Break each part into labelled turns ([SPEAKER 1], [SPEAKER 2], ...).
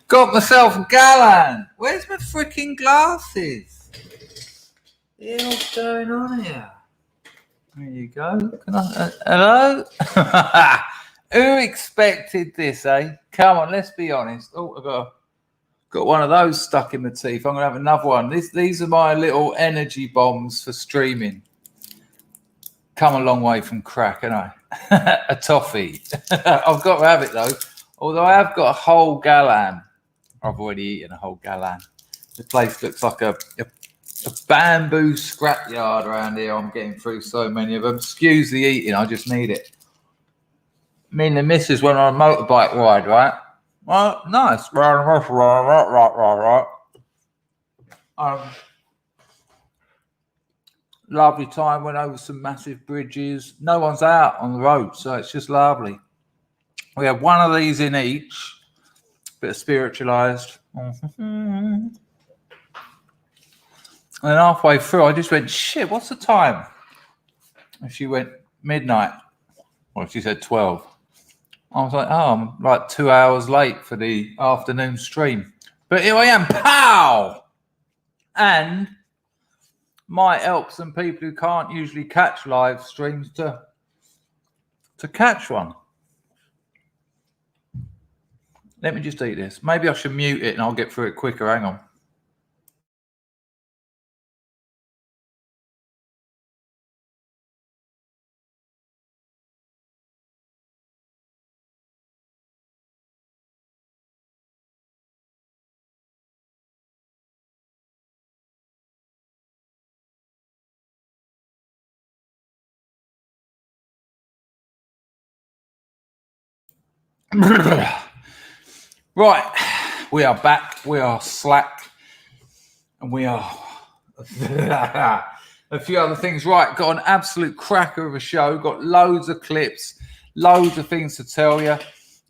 [SPEAKER 1] Got myself a gallon. Where's my freaking glasses? What's going on here? There you go. Can I, hello? Who expected this, eh? Come on, let's be honest. Oh, I've got one of those stuck in my teeth. I'm going to have another one. These are my little energy bombs for streaming. Come a long way from crack, haven't I? A toffee. I've got to have it, though. Although I have got a whole gallon. I've already eaten a whole gallon. The place looks like a bamboo scrapyard around here. I'm getting through so many of them. Excuse the eating. I just need it. Me and the missus went on a motorbike ride, right? Well, nice. Right. Lovely time. Went over some massive bridges. No one's out on the road, so it's just lovely. We have one of these in each. Bit of spiritualized. And halfway through, I just went, shit, what's the time? And she went, midnight. Well, she said 12. I was like, oh, I'm like 2 hours late for the afternoon stream. But here I am, pow! And might help some people who can't usually catch live streams to catch one. Let me just eat this. Maybe I should mute it and I'll get through it quicker. Hang on. Right, we are back. We are slack, and we are a few other things. Right, got an absolute cracker of a show. Got loads of clips, loads of things to tell you.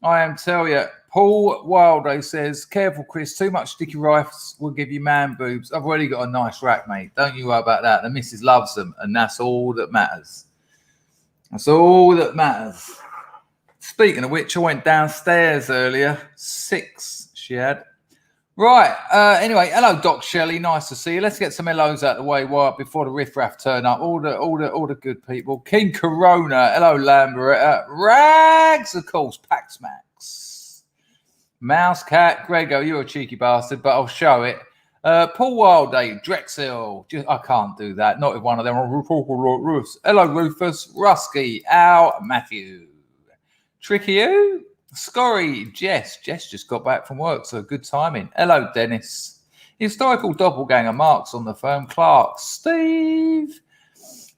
[SPEAKER 1] I am telling you. Paul Wilder says, "Careful, Chris. Too much sticky rice will give you man boobs." I've already got a nice rack, mate. Don't you worry about that. The missus loves them, and that's all that matters. That's all that matters. Speaking of which, I went downstairs earlier. 6 she had. Right. Anyway, hello, Doc Shelley. Nice to see you. Let's get some hellos out of the way before the riffraff turn up. All the good people. King Corona. Hello, Lamberetta. Rags, of course. Pax Max. Mouse Cat. Grego, you're a cheeky bastard, but I'll show it. Paul Wilday. Drexel. I can't do that. Not if one of them are Rufus. Hello, Rufus. Rusky. Al. Matthew. Tricky who? Scorry, Jess. Jess just got back from work, so good timing. Hello, Dennis. Historical doppelganger, Mark's on the phone. Clark, Steve.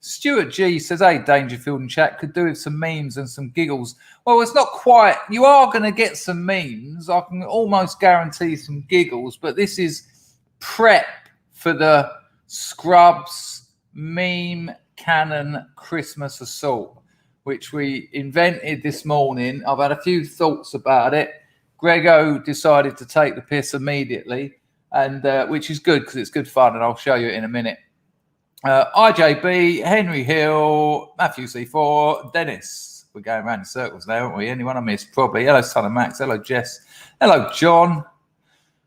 [SPEAKER 1] Stuart G says, hey, Dangerfield and chat could do with some memes and some giggles. Well, it's not quite. You are going to get some memes. I can almost guarantee some giggles, but this is prep for the Scrubs meme cannon Christmas assault, which we invented this morning. I've had a few thoughts about it. Grego decided to take the piss immediately, and which is good because it's good fun, and I'll show you it in a minute. IJB, Henry Hill, Matthew C4, Dennis. We're going around in circles now, aren't we? Anyone I missed? Probably. Hello, Son of Max. Hello, Jess. Hello, John.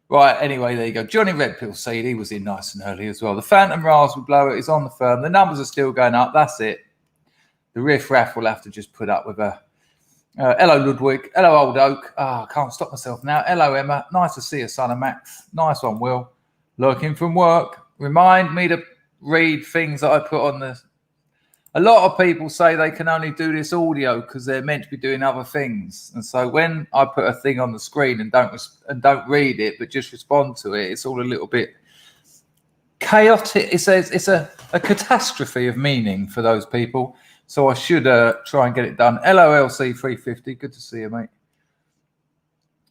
[SPEAKER 1] Right, anyway, there you go. Johnny Redpill Seed, he was in nice and early as well. The Phantom Raspberry Blower is on the firm. The numbers are still going up. That's it. The riff-raff will have to just put up with her. Hello, Ludwig. Hello, Old Oak. I can't stop myself now. Hello, Emma. Nice to see you, Son of Max. Nice one, Will. Looking from work. Remind me to read things that I put on the... A lot of people say they can only do this audio because they're meant to be doing other things. And so when I put a thing on the screen and don't read it, but just respond to it, it's all a little bit chaotic. It's a catastrophe of meaning for those people. So I should try and get it done. Hello, LC350. Good to see you, mate.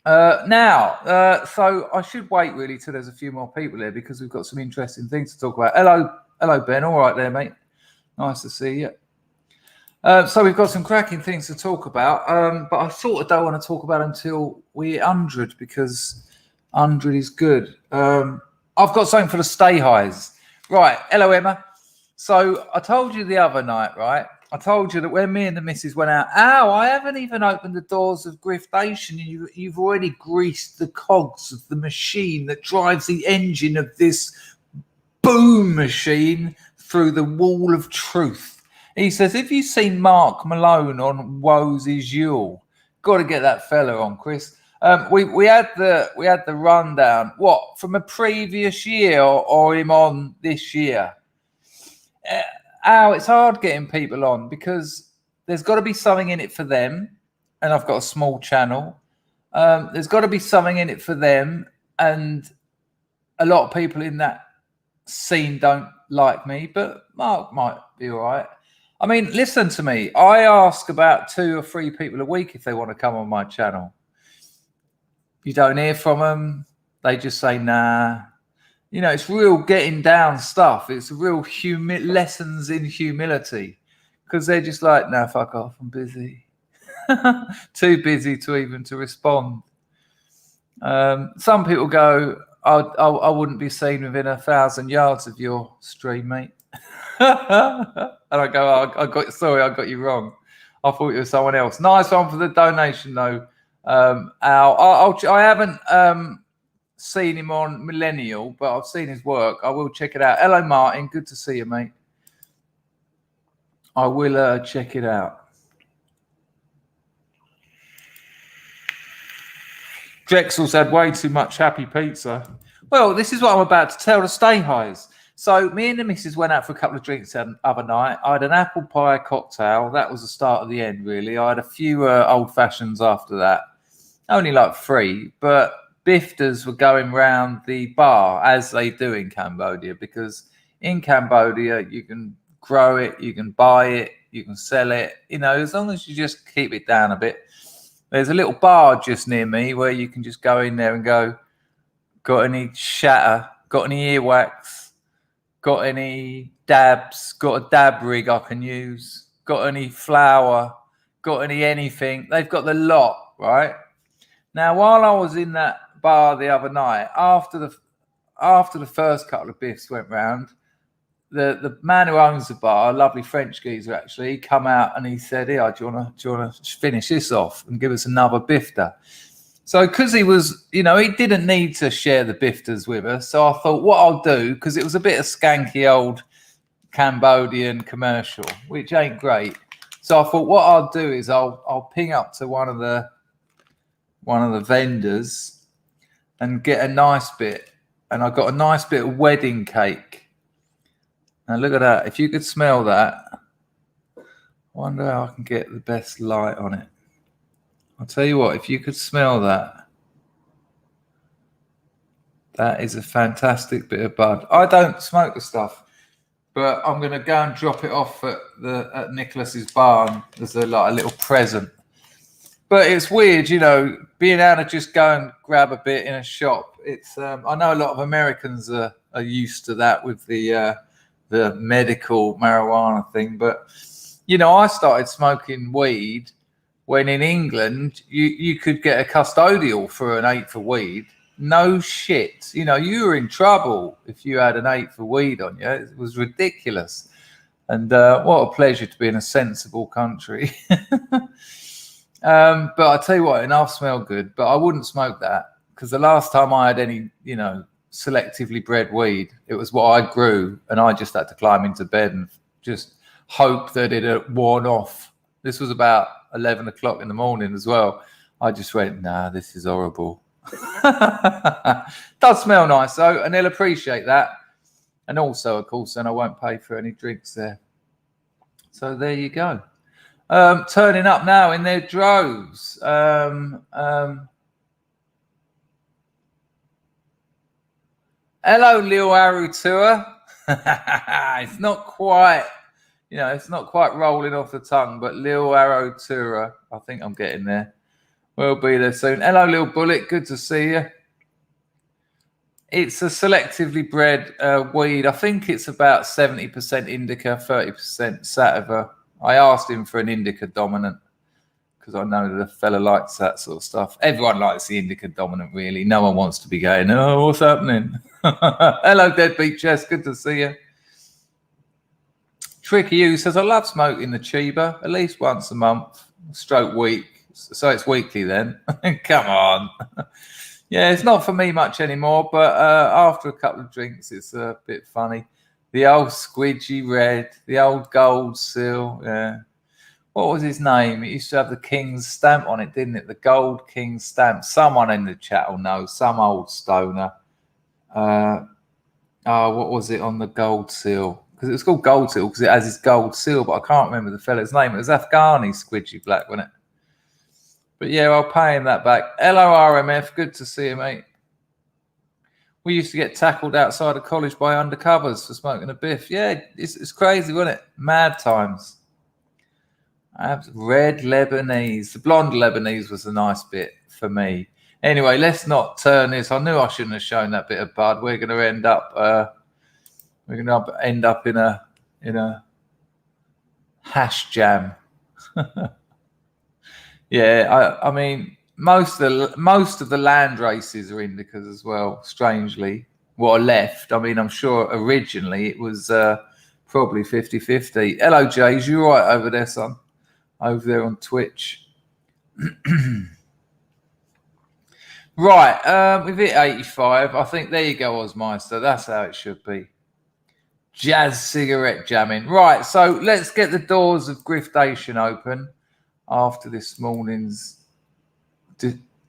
[SPEAKER 1] So I should wait really till there's a few more people here because we've got some interesting things to talk about. Hello, Ben. All right there, mate. Nice to see you. So we've got some cracking things to talk about, but I sort of don't want to talk about until we hit 100 because 100 is good. I've got something for the stay highs. Right. Hello, Emma. So I told you the other night, right? I told you that when me and the missus went out, I haven't even opened the doors of griftation. You've already greased the cogs of the machine that drives the engine of this boom machine through the wall of truth. He says, if you've seen Mark Malone on Woes Is You, got to get that fella on, Chris. We had the rundown. What, from a previous year or him on this year? It's hard getting people on because there's got to be something in it for them, and I've got a small channel. There's got to be something in it for them, and a lot of people in that scene don't like me, but Mark might be all right. I mean, listen to me. I ask about 2 or 3 people a week if they want to come on my channel. You don't hear from them. They just say, nah. You know, it's real getting down stuff. It's real lessons in humility, because they're just like, no, fuck off, I'm busy. Too busy to respond. Some people go, I wouldn't be seen within 1,000 yards of your stream, mate. And I go, I got you wrong. I thought you were someone else. Nice one for the donation, though. Al, I haven't seen him on Millennial, but I've seen his work. I will check it out. Hello, Martin. Good to see you, mate. I will check it out. Drexel's had way too much happy pizza. Well, this is what I'm about to tell the stay highs. So me and the missus went out for a couple of drinks the other night. I had an apple pie cocktail. That was the start of the end, really. I had a few old fashions after that. Only like 3, but bifters were going round the bar, as they do in Cambodia, because in Cambodia you can grow it, you can buy it, you can sell it, you know, as long as you just keep it down a bit. There's a little bar just near me where you can just go in there and go, got any shatter, got any earwax, got any dabs, got a dab rig I can use, got any flour, got any anything. They've got the lot, right? Now, while I was in that bar the other night, after the first couple of biffs went round, the man who owns the bar, a lovely French geezer actually, he come out and he said, "Here, do you wanna finish this off and give us another bifter?" So because he was, you know, he didn't need to share the bifters with us. So I thought what I'll do, because it was a bit of skanky old Cambodian commercial, which ain't great. So I thought what I'll do is I'll ping up to one of the vendors and get a nice bit. And I got a nice bit of wedding cake. Now look at that. If you could smell that, I wonder how I can get the best light on it. I'll tell you what, if you could smell that, that is a fantastic bit of bud. I don't smoke the stuff, but I'm going to go and drop it off at Nicholas's barn as a little present. But it's weird, you know, being able to just go and grab a bit in a shop. It's I know a lot of Americans are used to that with the medical marijuana thing, but you know, I started smoking weed when in England you could get a custodial for an 8th of weed. No shit. You know, you were in trouble if you had an 8th of weed on you. It was ridiculous. And what a pleasure to be in a sensible country. But I tell you what, enough smell good, but I wouldn't smoke that, because the last time I had any, you know, selectively bred weed, it was what I grew, and I just had to climb into bed and just hope that it had worn off. This was about 11 o'clock in the morning as well. I just went, nah, this is horrible. Does smell nice though, and they'll appreciate that. And also, of course, then I won't pay for any drinks there. So there you go. Turning up now in their droves. Hello, Lil Arutua. It's not quite, you know, it's not quite rolling off the tongue, but Lil Arutua, I think I'm getting there. We'll be there soon. Hello, Lil Bullet. Good to see you. It's a selectively bred weed. I think it's about 70% indica, 30% sativa. I asked him for an indica dominant because I know that the fella likes that sort of stuff. Everyone likes the indica dominant, really. No one wants to be going, oh, what's happening? Hello, Deadbeat Chess. Good to see you. Tricky You says, I love smoking the Chiba at least once a month, stroke week. So it's weekly then. Come on. Yeah, it's not for me much anymore, but after a couple of drinks, it's a bit funny. The old squidgy red, the old gold seal. Yeah. What was his name? It used to have the King's stamp on it, didn't it? The gold King's stamp. Someone in the chat will know. Some old stoner. What was it on the gold seal? Because it was called gold seal because it has this gold seal, but I can't remember the fella's name. It was Afghani squidgy black, wasn't it? But yeah, I'll pay him that back. Hello, RMF. Good to see you, mate. We used to get tackled outside of college by undercovers for smoking a biff. Yeah, it's crazy, wasn't it? Mad times. Red Lebanese. The blonde Lebanese was a nice bit for me. Anyway, let's not turn this. I knew I shouldn't have shown that bit of bud. We're going to end up. We're going to end up in a hash jam. Yeah, I mean, most of the land races are indicas as well. Strangely, what are left? I mean, I'm sure originally it was probably 50-50. Hello, Jays, you all right over there, son? Over there on Twitch. Right, we've hit 85. I think there you go, Osmeister. That's how it should be. Jazz cigarette jamming. Right, so let's get the doors of Griftation open after this morning's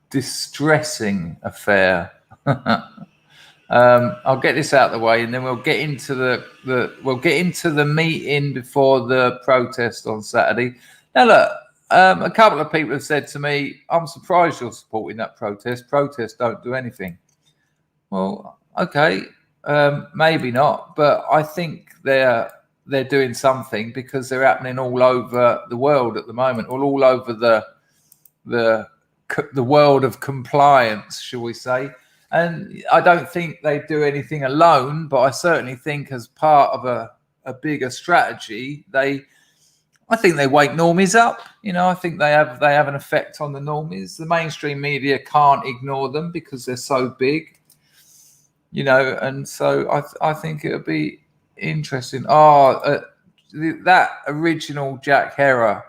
[SPEAKER 1] distressing affair. I'll get this out of the way, and then we'll get into the meeting before the protest on Saturday. Now, look, a couple of people have said to me, "I'm surprised you're supporting that protest. Protests don't do anything." Well, okay, maybe not, but I think they're doing something because they're happening all over the world at the moment, all over the world of compliance, shall we say. And I don't think they do anything alone, but I certainly think as part of a bigger strategy, I think they wake normies up. You know, I think they have an effect on the normies. The mainstream media can't ignore them because they're so big, you know, and so I think it'll be interesting. That original Jack Herer.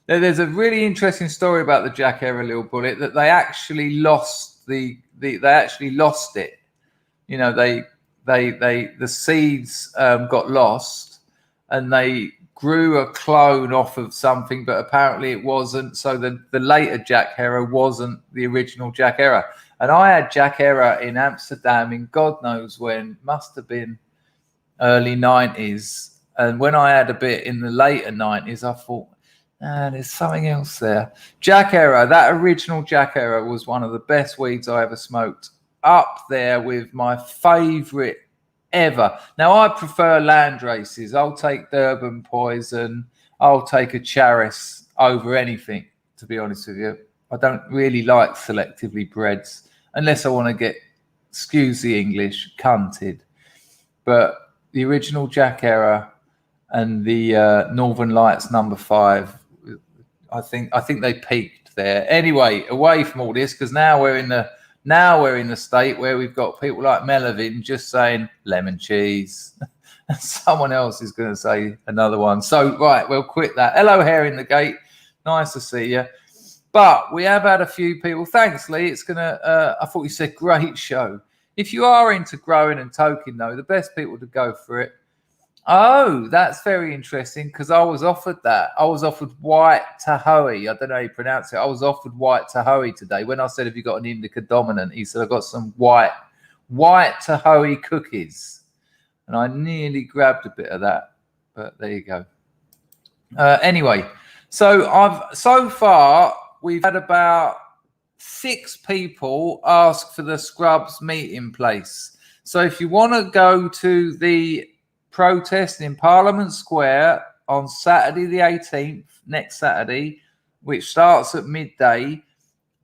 [SPEAKER 1] There's a really interesting story about the Jack Herer little bullet that they actually lost they actually lost it. You know, the seeds got lost, and they grew a clone off of something, but apparently it wasn't. So the later Jack Herer wasn't the original Jack Herer. And I had Jack Herer in Amsterdam in God knows when, must have been early 90s. And when I had a bit in the later 90s, I thought, there's something else there. Jack Herer, that original Jack Herer was one of the best weeds I ever smoked. Up there with my favourite ever. Now, I prefer land races. I'll take Durban Poison. I'll take a Charis over anything, to be honest with you. I don't really like selectively breds unless I want to get, excuse the English, cunted. But the original Jack Herer and the Northern Lights number 5, I think they peaked there. Anyway, away from all this, because now we're in the state where we've got people like Melvin just saying lemon cheese. And someone else is going to say another one. So, right, we'll quit that. Hello, Hair in the Gate. Nice to see you. But we have had a few people. Thanks, Lee. It's going to, I thought you said great show. If you are into growing and toking, though, the best people to go for it. Oh, that's very interesting because I was offered that. I was offered white Tahoe. I don't know how you pronounce it. I was offered white Tahoe today. When I said, have you got an indica dominant? He said, I've got some white Tahoe cookies. And I nearly grabbed a bit of that. But there you go. Anyway, so far we've had about 6 people ask for the Scrubs meeting place. So if you want to go to the protest in Parliament Square on Saturday the 18th, next Saturday, which starts at midday,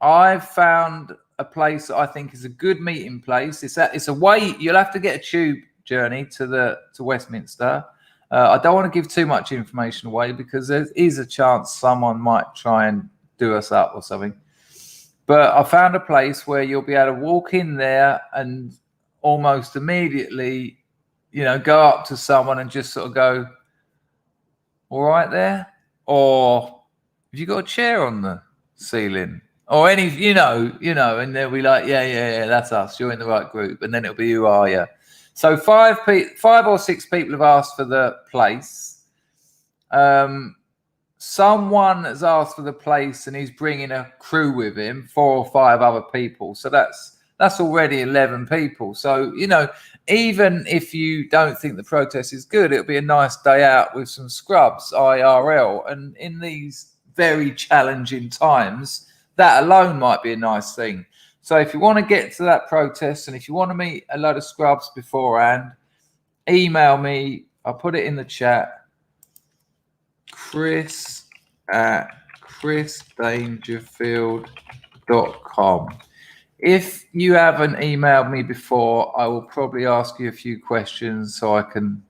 [SPEAKER 1] I've found a place that I think is a good meeting place. It's a way, you'll have to get a tube journey to Westminster. I don't want to give too much information away because there is a chance someone might try and do us up or something. But I found a place where you'll be able to walk in there and almost immediately, you know, go up to someone and just sort of go, All right there? Or have you got a chair on the ceiling? Or any, and they'll be like, yeah, that's us. You're in the right group. And then it'll be, who are you? So five or six people have asked for the place. Someone has asked for the place and he's bringing a crew with him, 4 or 5 other people. So that's already 11 people. So, even if you don't think the protest is good, it'll be a nice day out with some scrubs, IRL. And in these very challenging times, that alone might be a nice thing. So if you want to get to that protest and if you want to meet a load of scrubs beforehand, email me. I'll put it in the chat. chris@chrisdangerfield.com. If you haven't emailed me before, I will probably ask you a few questions so I can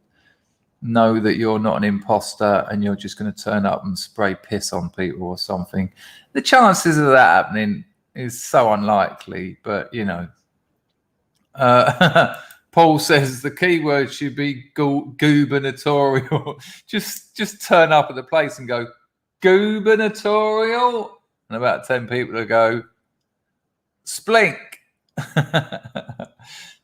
[SPEAKER 1] know that you're not an imposter and you're just going to turn up and spray piss on people or something. The chances of that happening is so unlikely, but Paul says the key word should be gubernatorial. just turn up at the place and go gubernatorial, and about 10 people will go splink.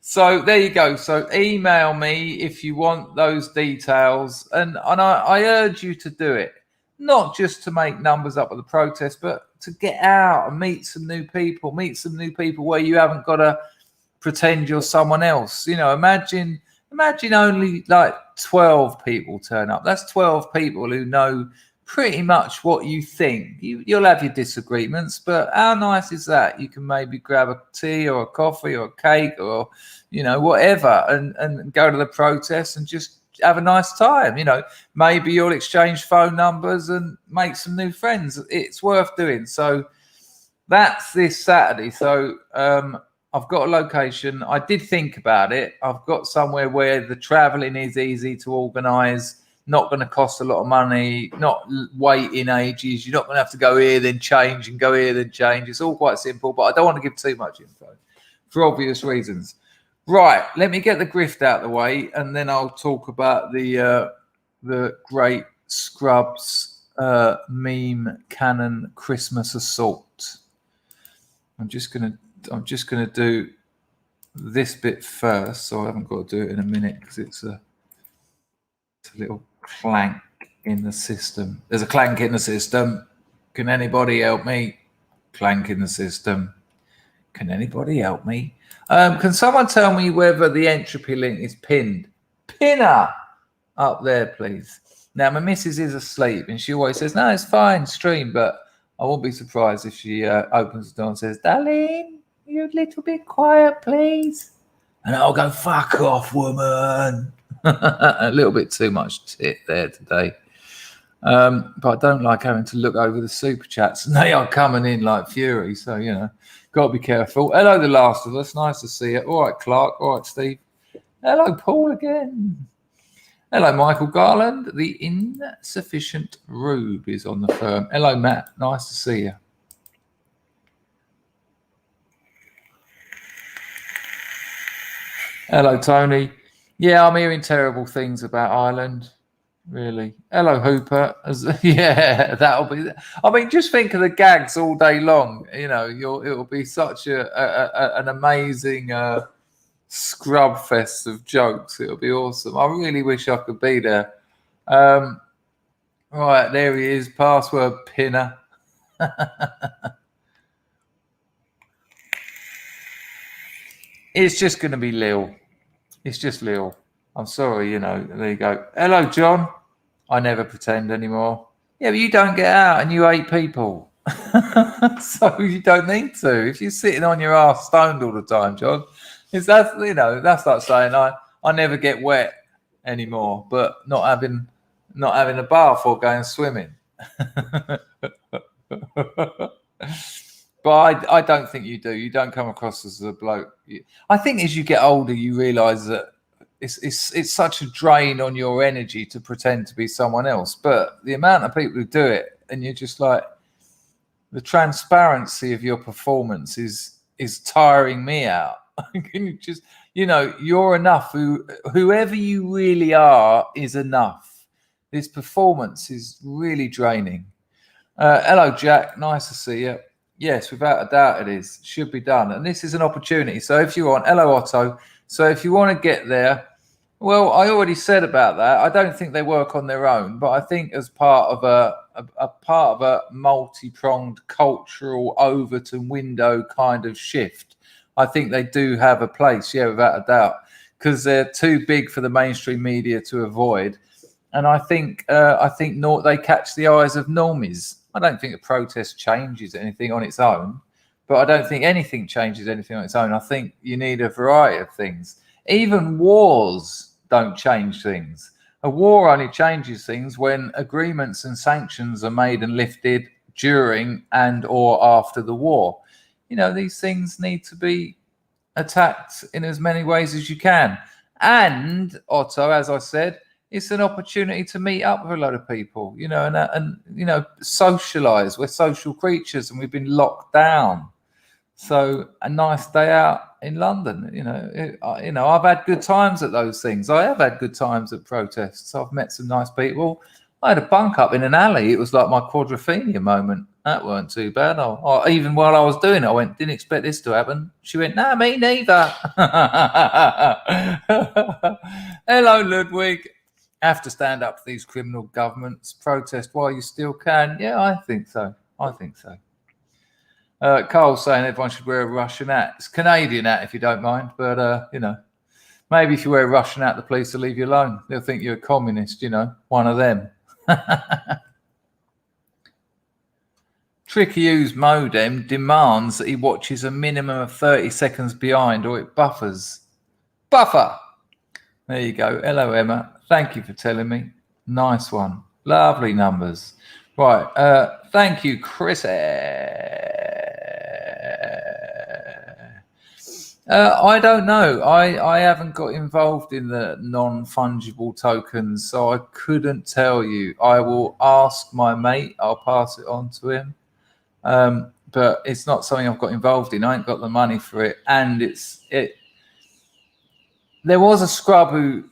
[SPEAKER 1] So there you go. So email me if you want those details, and I urge you to do it, not just to make numbers up at the protest, but to get out and meet some new people where you haven't got to pretend you're someone else. Imagine only like 12 people turn up. That's 12 people who know pretty much what you think. You'll have your disagreements, but how nice is that? You can maybe grab a tea or a coffee or a cake or whatever and go to the protest and just have a nice time. Maybe you'll exchange phone numbers and make some new friends. It's worth doing. So that's this Saturday. So I've got a location. I did think about it. I've got somewhere where the traveling is easy to organize, not going to cost a lot of money, not waiting ages. You're not going to have to go here, then change, and go here, then change. It's all quite simple, but I don't want to give too much info for obvious reasons. Right, let me get the grift out of the way, and then I'll talk about the great Scrubs meme canon Christmas assault. I'm just gonna do this bit first, so I haven't got to do it in a minute because it's a little clank in the system. There's a clank in the system. Can anybody help me? Clank in the system. Can anybody help me? Can someone tell me whether the entropy link is pinned? Pinner up there, please. Now, my missus is asleep and she always says, no, it's fine, stream, but I won't be surprised if she opens the door and says, darling, you a little bit quiet, please. And I'll go, fuck off, woman. A little bit too much tit there today. But I don't like having to look over the super chats. And they are coming in like fury. So, got to be careful. Hello, The Last of Us. Nice to see you. All right, Clark. All right, Steve. Hello, Paul again. Hello, Michael Garland. The insufficient Rube is on the firm. Hello, Matt. Nice to see you. Hello, Tony. Yeah, I'm hearing terrible things about Ireland. Really. Hello, Hooper. Yeah, that'll be. I mean, just think of the gags all day long. It'll be such an amazing scrub fest of jokes. It'll be awesome. I really wish I could be there. Right, there he is. Password pinner. It's just going to be Lil. It's just Lil. I'm sorry, there you go. Hello, John. I never pretend anymore. Yeah, but you don't get out and you 8 people. So you don't need to. If you're sitting on your ass stoned all the time, John, that's like saying I never get wet anymore, but not having a bath or going swimming. But I don't think you do. You don't come across as a bloke. I think as you get older, you realise that it's such a drain on your energy to pretend to be someone else. But the amount of people who do it, and you're just like, the transparency of your performance is tiring me out. Can you just, you're enough. Whoever you really are is enough. This performance is really draining. Hello, Jack. Nice to see you. Yes, without a doubt it is. Should be done. And this is an opportunity. So if you want, hello, Otto. So if you want to get there, well, I already said about that. I don't think they work on their own, but I think as part of a multi-pronged cultural Overton window kind of shift, I think they do have a place, yeah, without a doubt, because they're too big for the mainstream media to avoid. And I think they catch the eyes of normies. I don't think a protest changes anything on its own, but I don't think anything changes anything on its own. I think you need a variety of things. Even wars don't change things. A war only changes things when agreements and sanctions are made and lifted during and or after the war. You know, these things need to be attacked in as many ways as you can. And Otto, as I said, it's an opportunity to meet up with a lot of people, you know, and you know, socialize. We're social creatures and we've been locked down. So a nice day out in London, you know, I've had good times at those things. I have had good times at protests. I've met some nice people. I had a bunk up in an alley. It was like my quadrophenia moment. That weren't too bad. Even while I was doing it, I went, didn't expect this to happen. She went, nah, me neither. Hello, Ludwig. Have to stand up to these criminal governments, protest while you still can. Yeah, I think so. Carl's saying everyone should wear a Russian hat. It's a Canadian hat, if you don't mind. But, you know, maybe if you wear a Russian hat, the police will leave you alone. They'll think you're a communist, you know, one of them. Tricky U's modem demands that he watches a minimum of 30 seconds behind or it buffers. Buffer! There you go. Hello, Emma. Thank you for telling me. Nice one. Lovely numbers. Right. Thank you, Chris. I don't know. I haven't got involved in the non-fungible tokens, so I couldn't tell you. I will ask my mate. I'll pass it on to him. But it's not something I've got involved in. I ain't got the money for it. And there was a scrub who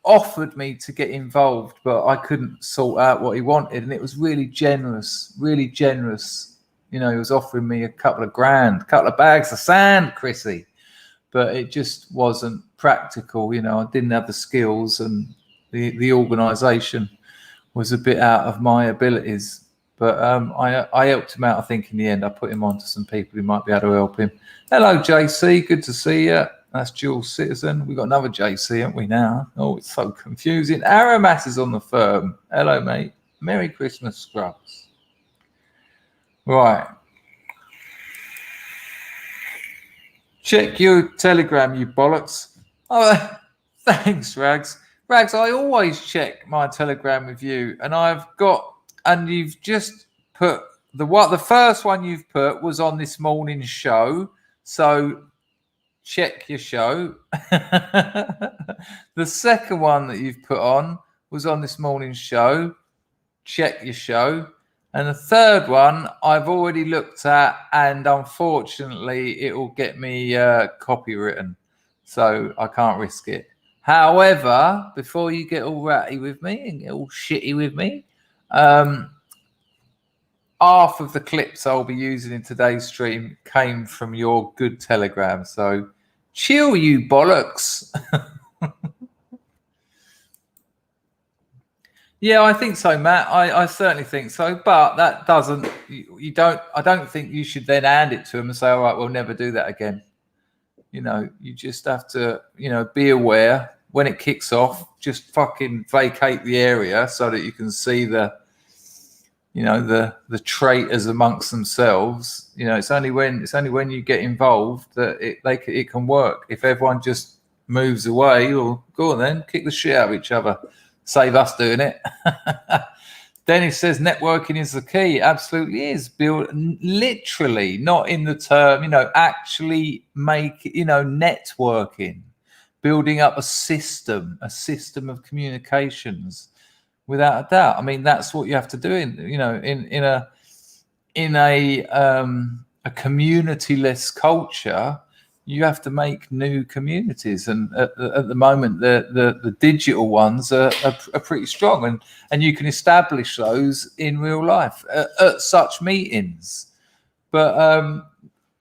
[SPEAKER 1] offered me to get involved, but I couldn't sort out what he wanted. And it was really generous, really generous. You know, he was offering me a couple of grand, a couple of bags of sand, Chrissy. But it just wasn't practical. You know, I didn't have the skills and the organisation was a bit out of my abilities. But I helped him out, I think, in the end. I put him on to some people who might be able to help him. Hello, JC. Good to see you. That's dual citizen. We've got another JC, haven't we, now? Oh, it's so confusing. Aramat is on the firm. Hello, mate. Merry Christmas, Scrubs. Right. Check your Telegram, you bollocks. Oh, thanks, Rags. Rags, I always check my Telegram with you, and you've just put the first one you've put was on this morning's show. So check your show. The second one that you've put on was on this morning's show. Check your show. And the third one I've already looked at, and unfortunately it will get me copywritten, so I can't risk it. However, before you get all ratty with me and get all shitty with me, half of the clips I'll be using in today's stream came from your good Telegram. So chill, you bollocks. Yeah, I think so, Matt. I certainly think so. But that doesn't, I don't think you should then hand it to them and say, all right, we'll never do that again. You know, you just have to, you know, be aware when it kicks off, just fucking vacate the area so that you can see the traitors amongst themselves. You know, it's only when you get involved that it can work. If everyone just moves away, or go on then, kick the shit out of each other. Save us doing it. Dennis says networking is the key. Absolutely is. Build literally, not in the term, you know, actually make, you know, networking, building up a system of communications, without a doubt. I mean, that's what you have to do in a community-less culture. you have to make new communities, and at the moment the digital ones are pretty strong, and you can establish those in real life at such meetings. But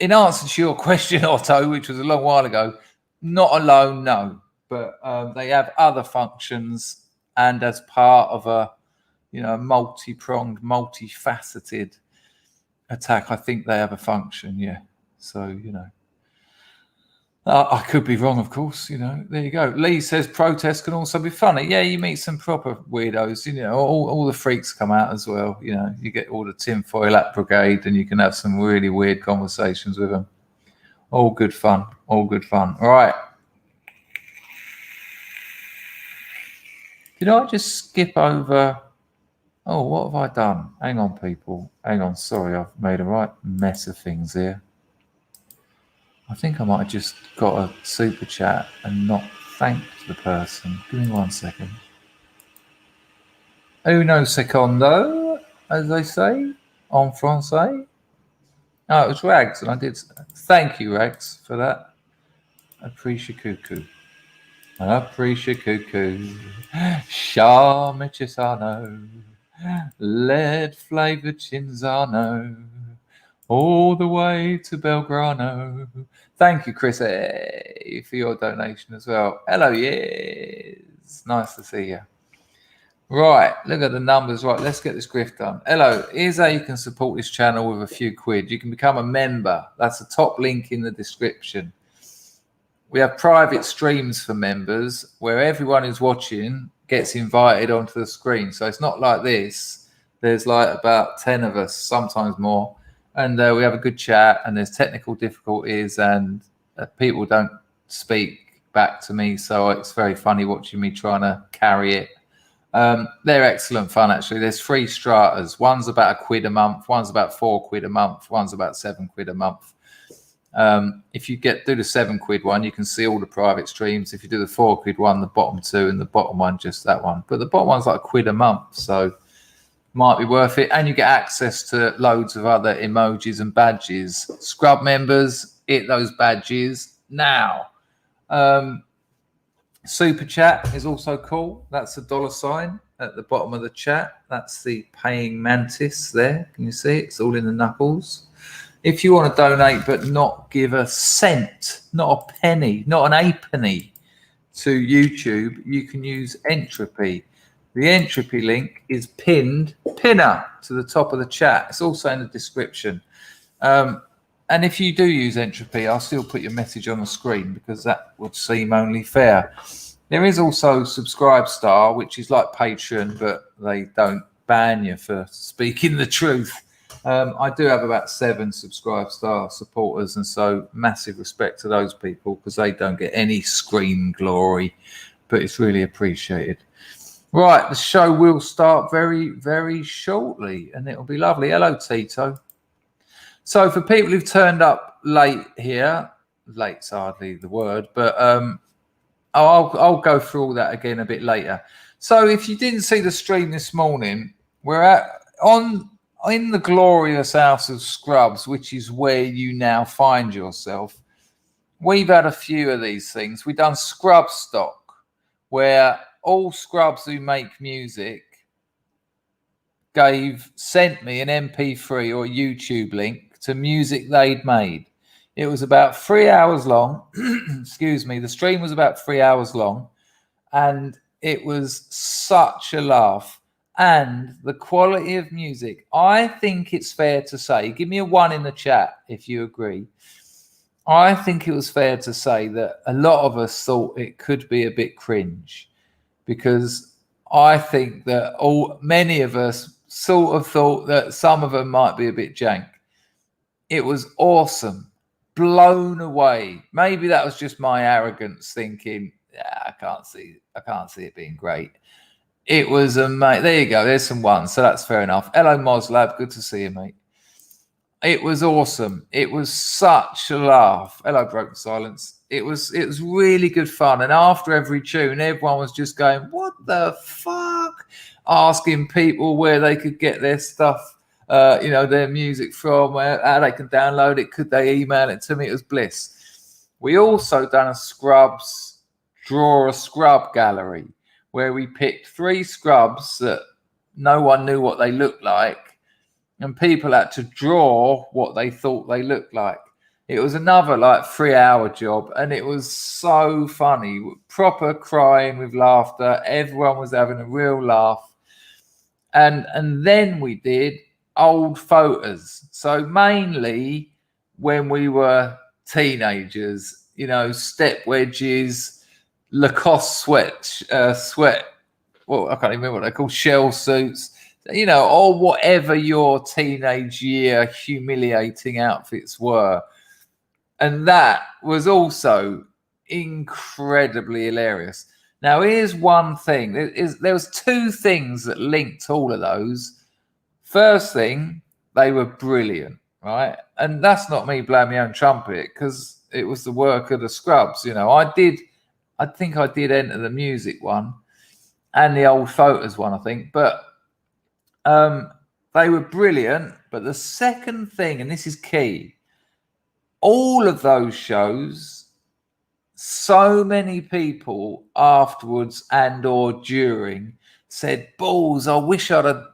[SPEAKER 1] in answer to your question, Otto, which was a long while ago, not alone, no, but they have other functions, and as part of a multi-pronged, multifaceted attack, I think they have a function. Yeah, so I could be wrong, of course. There you go. Lee says protests can also be funny. Yeah, you meet some proper weirdos. All the freaks come out as well. You get all the tinfoil hat brigade, and you can have some really weird conversations with them. All good fun. All good fun. All right. Did I just skip over? Oh, what have I done? Hang on, people. Hang on. Sorry, I've made a right mess of things here. I think I might have just got a super chat and not thanked the person. Give me 1 second. Uno secondo, as they say en français. Oh, it was Rags, and I did. Thank you, Rags, for that. Appreciate cuckoo. Appreciate cuckoo. Charmichisano. Lead flavored Cinzano. All the way to Belgrano. Thank you, Chris, for your donation as well. Hello, yes. Nice to see you. Right, look at the numbers. Right, let's get this grift done. Hello, here's how you can support this channel with a few quid. You can become a member. That's the top link in the description. We have private streams for members where everyone who's watching gets invited onto the screen. So it's not like this. There's like about 10 of us, sometimes more. And we have a good chat, and there's technical difficulties, and people don't speak back to me. So it's very funny watching me trying to carry it. They're excellent fun, actually. There's 3 stratas. One's about £1 a month. One's about £4 a month. One's about £7 a month. If you do the £7 one, you can see all the private streams. If you do the £4 one, the bottom 2, and the bottom one, just that one. But the bottom one's like £1 a month. So might be worth it, and you get access to loads of other emojis and badges. Scrub members, hit those badges now. Super chat is also cool. That's a $sign at the bottom of the chat. That's the paying mantis there. Can you see it? It's all in the knuckles. If you want to donate but not give a cent, not a penny, not an halfpenny to YouTube, you can use Entropy. The Entropy link is pinner to the top of the chat. It's also in the description. And if you do use Entropy, I'll still put your message on the screen because that would seem only fair. There is also SUBSTACK, which is like Patreon, but they don't ban you for speaking the truth. I do have about 7 SUBSTACK supporters, and so massive respect to those people because they don't get any screen glory, but it's really appreciated. Right, the show will start very, very shortly, and it'll be lovely. Hello, Tito. So for people who've turned up late here, late's hardly the word, but I'll go through all that again a bit later. So if you didn't see the stream this morning, we're in the glorious house of Scrubs, which is where you now find yourself. We've had a few of these things. We've done SUBSTACK, where all Scrubs who make music sent me an MP3 or a YouTube link to music they'd made. It was about 3 hours long. Excuse me. The stream was about 3 hours long, and it was such a laugh. And the quality of music, I think it's fair to say, give me a 1 in the chat if you agree. I think it was fair to say that a lot of us thought it could be a bit cringe, because I think that many of us sort of thought that some of them might be a bit jank. It was awesome. Blown away. Maybe that was just my arrogance thinking, yeah, I can't see it being great. It was amazing. There you go. There's some 1. So that's fair enough. Hello, Moslab. Good to see you, mate. It was awesome. It was such a laugh. Hello, Broken Silence. It was really good fun. And after every tune, everyone was just going, what the fuck? Asking people where they could get their stuff, their music from, how they can download it. Could they email it to me? It was bliss. We also done a Scrubs draw a scrub gallery where we picked 3 scrubs that no one knew what they looked like, and people had to draw what they thought they looked like. It was another like 3-hour job, and it was so funny, proper crying with laughter. Everyone was having a real laugh. And then we did old photos. So mainly when we were teenagers, you know, step wedges, Lacoste sweat. Well, I can't even remember what they're called, shell suits, you know, or whatever your teenage year humiliating outfits were. And that was also incredibly hilarious. Now, here's one thing. There was 2 things that linked all of those. First thing, they were brilliant, right? And that's not me blowing my own trumpet, because it was the work of the Scrubs. You know, I think I did enter the music one and the old photos one, I think. But they were brilliant. But the second thing, and this is key, all of those shows, so many people afterwards and or during said, "Balls, I wish I'd have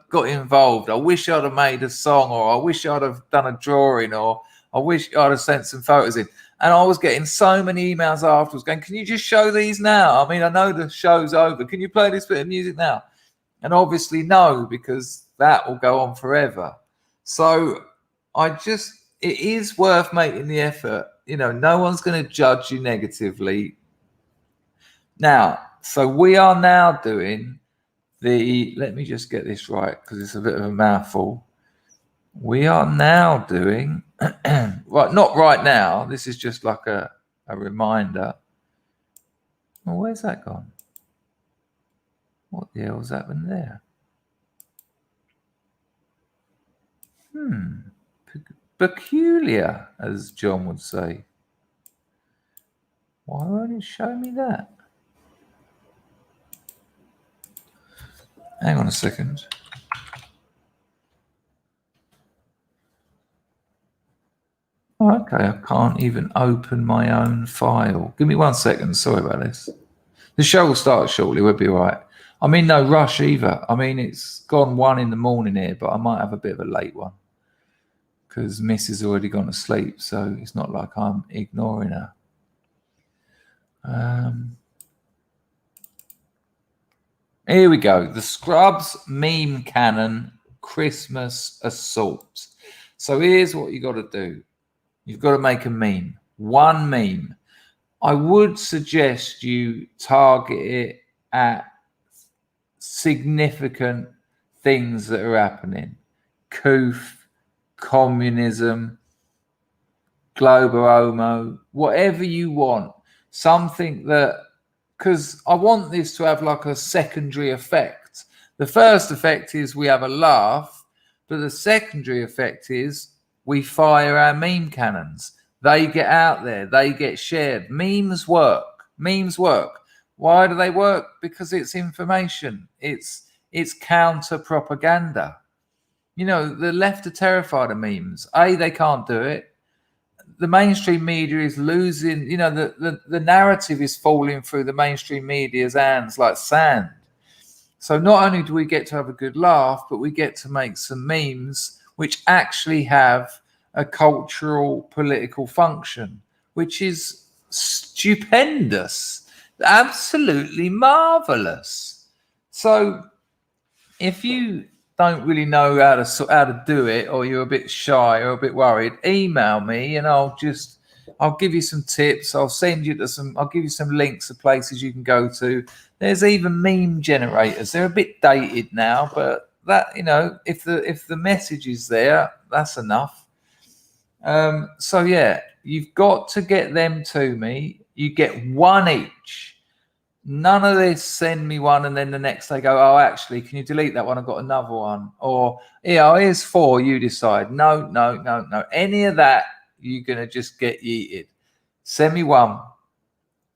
[SPEAKER 1] got involved. I wish I'd have made a song, or I wish I'd have done a drawing, or I wish I'd have sent some photos in." And I was getting so many emails afterwards going, "Can you just show these now? I mean, I know the show's over. Can you play this bit of music now?" And obviously no, because that will go on forever. So it is worth making the effort. You know, no one's going to judge you negatively. Now, so we are now doing let me just get this right, because it's a bit of a mouthful. We are now doing, right, not right now. This is just like a reminder. Well, where's that gone? What the hell's happened there? Peculiar, as John would say. Why won't it show me that? Hang on a second. Okay, I can't even open my own file. Give me 1 second. Sorry about this. The show will start shortly. We'll be all right. I'm in no rush either. I mean, it's gone 1 in the morning here, but I might have a bit of a late one because Miss has already gone to sleep, so it's not like I'm ignoring her. Here we go. The Scrubs meme canon Christmas assault. So here's what you got to do. You've got to make a meme. 1 meme. I would suggest you target it at significant things that are happening. Coof, communism, global homo, whatever you want. Something that, because I want this to have like a secondary effect. The first effect is we have a laugh, but the secondary effect is we fire our meme cannons. They get out there. They get shared. Memes work. Memes work. Why do they work? Because it's information. It's counter propaganda. You know, the left are terrified of memes. They can't do it. The mainstream media is losing, you know, the narrative is falling through the mainstream media's hands like sand. So not only do we get to have a good laugh, but we get to make some memes which actually have a cultural, political function, which is stupendous, absolutely marvelous. So if you don't really know how to do it, or you're a bit shy or a bit worried, email me and I'll give you some tips. I'll give you some links of places you can go to. There's even meme generators. They're a bit dated now, but that, you know, if the message is there, that's enough. So yeah, you've got to get them to me. You get 1 each. None of this send me one and then the next day go, "Oh, actually, can you delete that one? I've got another one." Or, "Yeah, here's 4, you decide." No. Any of that, you're going to just get yeeted. Send me 1.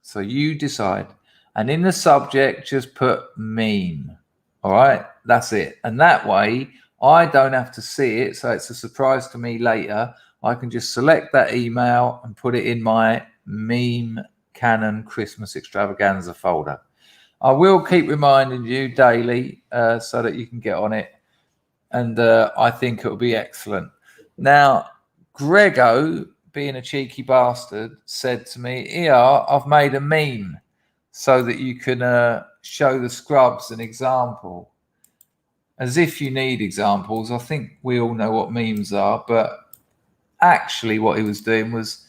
[SPEAKER 1] So you decide. And in the subject, just put meme. All right? That's it. And that way, I don't have to see it. So it's a surprise to me later. I can just select that email and put it in my meme canon Christmas extravaganza folder. I will keep reminding you daily so that you can get on it. And I think it'll be excellent. Now, Grego, being a cheeky bastard, said to me, here, I've made a meme so that you can show the scrubs an example. As if you need examples. I think we all know what memes are, but actually what he was doing was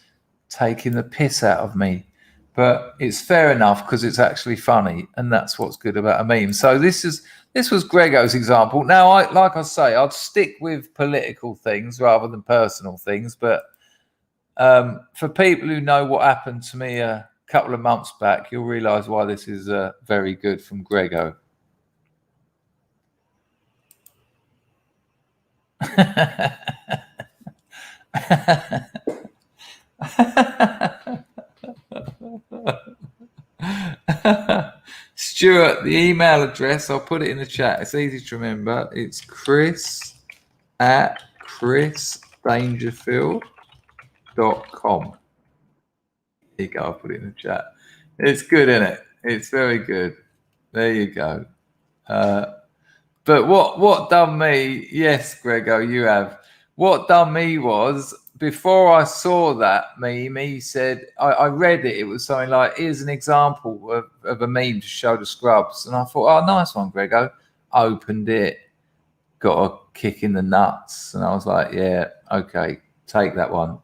[SPEAKER 1] taking the piss out of me. But it's fair enough because it's actually funny, and that's what's good about a meme. So this was Grego's example. Now, like I say, I'd stick with political things rather than personal things. But for people who know what happened to me a couple of months back, you'll realise why this is very good from Grego. Stuart, the email address, I'll put it in the chat. It's easy to remember. It's chris@chrisdangerfield.com. There you go. I'll put it in the chat. It's good, isn't it? It's very good. There you go. But what done me? Yes, Grego, you have. What done me was, before I saw that meme, he said, I read it. It was something like, here's an example of a meme to show the scrubs. And I thought, oh, nice one, Grego. Opened it, got a kick in the nuts. And I was like, yeah, okay, take that one.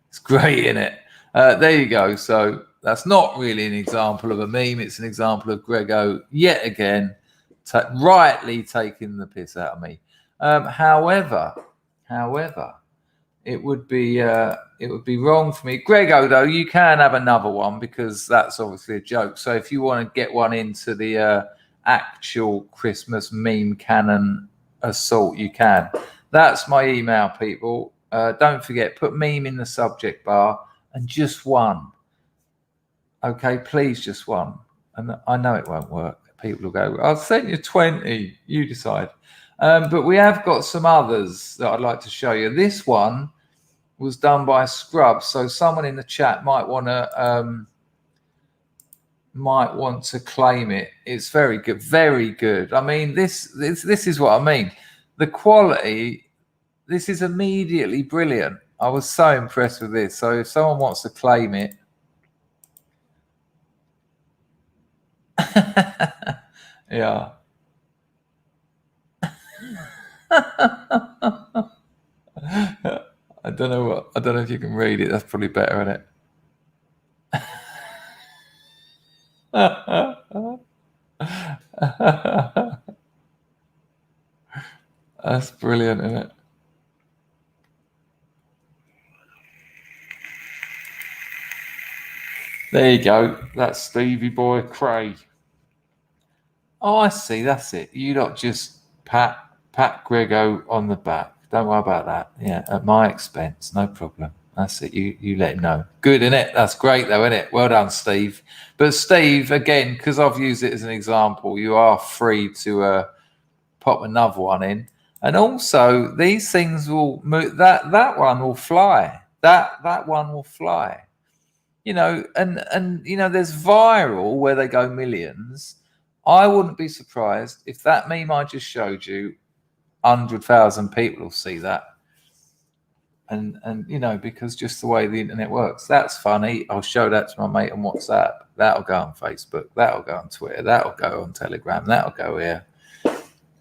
[SPEAKER 1] It's great, isn't it? There you go. So that's not really an example of a meme. It's an example of Grego, yet again, rightly taking the piss out of me. However, it would be wrong for me. Grego, though, you can have another one because that's obviously a joke. So if you want to get one into the actual Christmas meme canon assault, you can. That's my email, people. Don't forget, put meme in the subject bar and just one. Okay, please, just one. And I know it won't work. People will go, I'll send you 20. You decide. But we have got some others that I'd like to show you. This one was done by Scrub, so someone in the chat might want to claim it. It's very good, very good. I mean, this is what I mean. The quality, this is immediately brilliant. I was so impressed with this. So if someone wants to claim it, yeah. I don't know if you can read it. That's probably better, isn't it? That's brilliant, isn't it? There you go. That's Stevie Boy Craig. Oh, I see. That's it. You lot just pat Grego on the back. Don't worry about that. Yeah, at my expense, no problem. That's it. You let him know. Good, isn't it? That's great, though, isn't it? Well done, Steve. But Steve, again, because I've used it as an example, you are free to pop another one in. And also, these things will move. That one will fly. That one will fly. You know, and you know, there's viral where they go millions. I wouldn't be surprised if that meme I just showed you, 100,000 people will see that. And you know, because just the way the internet works. That's funny. I'll show that to my mate on WhatsApp. That'll go on Facebook. That'll go on Twitter. That'll go on Telegram. That'll go here.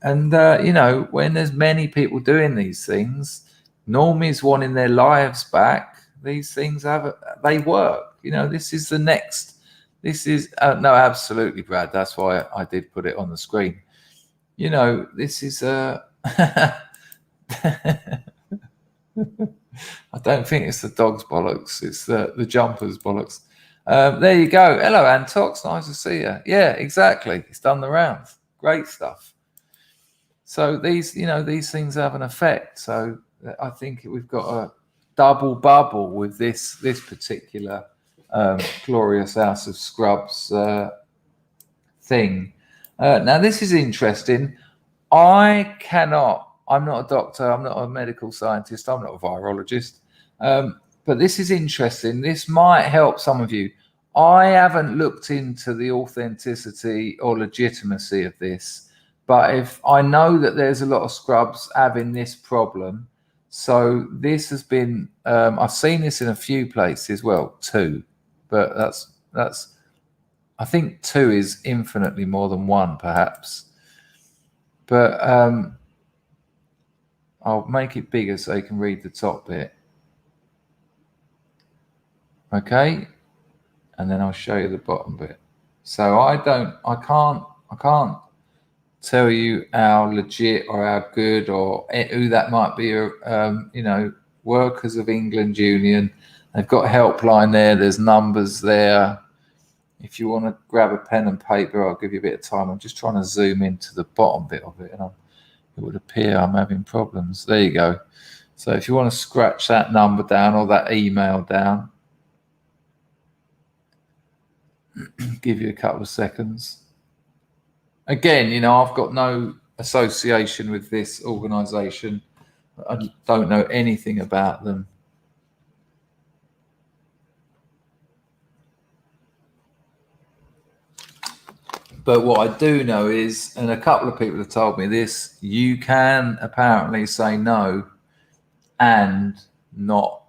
[SPEAKER 1] And you know, when there's many people doing these things, normies wanting their lives back, these things they work. You know, this is the next. This is no, absolutely, Brad. That's why I did put it on the screen. You know, this is I don't think it's the dog's bollocks. It's the jumper's bollocks. There you go. Hello, Antox. Nice to see you. Yeah, exactly. It's done the rounds. Great stuff. So these things have an effect. So I think we've got a double bubble with this particular glorious House of Scrubs thing. Now this is interesting. I'm not a doctor. I'm not a medical scientist. I'm not a virologist. But this is interesting. This might help some of you. I haven't looked into the authenticity or legitimacy of this, but if I know that there's a lot of scrubs having this problem, so this has been, I've seen this in a few places, well, 2, but that's, I think 2 is infinitely more than 1, perhaps. But I'll make it bigger so you can read the top bit. Okay, and then I'll show you the bottom bit. So I can't tell you how legit or how good or who that might be. Workers of England Union. They've got a helpline there. There's numbers there. If you want to grab a pen and paper, I'll give you a bit of time. I'm just trying to zoom into the bottom bit of it, and it would appear I'm having problems. There you go. So if you want to scratch that number down or that email down, give you a couple of seconds. Again, I've got no association with this organization. I don't know anything about them. But what I do know is, and a couple of people have told me this, you can apparently say no and not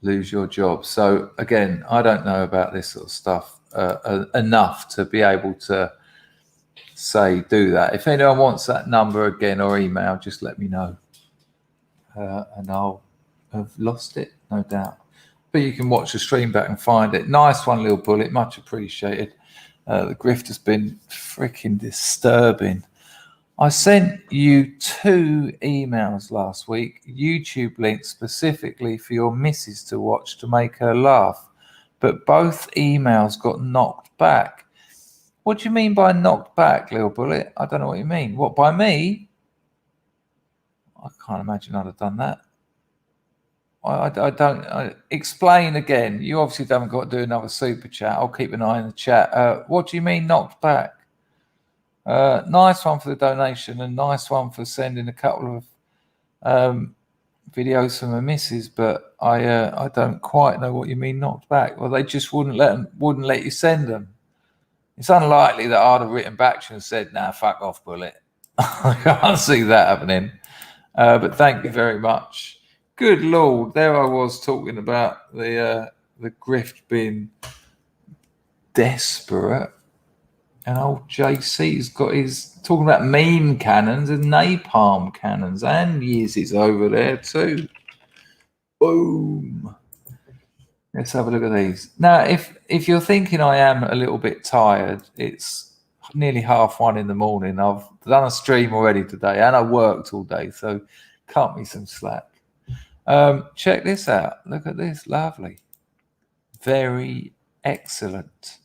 [SPEAKER 1] lose your job. So again, I don't know about this sort of stuff enough to be able to say do that. If anyone wants that number again or email, just let me know, and I'll have lost it, no doubt. But you can watch the stream back and find it. Nice one, Little Bullet, much appreciated. The grift has been freaking disturbing. I sent you 2 emails last week, YouTube links specifically for your missus to watch to make her laugh, but both emails got knocked back. What do you mean by knocked back, Little Bullet? I don't know what you mean. What, by me? I can't imagine I'd have done that. I don't. Explain again. You obviously haven't got to do another super chat. I'll keep an eye on the chat. What do you mean knocked back? Nice one for the donation, and nice one for sending a couple of videos from a missus, but I don't quite know what you mean knocked back. Well, they just wouldn't let you send them. It's unlikely that I'd have written back to you and said, "Nah, fuck off, Bullet." I can't see that happening. But thank you very much. Good Lord, there I was talking about the grift being desperate. And old JC's got his talking about meme cannons and napalm cannons, and Yeezy's over there too. Boom. Let's have a look at these. Now, if you're thinking I am a little bit tired, it's nearly 1:30 in the morning. I've done a stream already today, and I worked all day, so cut me some slack. Check this out. Look at this. Lovely. Very excellent.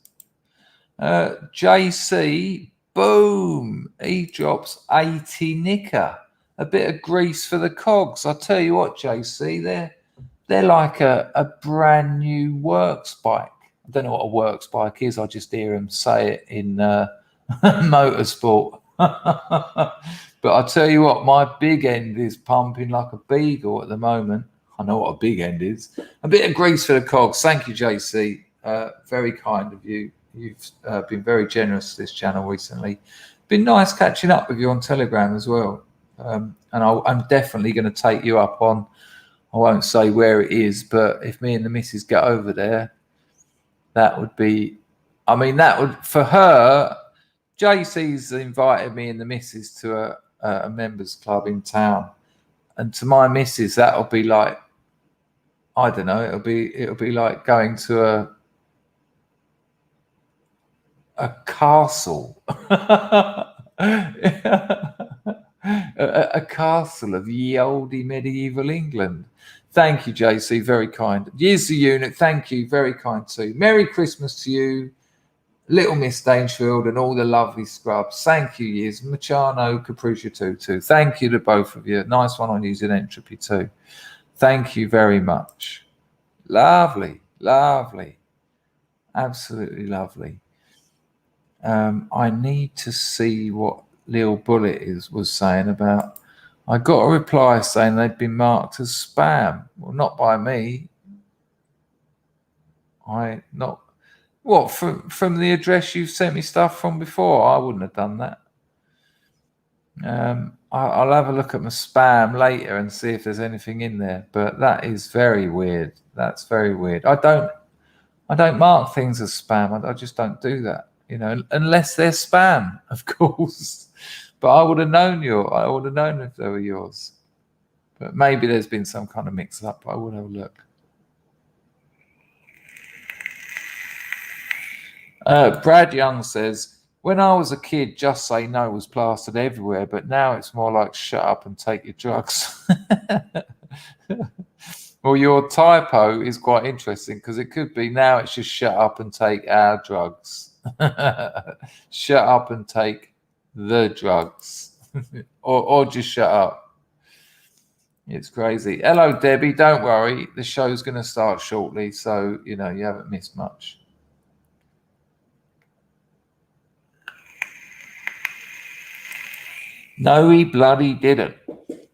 [SPEAKER 1] JC, boom, he drops 80 nicker. A bit of grease for the cogs. I tell you what, JC, they're like a brand new works bike. I don't know what a works bike is. I just hear him say it in motorsport. But I tell you what, my big end is pumping like a beagle at the moment. I know what a big end is. A bit of grease for the cogs. Thank you, JC. Very kind of you. You've been very generous to this channel recently. Been nice catching up with you on Telegram as well. And I'm definitely going to take you up on, I won't say where it is, but if me and the missus get over there, that would be, I mean, that would, for her, JC's invited me and the missus to a members club in town. And to my missus, that'll be like, I don't know, it'll be like going to a castle. a castle of ye olde medieval England. Thank you, JC, very kind. Years the unit, thank you, very kind too. Merry Christmas to you, Little Miss Dangerfield, and all the lovely scrubs. Thank you, Years. Machano, Capricia too. Thank you to both of you. Nice one on using entropy too. Thank you very much. Lovely, lovely. Absolutely lovely. I need to see what Lil Bullet was saying about I got a reply saying they'd been marked as spam. Well, not by me. From the address you've sent me stuff from before? I wouldn't have done that. I'll have a look at my spam later and see if there's anything in there. But that is very weird. That's very weird. I don't mark things as spam. I just don't do that. Unless they're spam, of course. But I would have known if they were yours. But maybe there's been some kind of mix-up. I would have a look. Brad Young says, when I was a kid, just say no was plastered everywhere, but now it's more like shut up and take your drugs. Well, your typo is quite interesting because it could be now it's just shut up and take our drugs. Shut up and take the drugs. or just shut up. It's crazy. Hello, Debbie. Don't worry. The show's going to start shortly, so, you haven't missed much. No, he bloody didn't.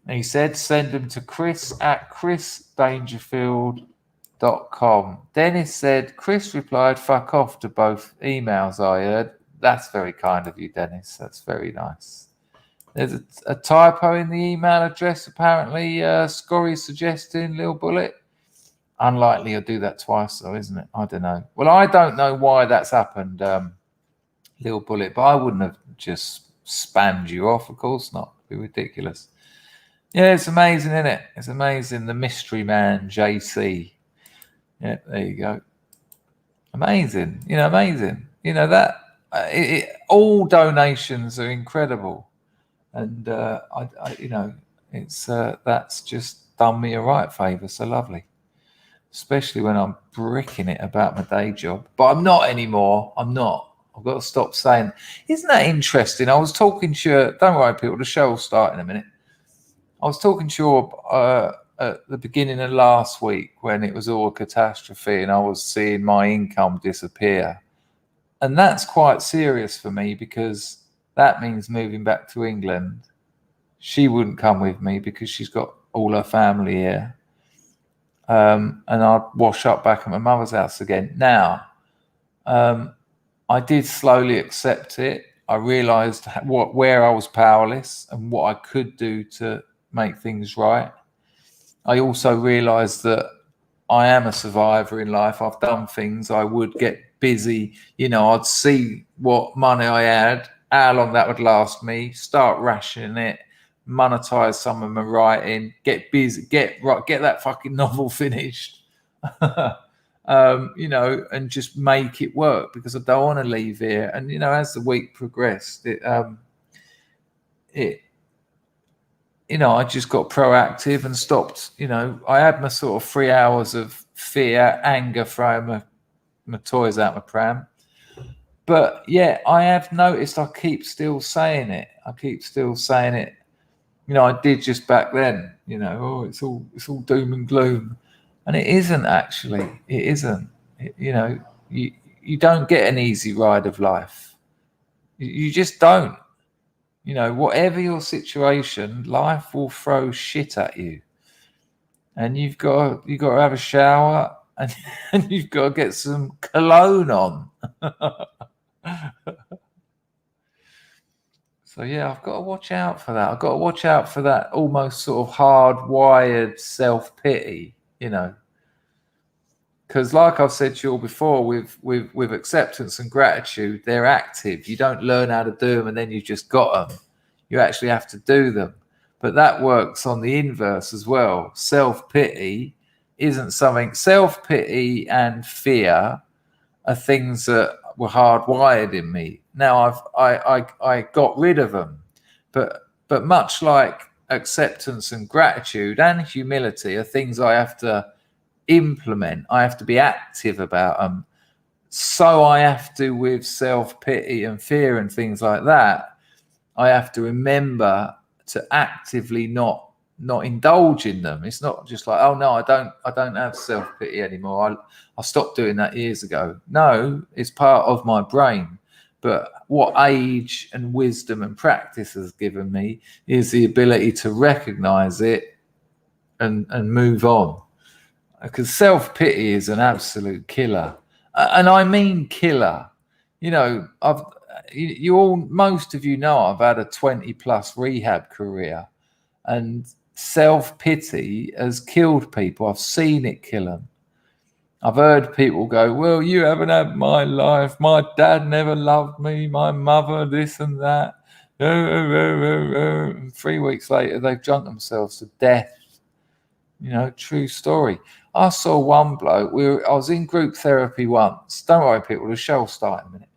[SPEAKER 1] He said send them to chris@chrisdangerfield.com. Dennis said, Chris replied, fuck off to both emails I heard. That's very kind of you, Dennis. That's very nice. There's a typo in the email address, apparently. Scorry's suggesting, Lil Bullet. Unlikely you'll do that twice, though, isn't it? I don't know. Well, I don't know why that's happened, Lil Bullet, but I wouldn't have just spammed you off. Of course not. It'd be ridiculous. Yeah, it's amazing, isn't it? It's amazing. The mystery man, JC. Yeah, there you go. Amazing. Amazing. That all donations are incredible. And it's that's just done me a right favour. So lovely. Especially when I'm bricking it about my day job. But I'm not anymore. I'm not. I've got to stop saying. Isn't that interesting? I was talking to you. Don't worry, people. The show will start in a minute. I was talking to you at the beginning of last week when it was all a catastrophe and I was seeing my income disappear. And that's quite serious for me because that means moving back to England. She wouldn't come with me because she's got all her family here. And I'd wash up back at my mother's house again. Now, I did slowly accept it. I realised where I was powerless and what I could do to make things right. I also realised that I am a survivor in life. I've done things. I would get busy. I'd see what money I had, how long that would last me, start rationing it, monetize some of my writing, get busy, get that fucking novel finished. And just make it work because I don't want to leave here. And, as the week progressed, I just got proactive and stopped. I had my sort of 3 hours of fear, anger, throwing my toys out my pram. But yeah, I have noticed I keep still saying it. I did just back then, it's all doom and gloom. And it isn't actually. It isn't. You don't get an easy ride of life. You just don't. Whatever your situation, life will throw shit at you. And you've got to have a shower and you've got to get some cologne on. So yeah, I've got to watch out for that. I've got to watch out for that almost sort of hardwired self-pity, Because like I've said to you all before, with acceptance and gratitude, they're active. You don't learn how to do them and then you've just got them. You actually have to do them. But that works on the inverse as well. Self-pity isn't something. Self-pity and fear are things that were hardwired in me. Now I got rid of them. But much like acceptance and gratitude and humility are things I have to implement. I have to be active about them. So I have to, with self-pity and fear and things like that, I have to remember to actively not indulge in them. It's not just like, oh no, I don't have self-pity anymore. I stopped doing that years ago. No, it's part of my brain. But what age and wisdom and practice has given me is the ability to recognize it and move on. Because self-pity is an absolute killer. And I mean killer. You know, most of you know I've had a 20+ rehab career, and self-pity has killed people. I've seen it kill them. I've heard people go, well, you haven't had my life. My dad never loved me. My mother, this and that. And 3 weeks later, they've drunk themselves to death. You know, true story. I saw one bloke. I was in group therapy once. Don't worry, people. The show will start in a minute.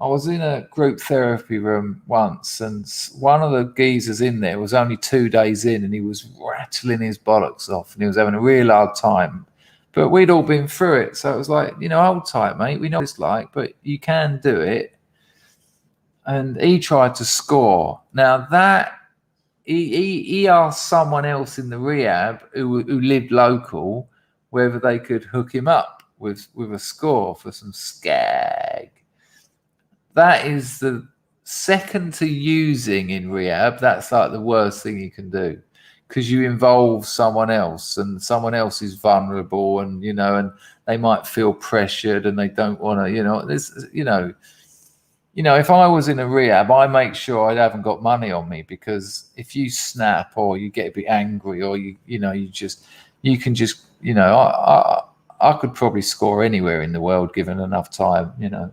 [SPEAKER 1] I was in a group therapy room once, and one of the geezers in there was only 2 days in, and he was rattling his bollocks off, and he was having a real hard time. But we'd all been through it. So it was like, you know, hold tight, mate. We know what it's like, but you can do it. And he tried to score. Now that he asked someone else in the rehab who lived local whether they could hook him up with a score for some skag. That is the second to using in rehab. That's like the worst thing you can do, because you involve someone else, and someone else is vulnerable, and you know, and they might feel pressured, and they don't want to, you know, this, you know, if I was in a rehab, I make sure I haven't got money on me, because if you snap or you get a bit angry, or you can just, you know, I could probably score anywhere in the world given enough time, you know.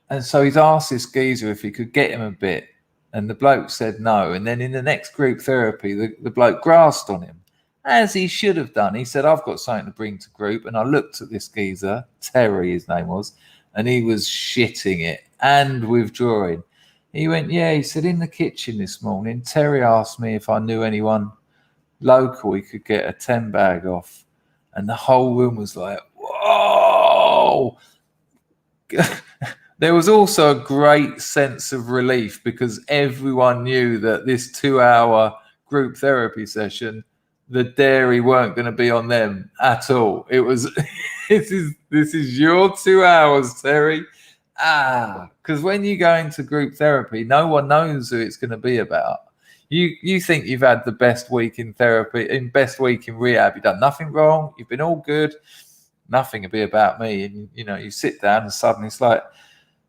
[SPEAKER 1] And so he's asked this geezer if he could get him a bit, and the bloke said no. And then in the next group therapy, the bloke grasped on him, as he should have done. He said, I've got something to bring to group. And I looked at this geezer, Terry his name was, and he was shitting it and withdrawing. He went, yeah, he said, in the kitchen this morning, Terry asked me if I knew anyone local he could get a 10 bag off. And the whole room was like, whoa. There was also a great sense of relief, because everyone knew that this 2-hour group therapy session, the dairy weren't going to be on them at all. It was, this is your 2 hours, Terry. Because when you go into group therapy, no one knows who it's going to be about. You think you've had the best week in therapy, best week in rehab. You've done nothing wrong. You've been all good. Nothing will be about me. And, you know, you sit down and suddenly it's like,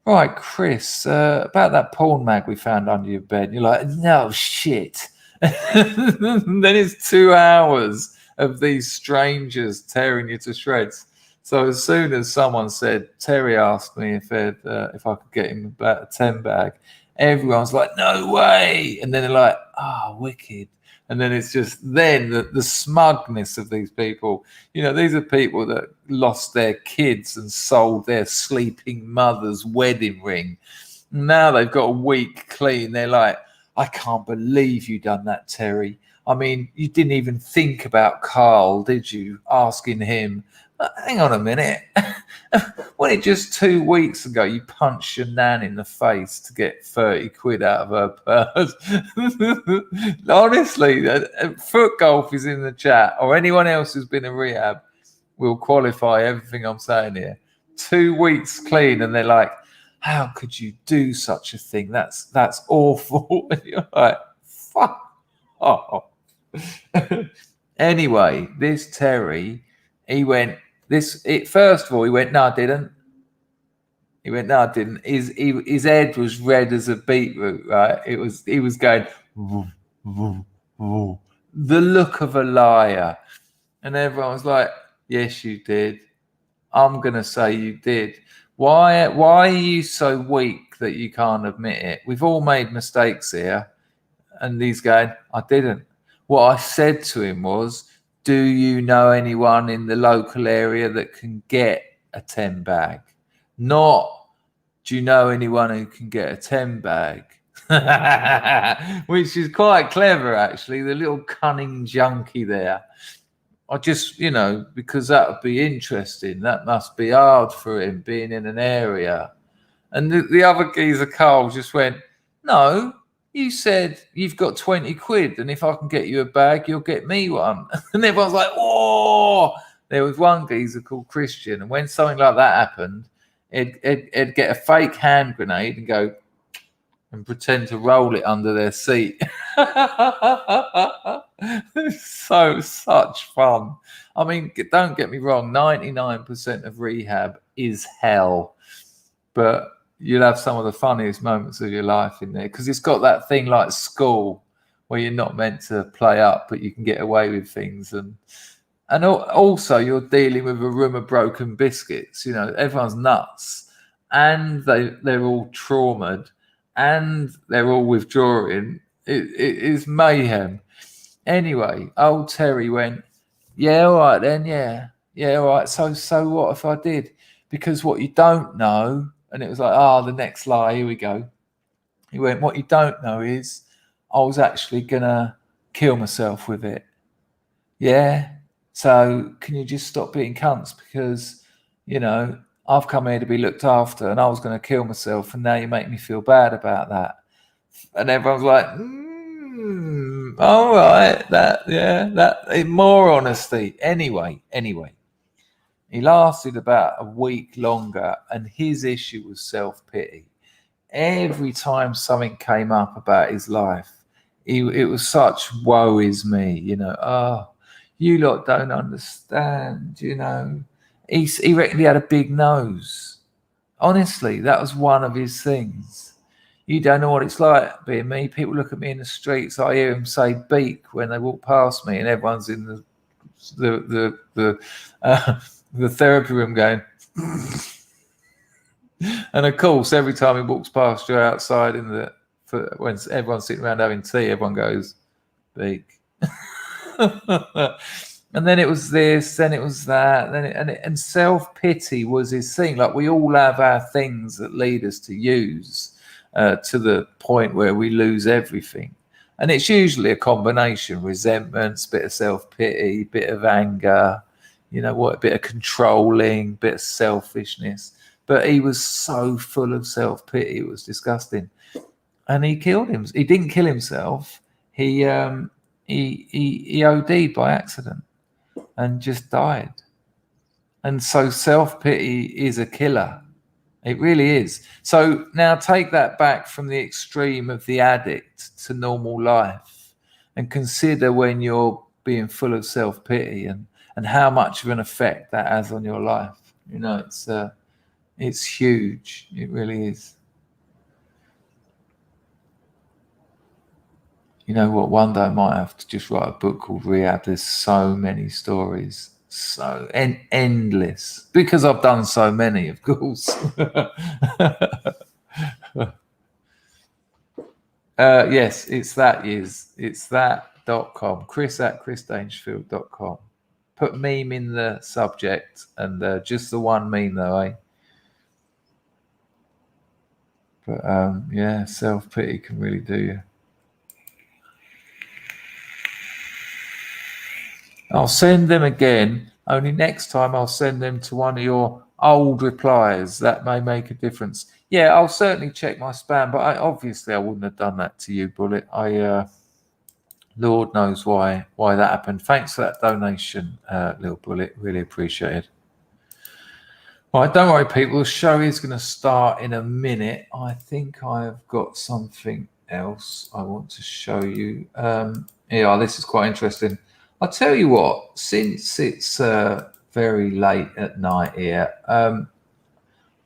[SPEAKER 1] right, Chris, about that porn mag we found under your bed. You're like, no shit. And then it's 2 hours of these strangers tearing you to shreds. So as soon as someone said, Terry asked me if I could get him about a 10 bag, everyone's like, no way. And then they're like, wicked. And then it's just then the smugness of these people. You know, these are people that lost their kids and sold their sleeping mother's wedding ring. Now they've got a week clean. They're like, I can't believe you done that, Terry. I mean, you didn't even think about Carl, did you? Asking him, hang on a minute. When it just 2 weeks ago, you punched your nan in the face to get 30 quid out of her purse. Honestly, foot golf is in the chat, or anyone else who's been in rehab will qualify everything I'm saying here. 2 weeks clean, and they're like, how could you do such a thing? That's awful. And you're like, fuck off. Anyway, this Terry, he went, first of all, he went, no, I didn't. He went, no, I didn't. His head was red as a beetroot, right? He was going, woo, woo, woo. The look of a liar. And everyone was like, yes, you did. I'm going to say you did. Why are you so weak that you can't admit it? We've all made mistakes here. And he's going, I didn't. What I said to him was, do you know anyone in the local area that can get a 10 bag? Not, do you know anyone who can get a 10 bag? Which is quite clever, actually. The little cunning junkie there. I just, you know, because that would be interesting. That must be hard for him being in an area. And the other geezer, Carl, just went, no, you said you've got 20 quid. And if I can get you a bag, you'll get me one. And everyone's like, oh, there was one geezer called Christian. And when something like that happened, He'd get a fake hand grenade and go and pretend to roll it under their seat. Such fun. I mean, don't get me wrong, 99% of rehab is hell, but you'll have some of the funniest moments of your life in there, because it's got that thing like school where you're not meant to play up, but you can get away with things. And also you're dealing with a room of broken biscuits. You know, everyone's nuts, and they're all traumatized, and they're all withdrawing. It is mayhem. Anyway, old Terry went, yeah, all right then, yeah, all right. So what if I did? Because what you don't know, and it was like, the next lie, here we go. He went, what you don't know is I was actually gonna kill myself with it. Yeah. So can you just stop being cunts? Because, you know, I've come here to be looked after, and I was going to kill myself, and now you make me feel bad about that. And everyone's like, all right, more honesty. Anyway, he lasted about a week longer, and his issue was self-pity. Every time something came up about his life, it was such woe is me, you know, you lot don't understand, you know. He reckoned he had a big nose. Honestly, that was one of his things. You don't know what it's like being me. People look at me in the streets. I hear them say "beak" when they walk past me, and everyone's in the therapy room going. And of course, every time he walks past you outside when everyone's sitting around having tea, everyone goes "beak." And then it was this, then it was that, and self-pity was his thing. Like, we all have our things that lead us to use to the point where we lose everything. And it's usually a combination: resentments, bit of self-pity, bit of anger, you know what, a bit of controlling, bit of selfishness. But he was so full of self-pity, it was disgusting. And he killed him. He didn't kill himself. He OD'd by accident and just died. And so self-pity is a killer. It really is. So now take that back from the extreme of the addict to normal life, and consider when you're being full of self-pity and how much of an effect that has on your life. You know, it's huge. It really is. You know what? One day I might have to just write a book called Rehab. There's so many stories, so endless, because I've done so many, of course. Yes, it's that.com. Chris@chrisdangerfield.com. Put meme in the subject, and just the one meme though, eh? But yeah, self-pity can really do you. I'll send them again, only next time I'll send them to one of your old replies. That may make a difference. Yeah, I'll certainly check my spam, but obviously I wouldn't have done that to you, Bullet. Lord knows why that happened. Thanks for that donation, little Bullet. Really appreciate it. All right, don't worry, people. The show is going to start in a minute. I think I've got something else I want to show you. Yeah, this is quite interesting. I'll tell you what, since it's very late at night here,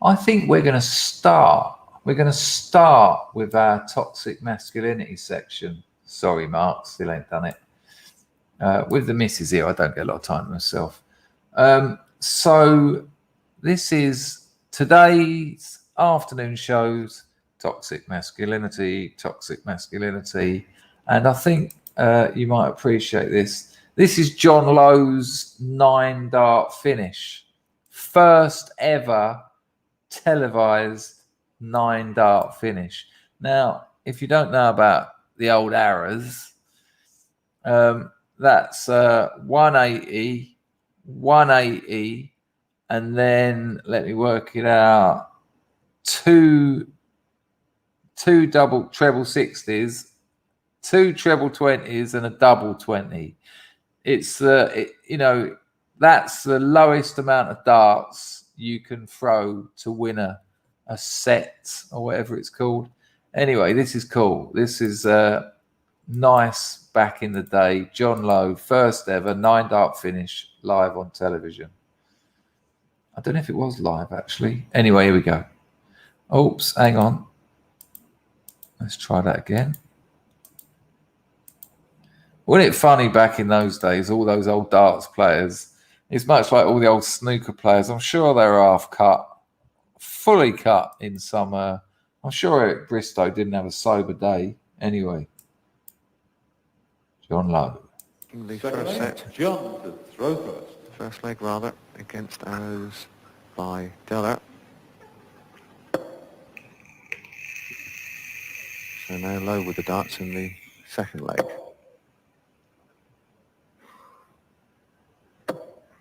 [SPEAKER 1] I think we're going to start. We're going to start with our toxic masculinity section. Sorry, Mark, still ain't done it. With the missus here, I don't get a lot of time to myself. So this is today's afternoon show's toxic masculinity. And I think you might appreciate this. This is John Lowe's 9-dart finish. First ever televised 9-dart finish. Now, if you don't know about the old arrows, that's 180, and then let me work it out. Two double treble 60s, two treble 20s, and a double 20. It's you know, that's the lowest amount of darts you can throw to win a set or whatever it's called. Anyway, this is cool. This is nice back in the day. John Lowe, first ever 9-dart finish live on television. I don't know if it was live, actually. Anyway, here we go. Oops, hang on. Let's try that again. Wasn't it funny back in those days, all those old darts players? It's much like all the old snooker players. I'm sure they were half cut, fully cut in some... I'm sure Eric Bristow didn't have a sober day. Anyway. John Lowe.
[SPEAKER 2] The first set.
[SPEAKER 3] John to throw first.
[SPEAKER 2] First leg, rather, against arrows by Della. So now Lowe with the darts in the second leg.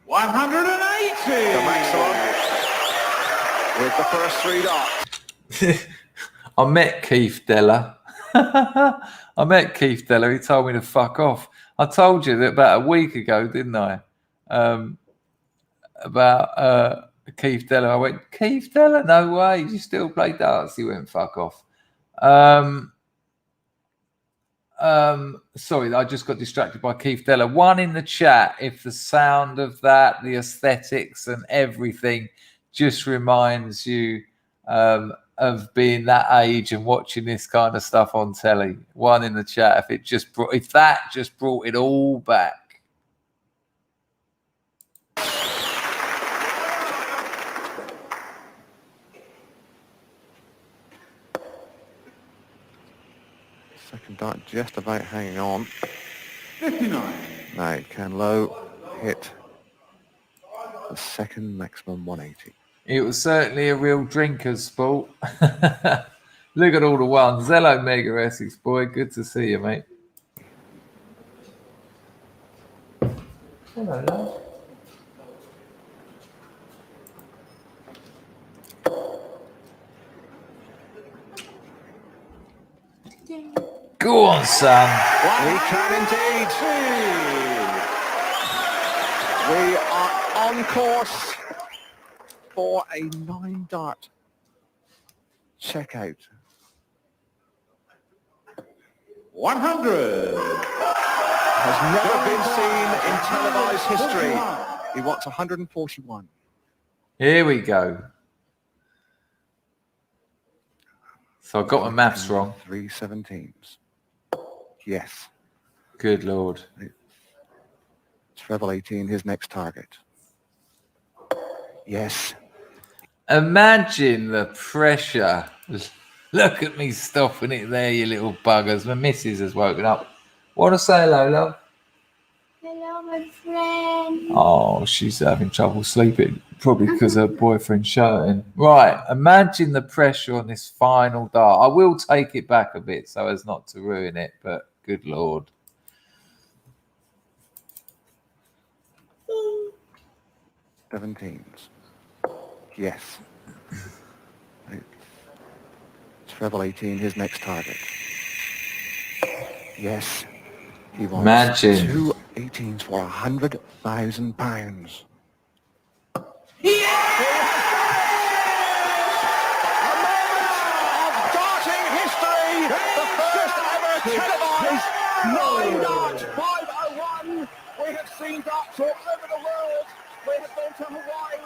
[SPEAKER 3] 180!
[SPEAKER 2] The maximum with the first 3 darts.
[SPEAKER 1] I met Keith Della. I met Keith Della. He told me to fuck off. I told you that about a week ago, didn't I? About Keith Della. I went, Keith Della? No way. You still play darts? He went, fuck off. Sorry, I just got distracted by Keith Della. One in the chat, if the sound of that, the aesthetics and everything just reminds you of being that age and watching this kind of stuff on telly. One in the chat, if that just brought it all back.
[SPEAKER 2] Second dart just about hanging on.
[SPEAKER 3] 59.
[SPEAKER 2] Now, can Lowe hit the second maximum 180?
[SPEAKER 1] It was certainly a real drinker's sport. Look at all the ones. Hello, Mega Essex boy. Good to see you, mate. Hello, love. Go on, son.
[SPEAKER 2] We can indeed. We are on course for a 9-dart checkout.
[SPEAKER 3] 100.
[SPEAKER 2] Has never been seen in televised history. He wants 141.
[SPEAKER 1] Here we go. So I got my maths wrong.
[SPEAKER 2] 3 17s. Yes.
[SPEAKER 1] Good Lord.
[SPEAKER 2] Treble 18, his next target. Yes.
[SPEAKER 1] Imagine the pressure. Look at me stopping it there, you little buggers. My missus has woken up. Want to say hello, love?
[SPEAKER 4] Hello, my friend.
[SPEAKER 1] Oh, she's having trouble sleeping. Probably because her boyfriend's shouting. Right, imagine the pressure on this final dart. I will take it back a bit so as not to ruin it, but good Lord.
[SPEAKER 2] Seventeens. Yes. Treble 18, his next target. Yes. He wants
[SPEAKER 1] Imagine.
[SPEAKER 2] 2 18s for £100,000. Televised 9-dart 501. We have seen darts all over the world. We have been to Hawaii.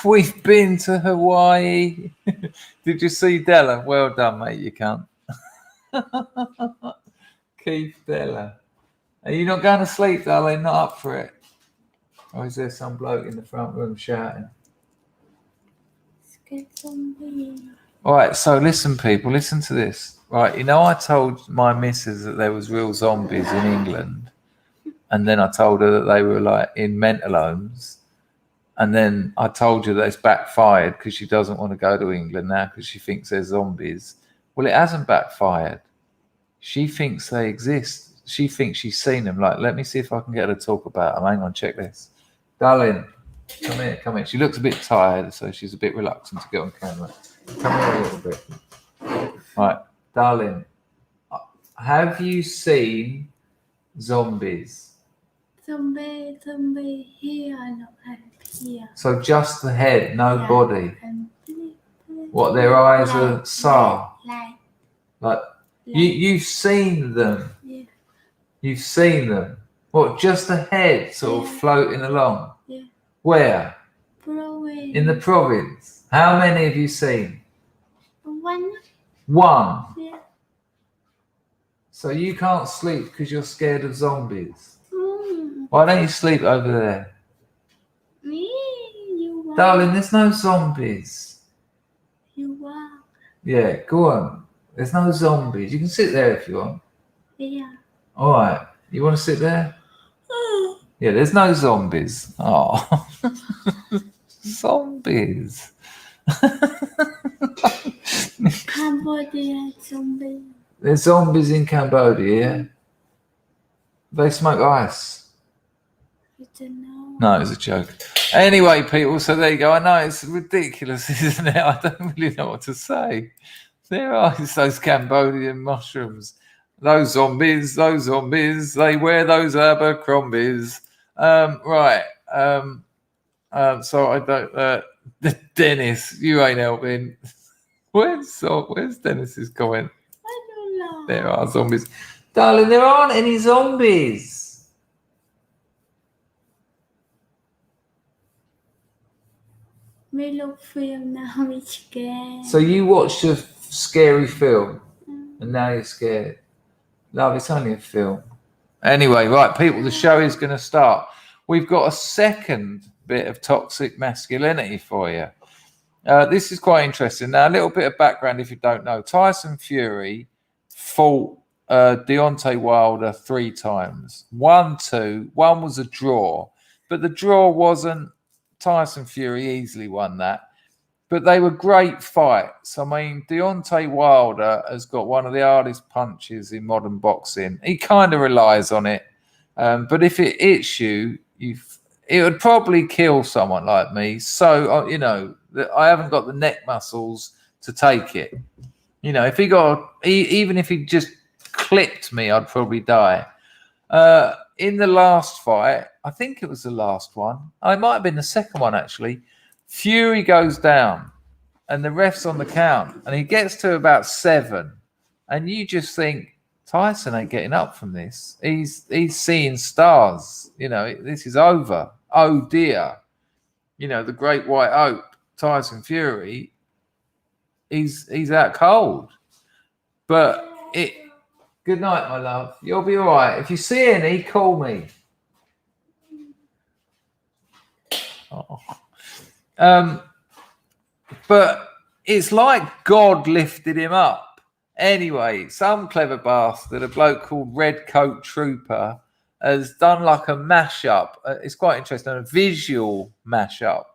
[SPEAKER 1] We've been to Hawaii. Did you see Della? Well done, mate. You can't. Keith Della. Are you not going to sleep, darling? Not up for it? Or is there some bloke in the front room shouting?
[SPEAKER 4] Let's get some weed.
[SPEAKER 1] All right, so listen, people, listen to this. Right, you know, I told my missus that there was real zombies in England, and then I told her that they were like in mental homes, and then I told her that it's backfired because she doesn't want to go to England now because she thinks there's zombies. Well, it hasn't backfired. She thinks they exist. She thinks she's seen them. Like, let me see if I can get her to talk about them. Hang on, check this. Darling, come here, come here. She looks a bit tired, so she's a bit reluctant to get on camera. Come here a little bit. Right, darling, have you seen zombies?
[SPEAKER 4] Zombie here, look, and here.
[SPEAKER 1] So just the head, no
[SPEAKER 4] Yeah,
[SPEAKER 1] body.
[SPEAKER 4] and
[SPEAKER 1] What, their eyes are
[SPEAKER 4] Like,
[SPEAKER 1] sour? Like
[SPEAKER 4] like,
[SPEAKER 1] you've seen them.
[SPEAKER 4] yeah,
[SPEAKER 1] You've seen them. What, just the head sort of
[SPEAKER 4] Yeah.
[SPEAKER 1] floating along?
[SPEAKER 4] yeah.
[SPEAKER 1] Where?
[SPEAKER 4] Province.
[SPEAKER 1] In the province. How many have you seen?
[SPEAKER 4] One,
[SPEAKER 1] One.
[SPEAKER 4] yeah.
[SPEAKER 1] So you can't sleep because you're scared of zombies.
[SPEAKER 4] Mm.
[SPEAKER 1] Why don't you sleep over there?
[SPEAKER 4] Me, you are.
[SPEAKER 1] Darling, there's no zombies.
[SPEAKER 4] You are.
[SPEAKER 1] Yeah, go on. There's no zombies. You can sit there if you want.
[SPEAKER 4] Yeah.
[SPEAKER 1] All right. You want to sit there? Yeah, there's no zombies. Oh, zombies.
[SPEAKER 4] Cambodia zombie.
[SPEAKER 1] There's zombies in Cambodia. Yeah? They smoke ice.
[SPEAKER 4] I don't know.
[SPEAKER 1] No, it's a joke. Anyway, people, so there you go. I know it's ridiculous, isn't it? I don't really know what to say. There are those Cambodian mushrooms. Those zombies, they wear those Abercrombies. Right. So I don't. Dennis, you ain't helping. Where's Dennis's comment?
[SPEAKER 4] I don't know.
[SPEAKER 1] There are zombies, darling. There aren't any zombies.
[SPEAKER 4] Me look film now, me scared.
[SPEAKER 1] So you watched a scary film, and now you're scared. Love, it's only a film. Anyway, right, people, the show is going to start. We've got a second bit of toxic masculinity for you. This is quite interesting. Now, a little bit of background if you don't know. Tyson Fury fought Deontay Wilder 3 times. 1-2. One was a draw. But the draw wasn't Tyson Fury easily won that. But they were great fights. I mean, Deontay Wilder has got one of the hardest punches in modern boxing. He kind of relies on it. But if it hits you, it would probably kill someone like me. So, I haven't got the neck muscles to take it. If even if he just clipped me, I'd probably die. In the last fight, I think it was the last one. It might have been the second one, actually. Fury goes down and the ref's on the count and he gets to about 7. And you just think, Tyson ain't getting up from this. He's seeing stars. This is over. Oh, dear. The great white oak, Tyson Fury, he's out cold. But good night, my love. You'll be all right. If you see any, call me. Oh. But it's like God lifted him up. Anyway, some clever bastard, a bloke called Red Coat Trooper, has done like a mashup. It's quite interesting, a visual mashup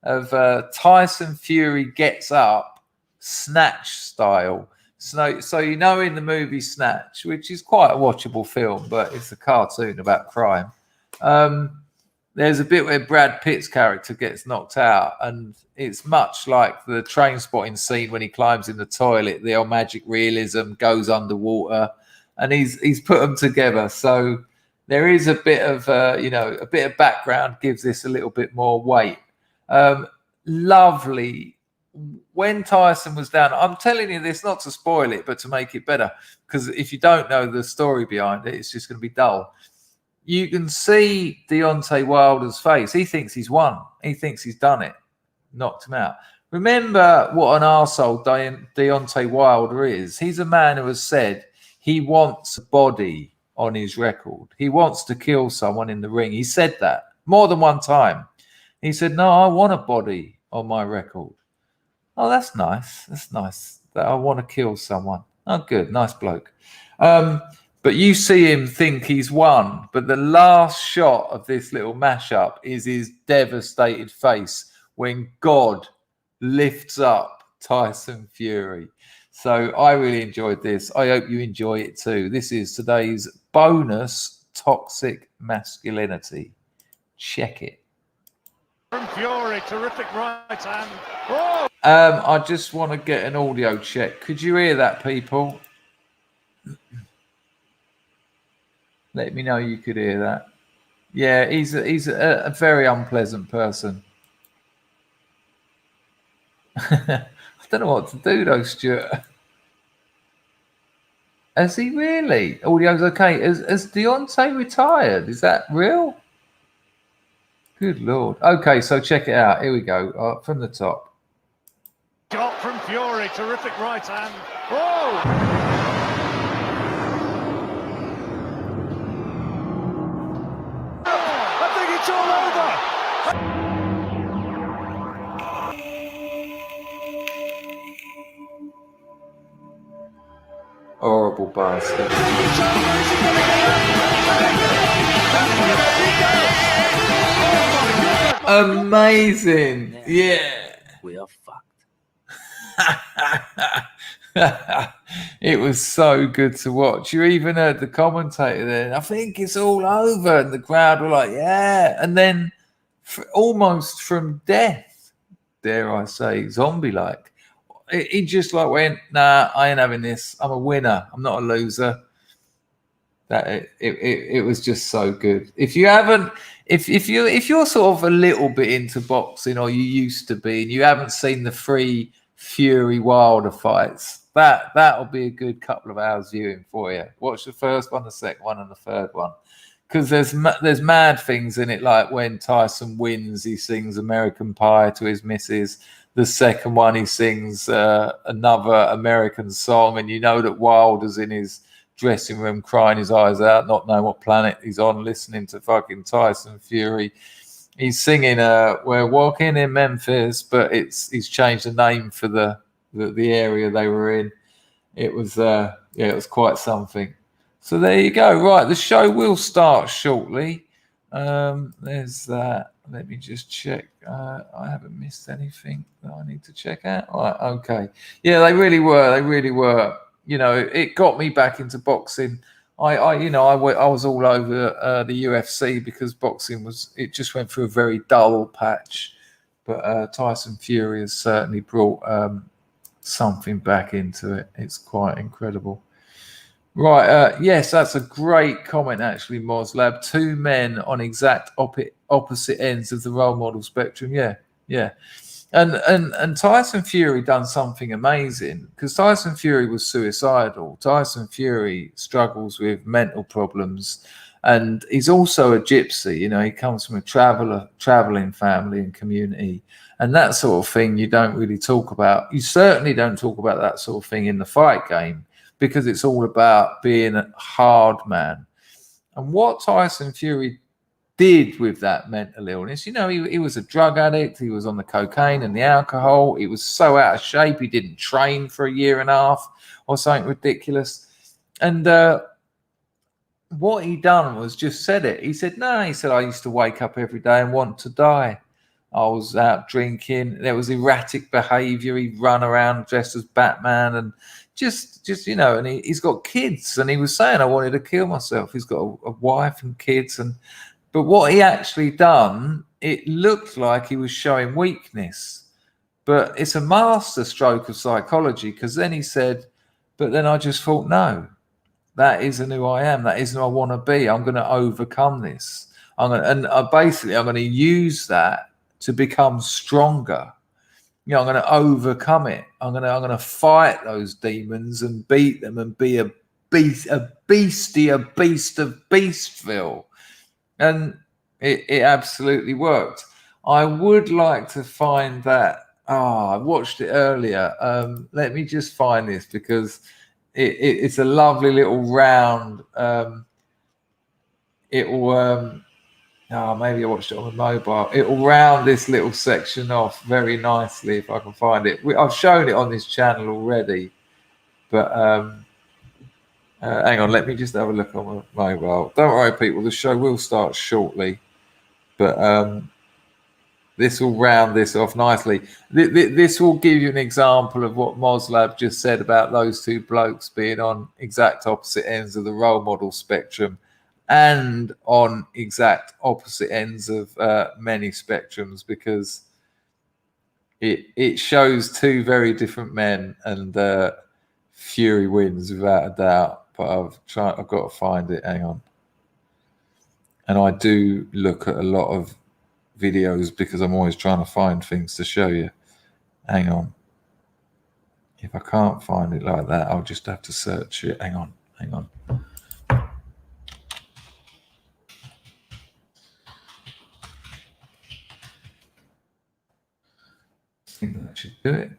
[SPEAKER 1] of Tyson Fury Gets Up, Snatch style. So in the movie Snatch, which is quite a watchable film, but it's a cartoon about crime. There's a bit where Brad Pitt's character gets knocked out, and it's much like the train spotting scene when he climbs in the toilet. The old magic realism goes underwater, and he's put them together. So there is a bit of a bit of background gives this a little bit more weight. Lovely. When Tyson was down, I'm telling you this not to spoil it, but to make it better, because if you don't know the story behind it, it's just going to be dull. You can see Deontay Wilder's face. He thinks he's won. He thinks he's done it. Knocked him out. Remember what an arsehole Deontay Wilder is. He's a man who has said he wants a body on his record. He wants to kill someone in the ring. He said that more than one time. He said, no, I want a body on my record. Oh, that's nice. That's nice that I want to kill someone. Oh, good. Nice bloke. But you see him think he's won. But the last shot of this little mashup is his devastated face when God lifts up Tyson Fury. So I really enjoyed this. I hope you enjoy it too. This is today's bonus toxic masculinity. Check it.
[SPEAKER 2] From Fury, terrific right hand. Oh!
[SPEAKER 1] I just want to get an audio check. Could you hear that, people? Let me know you could hear that. Yeah, he's a very unpleasant person. I don't know what to do though, Stuart. Has he really? Audio's okay. Has Deontay retired? Is that real? Good Lord. Okay, so check it out. Here we go. From the top.
[SPEAKER 5] Shot from Fury. Terrific right hand. Oh! I think it's all over.
[SPEAKER 1] Horrible bastard. Amazing. Yeah.
[SPEAKER 6] We are fucked.
[SPEAKER 1] It was so good to watch. You even heard the commentator there. I think it's all over, and the crowd were like, "Yeah!" And then, almost from death, dare I say, zombie-like, he just like went, "Nah, I ain't having this. I'm a winner. I'm not a loser." That it was just so good. If you haven't, if you're sort of a little bit into boxing, or you used to be, and you haven't seen the 3 Fury Wilder fights, that'll be a good couple of hours viewing for you. Watch the first one, the second one, and the third one, because there's mad things in it, like when Tyson wins, he sings American Pie to his missus. The second one, he sings another American song, and you know that Wilder's in his dressing room crying his eyes out, not knowing what planet he's on, listening to fucking Tyson Fury. He's singing "We're Walking in Memphis," but he's changed the name for the area they were in. It was it was quite something. So there you go. Right, the show will start shortly. There's that. Let me just check. I haven't missed anything that I need to check out. Right, okay. Yeah, they really were. They really were. You know, it got me back into boxing. I was all over the UFC because boxing just went through a very dull patch. But Tyson Fury has certainly brought something back into it. It's quite incredible. Right, yes, that's a great comment, actually, Moslab. 2 men on exact opposite ends of the role model spectrum. Yeah. And Tyson Fury done something amazing, because Tyson Fury was suicidal. Tyson Fury struggles with mental problems, and he's also a gypsy. You know, he comes from a traveling family and community, and that sort of thing you don't really talk about. You certainly don't talk about that sort of thing in the fight game, because it's all about being a hard man. And what Tyson Fury did with that mental illness, you know, he was a drug addict. He was on the cocaine and the alcohol. He was so out of shape. He didn't train for a year and a half or something ridiculous. And what he done was just said it. He said, no, he said, I used to wake up every day and want to die. I was out drinking. There was erratic behavior. He'd run around dressed as Batman and just you know, and he's got kids. And he was saying, I wanted to kill myself. He's got a wife and kids. But what he actually done, it looked like he was showing weakness. But it's a master stroke of psychology, because then he said, but then I just thought, no, that isn't who I am. That isn't who I want to be. I'm going to overcome this. I'm going to use that to become stronger. You know, I'm going to overcome it. I'm going to fight those demons and beat them and be a beast of Beastville. And it absolutely worked. I would like to find that. I watched it earlier. Let me just find this, because it's a lovely little round. It will. Maybe I watched it on the mobile. It will round this little section off very nicely if I can find it. I've shown it on this channel already, but hang on. Let me just have a look on my mobile. Don't worry, people. The show will start shortly, but this will round this off nicely. This will give you an example of what Moslab just said about those 2 blokes being on exact opposite ends of the role model spectrum, and on exact opposite ends of many spectrums, because it shows 2 very different men, and Fury wins without a doubt. But I've got to find it. Hang on. And I do look at a lot of videos because I'm always trying to find things to show you. Hang on. If I can't find it like that, I'll just have to search it. Hang on. I think that should do it.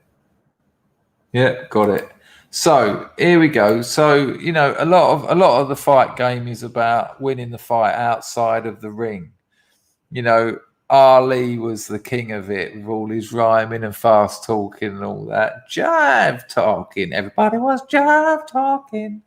[SPEAKER 1] Yeah, got it. So here we go. So, you know, a lot of the fight game is about winning the fight outside of the ring. You know, Ali was the king of it with all his rhyming and fast talking and all that. Jive talking. Everybody was jive talking.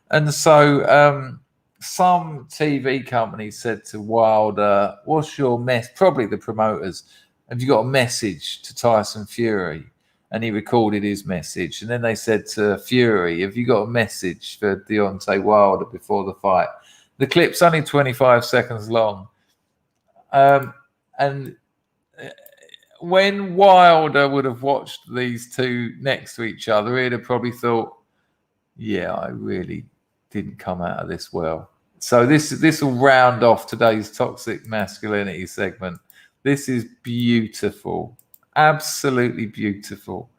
[SPEAKER 1] And so some TV company said to Wilder, what's your probably the promoters, have you got a message to Tyson Fury? And he recorded his message. And then they said to Fury, have you got a message for Deontay Wilder before the fight? The clip's only 25 seconds long. And when Wilder would have watched these two next to each other, he'd have probably thought, yeah, I really didn't come out of this well. So this will round off today's Toxic Masculinity segment. This is beautiful. Absolutely beautiful.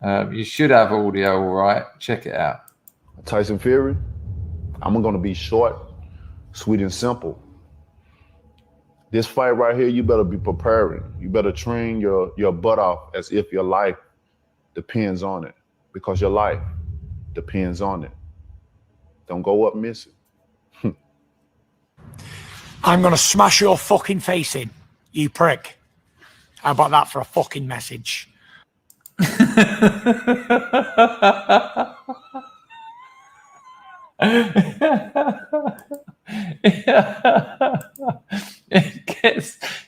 [SPEAKER 1] You should have audio, all right? Check it out.
[SPEAKER 6] Tyson Fury, I'm going to be short, sweet, and simple. This fight right here, you better be preparing. You better train your butt off as if your life depends on it, because your life depends on it. Don't go up missing.
[SPEAKER 7] I'm going to smash your fucking face in, you prick. How about that for a fucking message?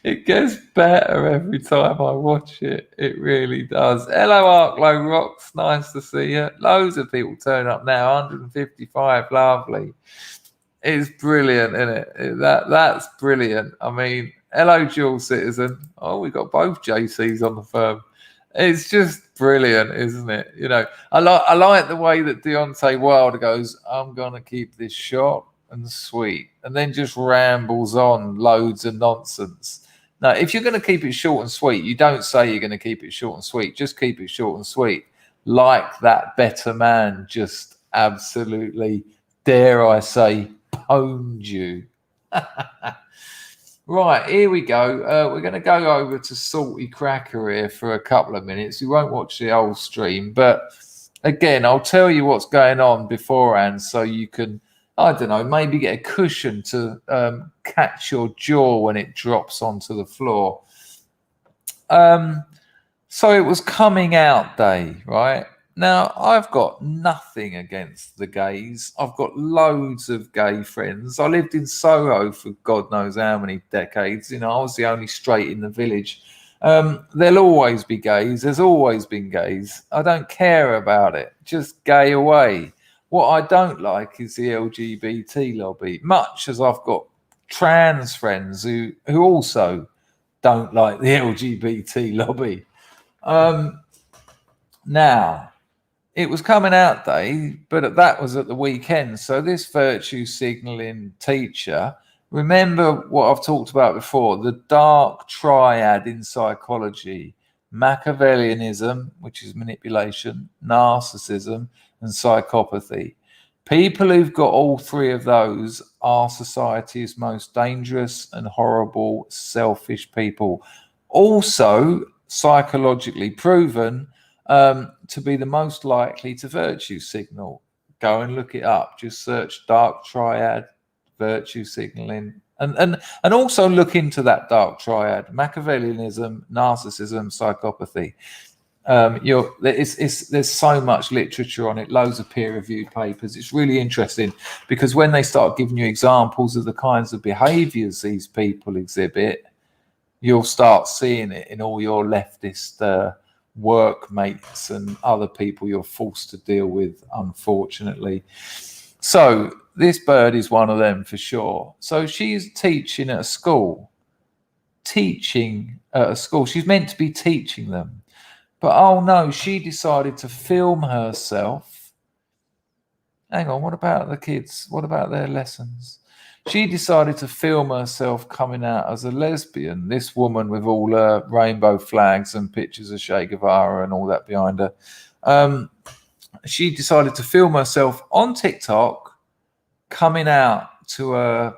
[SPEAKER 7] It gets better every time I watch it. It really does. Hello, Arklow Rocks. Nice to see you. Loads of people turn up now. 155. Lovely. It's brilliant, isn't it? That's brilliant. I mean, hello, dual citizen. Oh, we got both JCs on the firm. It's just brilliant, isn't it? You know, I like the way that Deontay Wilder goes, I'm going to keep this short and sweet, and then just rambles on loads of nonsense. Now, if you're going to keep it short and sweet, you don't say you're going to keep it short and sweet. Just keep it short and sweet. Like that better man just absolutely, dare I say, pwned you. Right, here we go. We're going to go over to Salty Cracker here for a couple of minutes. We won't watch the whole stream, but again, I'll tell you what's going on beforehand so you can, I don't know, maybe get a cushion to catch your jaw when it drops onto the floor. So it was coming out day, right? Now, I've got nothing against the gays. I've got loads of gay friends. I lived in Soho for God knows how many decades. You know, I was the only straight in the village. There'll always be gays. There's always been gays. I don't care about it. Just gay away. What I don't like is the LGBT lobby, much as I've got trans friends who also don't like the LGBT lobby. Now, it was coming out day, but that was at the weekend. So this virtue signaling teacher, remember what I've talked about before, the dark triad in psychology, Machiavellianism, which is manipulation, narcissism, and psychopathy. People who've got all three of those are society's most dangerous and horrible, selfish people. Also, psychologically proven to be the most likely to virtue signal. Go and look it up. Just search dark triad, virtue signaling, and also look into that dark triad: Machiavellianism, narcissism, psychopathy. There's so much literature on it, loads of peer-reviewed papers. It's really interesting because when they start giving you examples of the kinds of behaviors these people exhibit, you'll start seeing it in all your leftist workmates and other people you're forced to deal with, unfortunately. So this bird is one of them for sure. So she's teaching at a school. She's meant to be teaching them. But oh no, she decided to film herself. Hang on, what about the kids? What about their lessons? She decided to film herself coming out as a lesbian. This woman with all her rainbow flags and pictures of Che Guevara and all that behind her. She decided to film herself on TikTok coming out to her.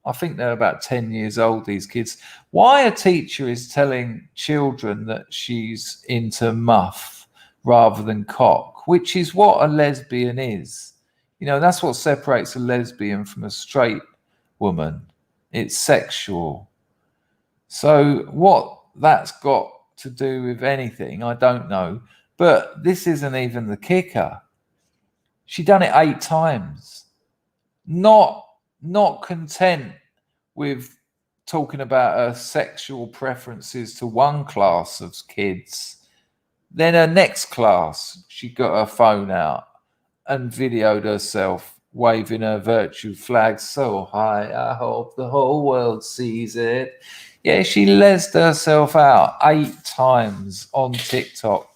[SPEAKER 7] I think they're about 10 years old, these kids. Why a teacher is telling children that she's into muff rather than cock, which is what a lesbian is. You know, that's what separates a lesbian from a straight woman. It's sexual. So what that's got to do with anything, I don't know. But this isn't even the kicker. She done it 8 times. Not content with talking about her sexual preferences to one class of kids. Then her next class, she got her phone out and videoed herself waving her virtue flag so high, I hope the whole world sees it. Yeah, she lesed herself out 8 times on TikTok.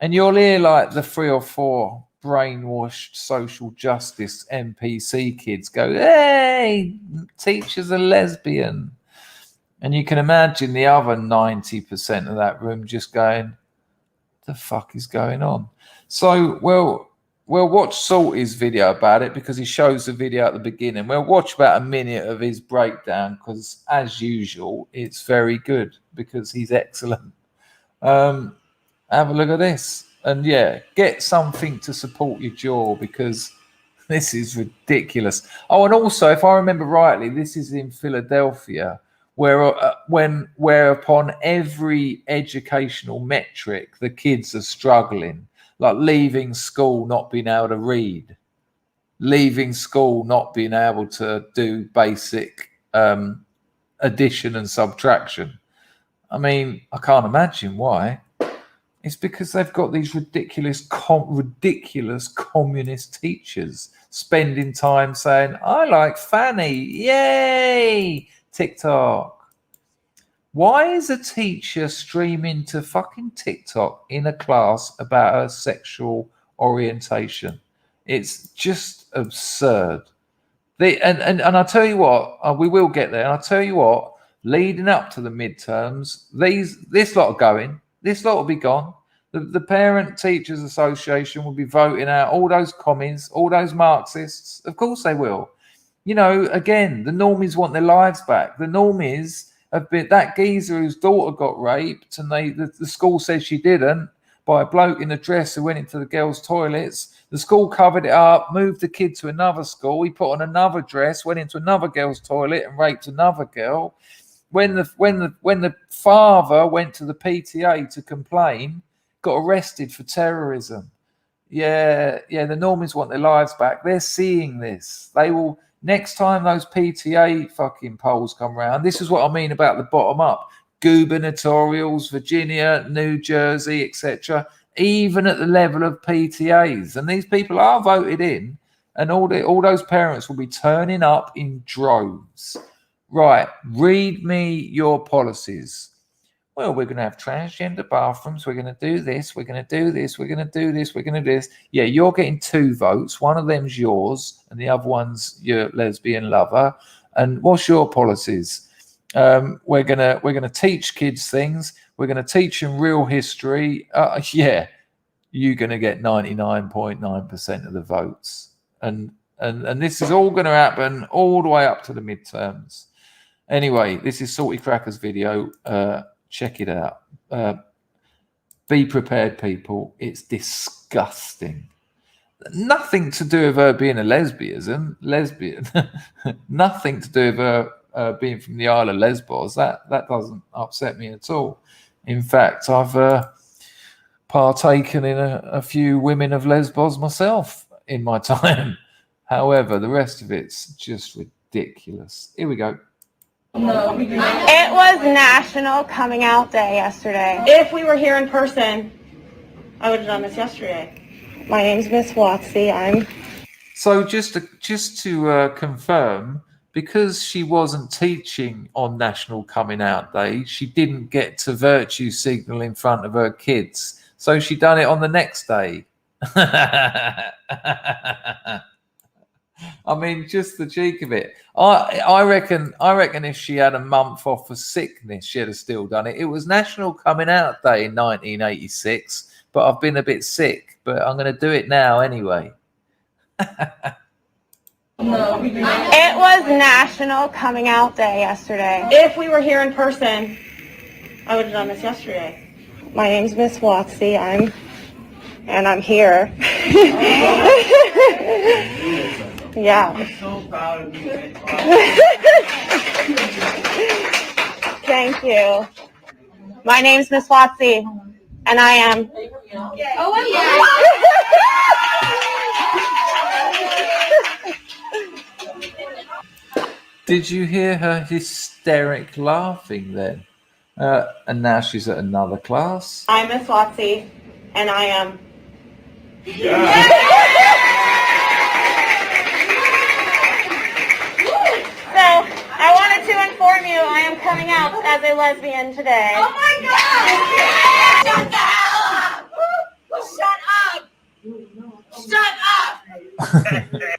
[SPEAKER 7] And you'll hear like the 3 or 4 brainwashed social justice NPC kids go, hey, teacher's a lesbian. And you can imagine the other 90% of that room just going, the fuck is going on? So, we'll watch Salty's video about it because he shows the video at the beginning. We'll watch about a minute of his breakdown because, as usual, it's very good because he's excellent. Have a look at this. And yeah, get something to support your jaw because this is ridiculous. Oh, and also, if I remember rightly, this is in Philadelphia, whereupon every educational metric, the kids are struggling, like leaving school, not being able to read, leaving school, not being able to do basic addition and subtraction. I mean, I can't imagine why. It's because they've got these ridiculous communist teachers spending time saying, I like Fanny, yay, TikTok. Why is a teacher streaming to fucking TikTok in a class about her sexual orientation? It's just absurd. And I'll tell you what, we will get there. And I'll tell you what, leading up to the midterms, this lot are going. This lot will be gone. The Parent Teachers Association will be voting out all those commies, all those Marxists. Of course they will. You know, again, the normies want their lives back. The normies have been that geezer whose daughter got raped and the school says she didn't by a bloke in a dress who went into the girls' toilets. The school covered it up, moved the kid to another school. He put on another dress, went into another girl's toilet and raped another girl. When the father went to the PTA to complain, got arrested for terrorism. Yeah, the normies want their lives back. They're seeing this. They will, next time those PTA fucking polls come around, this is what I mean about the bottom up. Gubernatorials, Virginia, New Jersey, etc., even at the level of PTAs. And these people are voted in, and all those parents will be turning up in droves. Right, read me your policies. Well, we're going to have transgender bathrooms. We're going to do this. We're going to do this. We're going to do this. We're going to do this. Yeah, you're getting 2 votes. One of them's yours, and the other one's your lesbian lover. And what's your policies? We're gonna teach kids things. We're going to teach them real history. Yeah, you're going to get 99.9% of the votes. And this is all going to happen all the way up to the midterms. Anyway, this is Salty Cracker's video. Check it out. Be prepared, people. It's disgusting. Nothing to do with her being a lesbian. Nothing to do with her being from the Isle of Lesbos. That doesn't upset me at all. In fact, I've partaken in a few women of Lesbos myself in my time. However, the rest of it's just ridiculous. Here we go.
[SPEAKER 8] It was National Coming Out Day yesterday. If we were here in person, I would have done this yesterday. My name's Miss Watsy.
[SPEAKER 7] So just to confirm, because she wasn't teaching on National Coming Out Day, she didn't get to virtue signal in front of her kids. So she done it on the next day. I mean, just the cheek of it. I reckon if she had a month off for sickness, she'd have still done it. It was National Coming Out Day in 1986, but I've been a bit sick. But I'm going to do it now anyway.
[SPEAKER 8] It was National Coming Out Day yesterday. If we were here in person, I would have done this yesterday. My name's Miss Watsy. I'm here. Yeah.
[SPEAKER 9] I'm so proud of you.
[SPEAKER 8] Thank you. My name's Miss Watsy, and I am. Oh,
[SPEAKER 7] Did you hear her hysteric laughing then? And now she's at another class.
[SPEAKER 8] I'm Miss Watsy, and I am. So, I wanted to inform you I am coming out as a lesbian today. Oh my God! Shut up!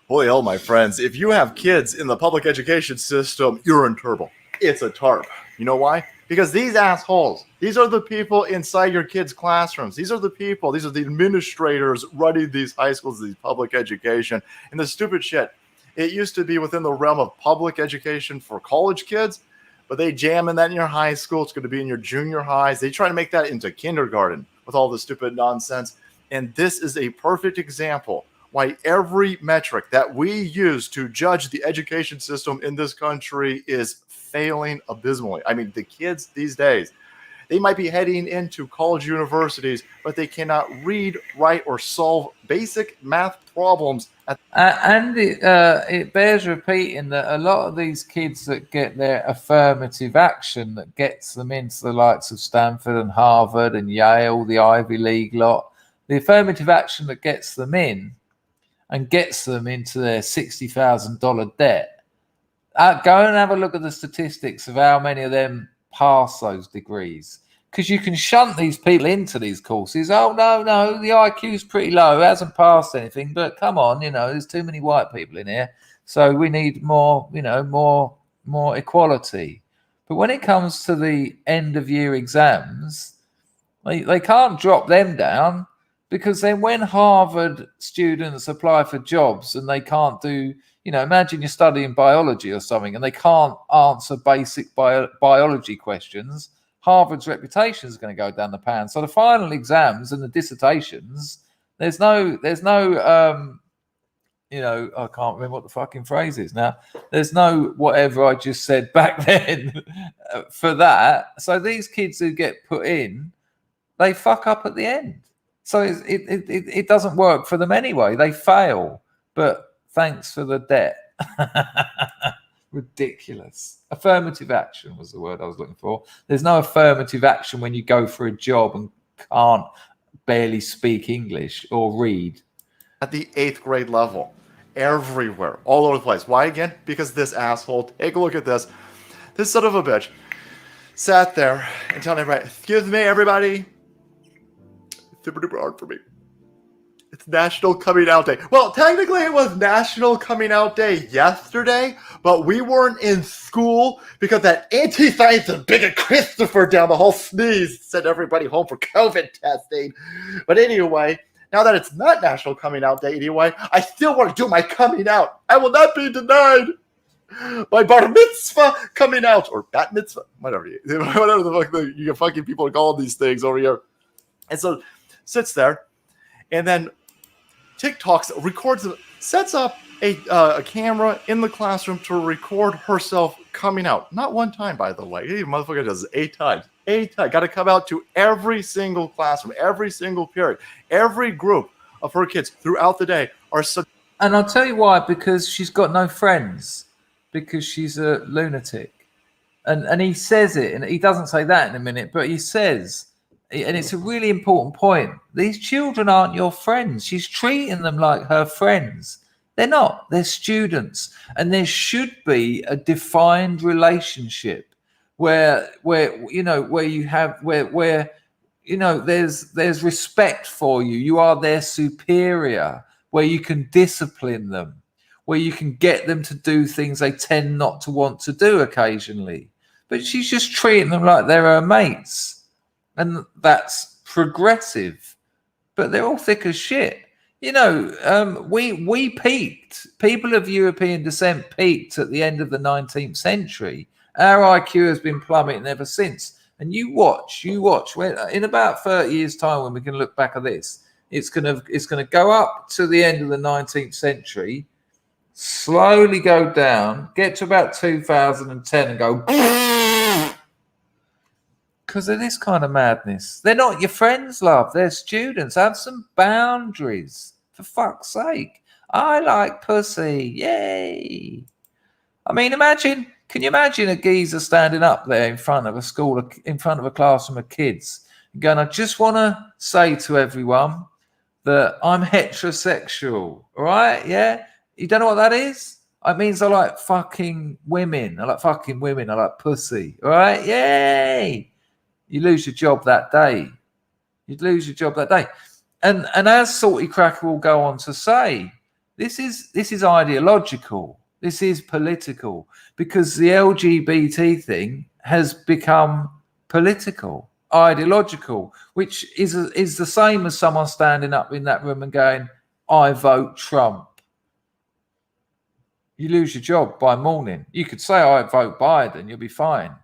[SPEAKER 10] Boy, oh my friends, if you have kids in the public education system, you're in trouble. It's a tarp. You know why? Because these assholes, these are the people inside your kids' classrooms. These are the people, these are the administrators running these high schools, these public education, and the stupid shit. It used to be within the realm of public education for college kids, but they jam in that in your high school. It's going to be in your junior highs. They try to make that into kindergarten with all the stupid nonsense. And this is a perfect example why every metric that we use to judge the education system in this country is failing abysmally. I mean, the kids these days, they might be heading into college universities, but they cannot read, write, or solve basic math problems.
[SPEAKER 7] And it bears repeating that a lot of these kids that get their affirmative action that gets them into the likes of Stanford and Harvard and Yale, the Ivy League lot, the affirmative action that gets them in and gets them into their $60,000 debt. Go and have a look at the statistics of how many of them pass those degrees, because you can shunt these people into these courses. Oh no, the IQ's pretty low, hasn't passed anything, but come on, there's too many white people in here, so we need more equality. But when it comes to the end of year exams, they can't drop them down, because then when Harvard students apply for jobs and they can't do, imagine you're studying biology or something and they can't answer basic biology questions, Harvard's reputation is going to go down the pan. So the final exams and the dissertations, there's no, I can't remember what the fucking phrase is now. There's no whatever I just said back then for that. So these kids who get put in, they fuck up at the end. So it doesn't work for them anyway. They fail. But thanks for the debt. Ridiculous. Affirmative action was the word I was looking for. There's no affirmative action when you go for a job and can't barely speak English or read.
[SPEAKER 10] At the 8th grade level, everywhere, all over the place. Why again? Because this asshole, take a look at this. This son of a bitch sat there and telling everybody, excuse me, everybody. It's super duper hard for me. It's National Coming Out Day. Well, technically it was National Coming Out Day yesterday, but we weren't in school because that anti-science bigot Christopher down the hall sneezed, sent everybody home for COVID testing. But anyway, now that it's not National Coming Out Day anyway, I still want to do my coming out. I will not be denied my bar mitzvah coming out, or bat mitzvah, whatever the fuck you fucking people are calling these things over here. And so sits there, and then TikToks sets up a camera in the classroom to record herself coming out. Not one time, by the way. Hey, motherfucker does it 8 times. 8 times. Got to come out to every single classroom, every single period, every group of her kids throughout the day are.
[SPEAKER 7] And I'll tell you why. Because she's got no friends. Because she's a lunatic. And he says it, and he doesn't say that in a minute, but he says. And it's a really important point. These children aren't your friends. She's treating them like her friends. They're not. They're students. And there should be a defined relationship where there's respect for you. You are their superior, where you can discipline them, where you can get them to do things they tend not to want to do occasionally. But she's just treating them like they're her mates. And that's progressive. But they're all thick as shit. You know, we peaked. People of European descent peaked at the end of the 19th century. Our IQ has been plummeting ever since. And you watch. In about 30 years' time, when we can look back at this, it's gonna go up to the end of the 19th century, slowly go down, get to about 2010, and go. Because of this kind of madness. They're not your friends, love. They're students. Have some boundaries. For fuck's sake. I like pussy. Yay. I mean, can you imagine a geezer standing up there in front of a school, in front of a classroom of kids, going, I just want to say to everyone that I'm heterosexual. All right? Yeah? You don't know what that is? It means I like fucking women. I like pussy. All right? Yay. You lose your job that day. And as Salty Cracker will go on to say, this is ideological. This is political, because the LGBT thing has become political, ideological, which is the same as someone standing up in that room and going, I vote Trump. You lose your job by morning. You could say, I vote Biden. You'll be fine.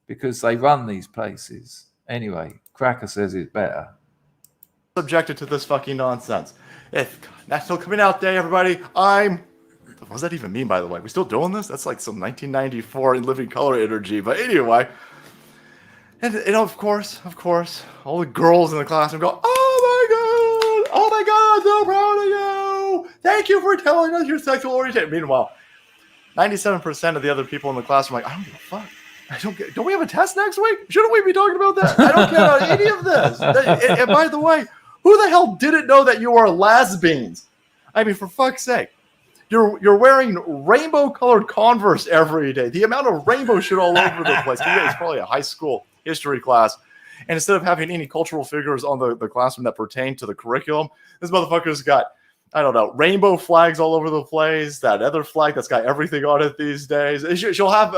[SPEAKER 7] Because they run these places. Anyway, Cracker says it's better.
[SPEAKER 10] Subjected to this fucking nonsense. If National Coming Out Day, everybody, what does that even mean, by the way? We still doing this? That's like some 1994 in living color energy. But anyway, and of course, all the girls in the classroom go, oh my God, I'm so proud of you. Thank you for telling us your sexual orientation. Meanwhile, 97% of the other people in the classroom are like, I don't give a fuck. Don't we have a test next week? Shouldn't we be talking about that? I don't care about any of this. And by the way, who the hell didn't know that you are lesbians? I mean, for fuck's sake. You're wearing rainbow-colored Converse every day. The amount of rainbow shit all over the place. It's probably a high school history class. And instead of having any cultural figures on the classroom that pertain to the curriculum, this motherfucker's got, I don't know, rainbow flags all over the place. That other flag that's got everything on it these days. She'll have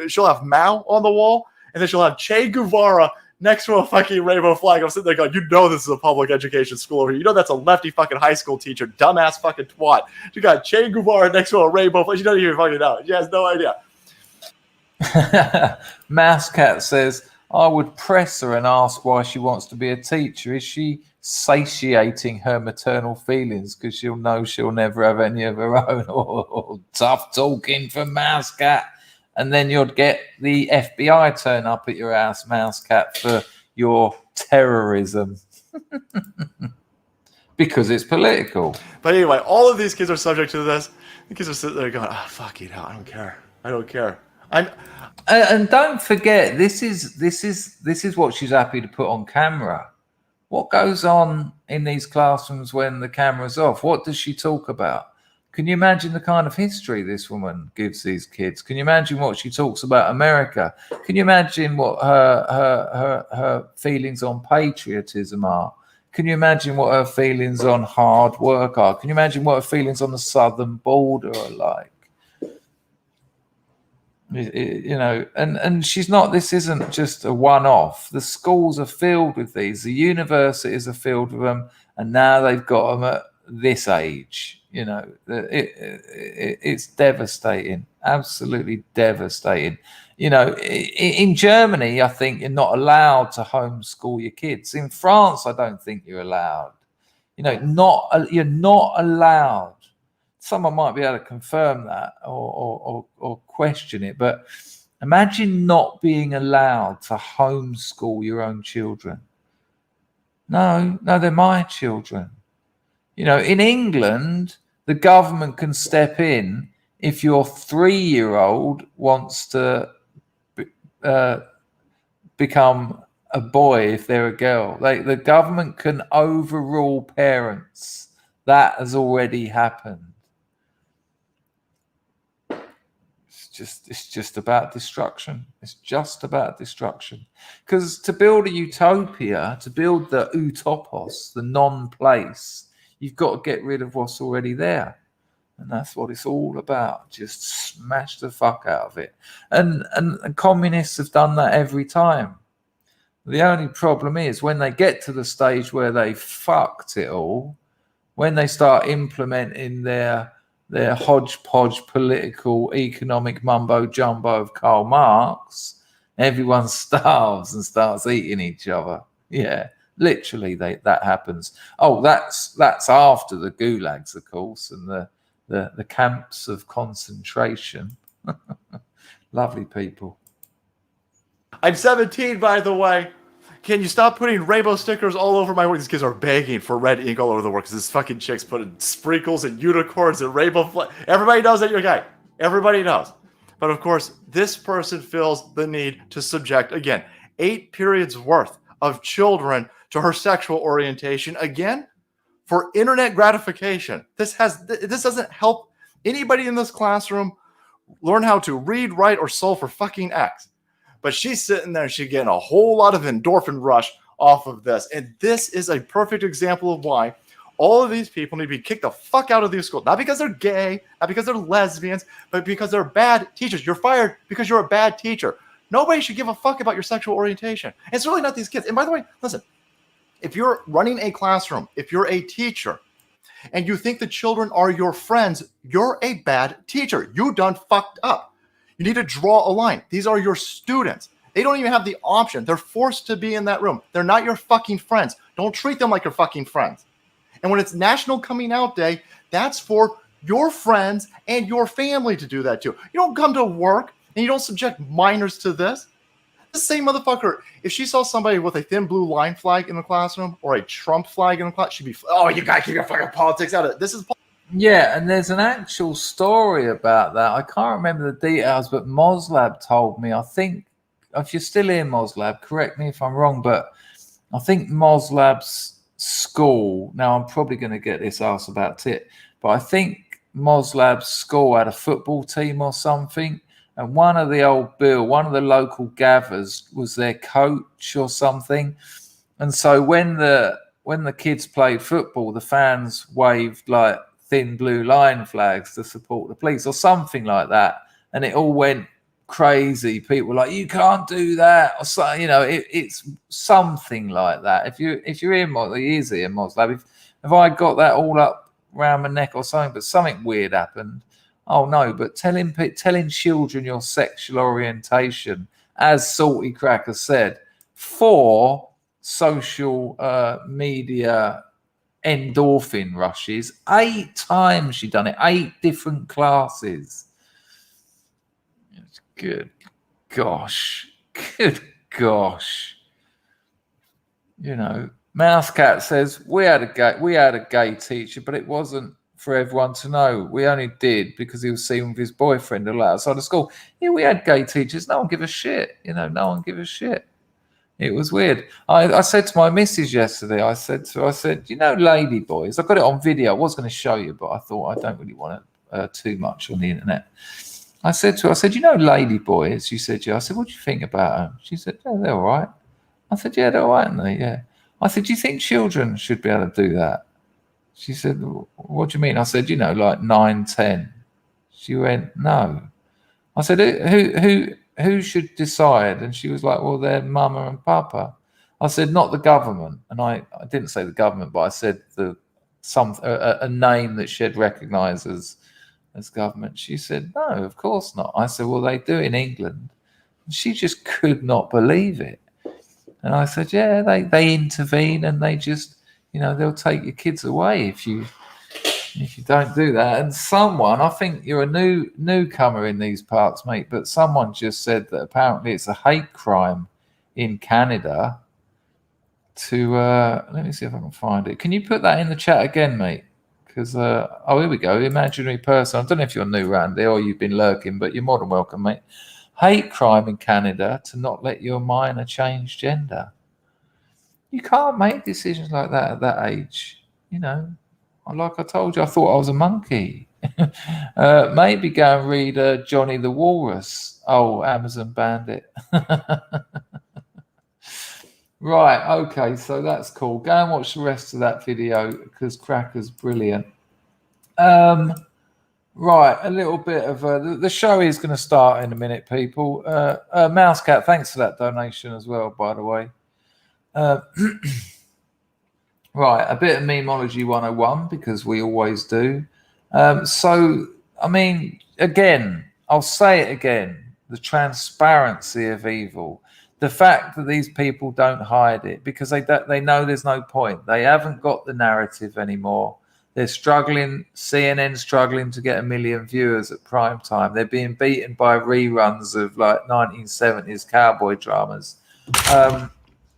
[SPEAKER 10] she'll have Mao on the wall, and then she'll have Che Guevara next to a fucking rainbow flag. I'm sitting there going, you know this is a public education school over here. You know that's a lefty fucking high school teacher, dumbass fucking twat. She got Che Guevara next to a rainbow flag. She doesn't even fucking know. She has no idea.
[SPEAKER 7] Mousecat says, I would press her and ask why she wants to be a teacher. Is she satiating her maternal feelings because she'll know she'll never have any of her own? Oh, tough talking from Mousecat. And then you'd get the FBI turn up at your house, Mousecat, for your terrorism. Because it's political.
[SPEAKER 10] But anyway, all of these kids are subject to this. The kids are sitting there going, oh, fuck it, I don't care.
[SPEAKER 7] And don't forget, this is what she's happy to put on camera. What goes on in these classrooms when the camera's off? What does she talk about? Can you imagine the kind of history this woman gives these kids? Can you imagine what she talks about America? Can you imagine what her feelings on patriotism are? Can you imagine what her feelings on hard work are? Can you imagine what her feelings on the southern border are like? You know, and she's not, this isn't just a one-off. The schools are filled with these. The universities are filled with them, and now they've got them at this age. You know, it's devastating, absolutely devastating. You know, in Germany, I think you're not allowed to homeschool your kids. In France, I don't think you're allowed. You know, you're not allowed. Someone might be able to confirm that or question it, but imagine not being allowed to homeschool your own children. No, they're my children. You know, in England, the government can step in if your 3-year-old wants to become a boy if they're a girl. The government can overrule parents. That has already happened. It's just about destruction. It's just about destruction. Because to build a utopia, to build the utopos, the non-place, you've got to get rid of what's already there. And that's what it's all about. Just smash the fuck out of it. And communists have done that every time. The only problem is when they get to the stage where they fucked it all, when they start implementing their hodgepodge political economic mumbo jumbo of Karl Marx, everyone starves and starts eating each other. Yeah, literally that happens. Oh, that's after the gulags, of course, and the camps of concentration. Lovely people.
[SPEAKER 10] I'm 17, by the way. Can you stop putting rainbow stickers all over my work? These kids are begging for red ink all over the work because this fucking chick's putting sprinkles and unicorns and rainbow Everybody knows that you're gay. Everybody knows. But of course, this person feels the need to subject, again, 8 periods worth of children to her sexual orientation, again, for internet gratification. This doesn't help anybody in this classroom learn how to read, write, or solve for fucking X. But she's sitting there and she's getting a whole lot of endorphin rush off of this. And this is a perfect example of why all of these people need to be kicked the fuck out of these schools. Not because they're gay, not because they're lesbians, but because they're bad teachers. You're fired because you're a bad teacher. Nobody should give a fuck about your sexual orientation. And it's really not these kids. And by the way, listen, if you're running a classroom, if you're a teacher, and you think the children are your friends, you're a bad teacher. You done fucked up. You need to draw a line. These are your students. They don't even have the option. They're forced to be in that room. They're not your fucking friends. Don't treat them like your fucking friends. And when it's National Coming Out Day, that's for your friends and your family to do that too. You don't come to work and you don't subject minors to this. The same motherfucker, if she saw somebody with a thin blue line flag in the classroom or a Trump flag in the class, she'd be, oh, you gotta keep your fucking politics out of it. This is
[SPEAKER 7] Yeah, and there's an actual story about that. I can't remember the details, but Moslab told me. I think, if you're still here, Moslab, correct me if I'm wrong, but I think Moslab's school, now I'm probably going to get this asked about it, but I think Moslab's school had a football team or something, and one of the local gathers was their coach or something. And so when the kids played football, the fans waved like thin blue line flags to support the police or something like that, and it all went crazy. People were like, you can't do that, or so, it's something like that. If you're in Moslab, if I got that all up around my neck or something, but something weird happened, oh no. But telling children your sexual orientation, as Salty Cracker said, for social media endorphin rushes, 8 times she done it, 8 different classes. Good gosh. Mousecat says we had a gay teacher, but it wasn't for everyone to know. We only did because he was seen with his boyfriend all outside of school. Yeah, we had gay teachers. No one give a shit. No one give a shit. It was weird. I said to my missus yesterday, I said, lady boys, I got it on video. I was going to show you, but I thought I don't really want it too much on the internet. I said to her, lady boys? She said, yeah. I said, what do you think about them? She said, yeah, they're all right. I said, yeah, they're all right, aren't they? Yeah. I said, do you think children should be able to do that? She said, what do you mean? I said, like 9, 10. She went, no. I said, who should decide? And she was like, well, they're mama and papa. I said, not the government. And I didn't say the government, but I said a name that she'd recognise as government. She said, no, of course not. I said, well, they do in England. And she just could not believe it. And I said, yeah, they intervene and they just, they'll take your kids away if you don't do that. And someone, I think you're a newcomer in these parts, mate, but someone just said that apparently it's a hate crime in Canada to, let me see if I can find it. Can you put that in the chat again, mate? Because, here we go. Imaginary person. I don't know if you're new around there or you've been lurking, but you're more than welcome, mate. Hate crime in Canada to not let your minor change gender. You can't make decisions like that at that age. Like I told you, I thought I was a monkey. Maybe go and read Johnny the Walrus. Oh, Amazon banned it. Right, okay, so that's cool. Go and watch the rest of that video because Cracker's brilliant. Right, a little bit of the show is going to start in a minute, people. Mousecat, thanks for that donation as well, by the way. Right, a bit of Memology 101, because we always do. So, I mean, again, I'll say it again, the transparency of evil. The fact that these people don't hide it, because they know there's no point. They haven't got the narrative anymore. They're struggling, CNN struggling to get 1 million viewers at prime time. They're being beaten by reruns of like 1970s cowboy dramas.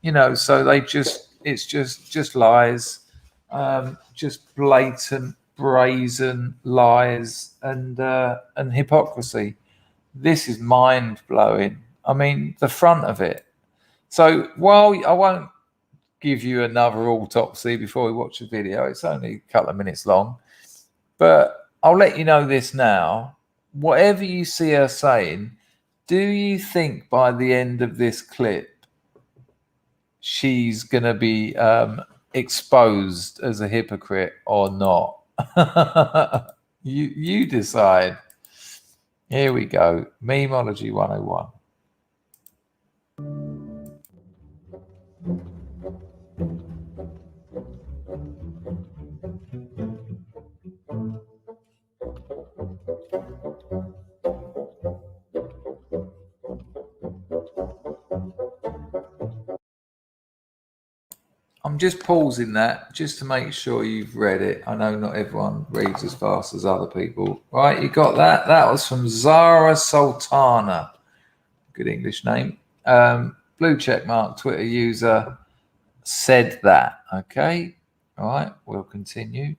[SPEAKER 7] You know, so it's just lies, just blatant, brazen lies and hypocrisy. This is mind blowing. I mean, the front of it. So while I won't give you another autopsy before we watch the video, it's only a couple of minutes long, but I'll let you know this now. Whatever you see her saying, do you think by the end of this clip she's going to be exposed as a hypocrite or not? You decide. Here we go. Memology 101. I'm just pausing that just to make sure you've read it. I know not everyone reads as fast as other people. Right, you got that? That was from Zara Sultana. Good English name. Blue check mark Twitter user said that. Okay. All right, we'll continue.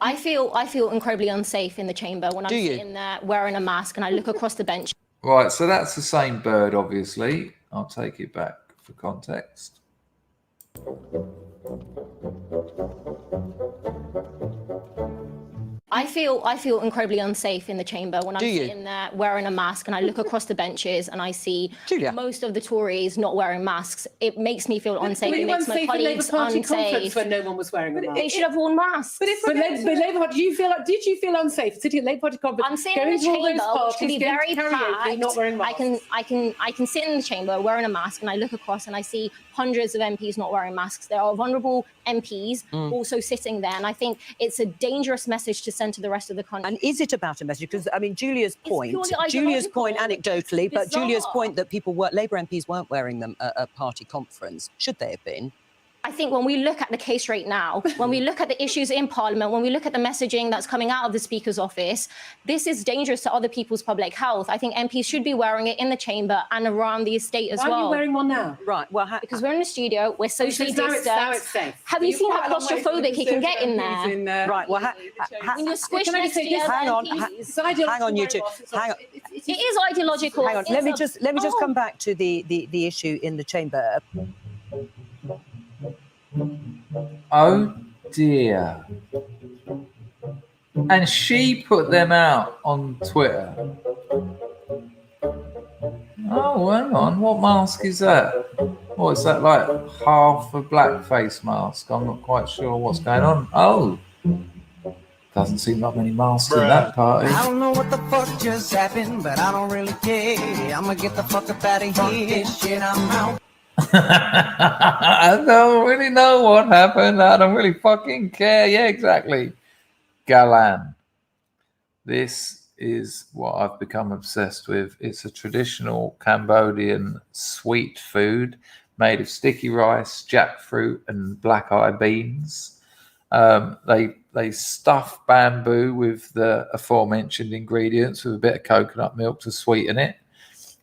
[SPEAKER 9] I feel incredibly unsafe in the chamber when I'm sitting there wearing a mask and I look across the bench.
[SPEAKER 7] Right, so that's the same bird, obviously. I'll take it back for context.
[SPEAKER 9] I feel incredibly unsafe in the chamber when I'm sitting there wearing a mask and I look across the benches and I see most of the Tories not wearing masks. It makes me feel unsafe. It makes my colleagues unsafe.
[SPEAKER 11] When no one was wearing a mask.
[SPEAKER 9] They should have worn masks.
[SPEAKER 11] But Labour Party, did you feel unsafe sitting at Labour Party conference?
[SPEAKER 9] I'm sitting in the chamber, which can be very packed.
[SPEAKER 11] Not wearing masks.
[SPEAKER 9] I can sit in the chamber wearing a mask and I look across and I see hundreds of MPs not wearing masks. There are vulnerable MPs also sitting there, and I think it's a dangerous message to send to the rest of the country.
[SPEAKER 12] And is it about a message? Because I mean, Julia's point anecdotally, but Julia's point that Labour MPs weren't wearing them at a party conference, should they have been?
[SPEAKER 9] I think when we look at the case right now, when we look at the issues in Parliament, when we look at the messaging that's coming out of the Speaker's office, this is dangerous to other people's public health. I think MPs should be wearing it in the chamber and around the estate as well.
[SPEAKER 11] Why are you wearing one now?
[SPEAKER 12] Right, well...
[SPEAKER 9] because we're in the studio, we're socially distanced.
[SPEAKER 11] Now it's safe.
[SPEAKER 9] Have you seen how claustrophobic he can get in there?
[SPEAKER 12] Right, well...
[SPEAKER 9] when you're squished next to
[SPEAKER 12] hang on, you two. Hang on.
[SPEAKER 9] It is ideological.
[SPEAKER 12] Hang on, let me just come back to the issue in the chamber.
[SPEAKER 7] Oh dear. And she put them out on Twitter. Oh, hang on. What mask is that? What is that, like half a blackface mask? I'm not quite sure what's going on. Oh. Doesn't seem like many masks in that party.
[SPEAKER 13] I don't know what the fuck just happened, but I don't really care. I'm gonna get the fuck up out of here. Shit, I'm out.
[SPEAKER 7] I don't really know what happened. I don't really fucking care. Yeah, exactly. Galan. This is what I've become obsessed with. It's a traditional Cambodian sweet food made of sticky rice, jackfruit, and black-eyed beans. They stuff bamboo with the aforementioned ingredients with a bit of coconut milk to sweeten it.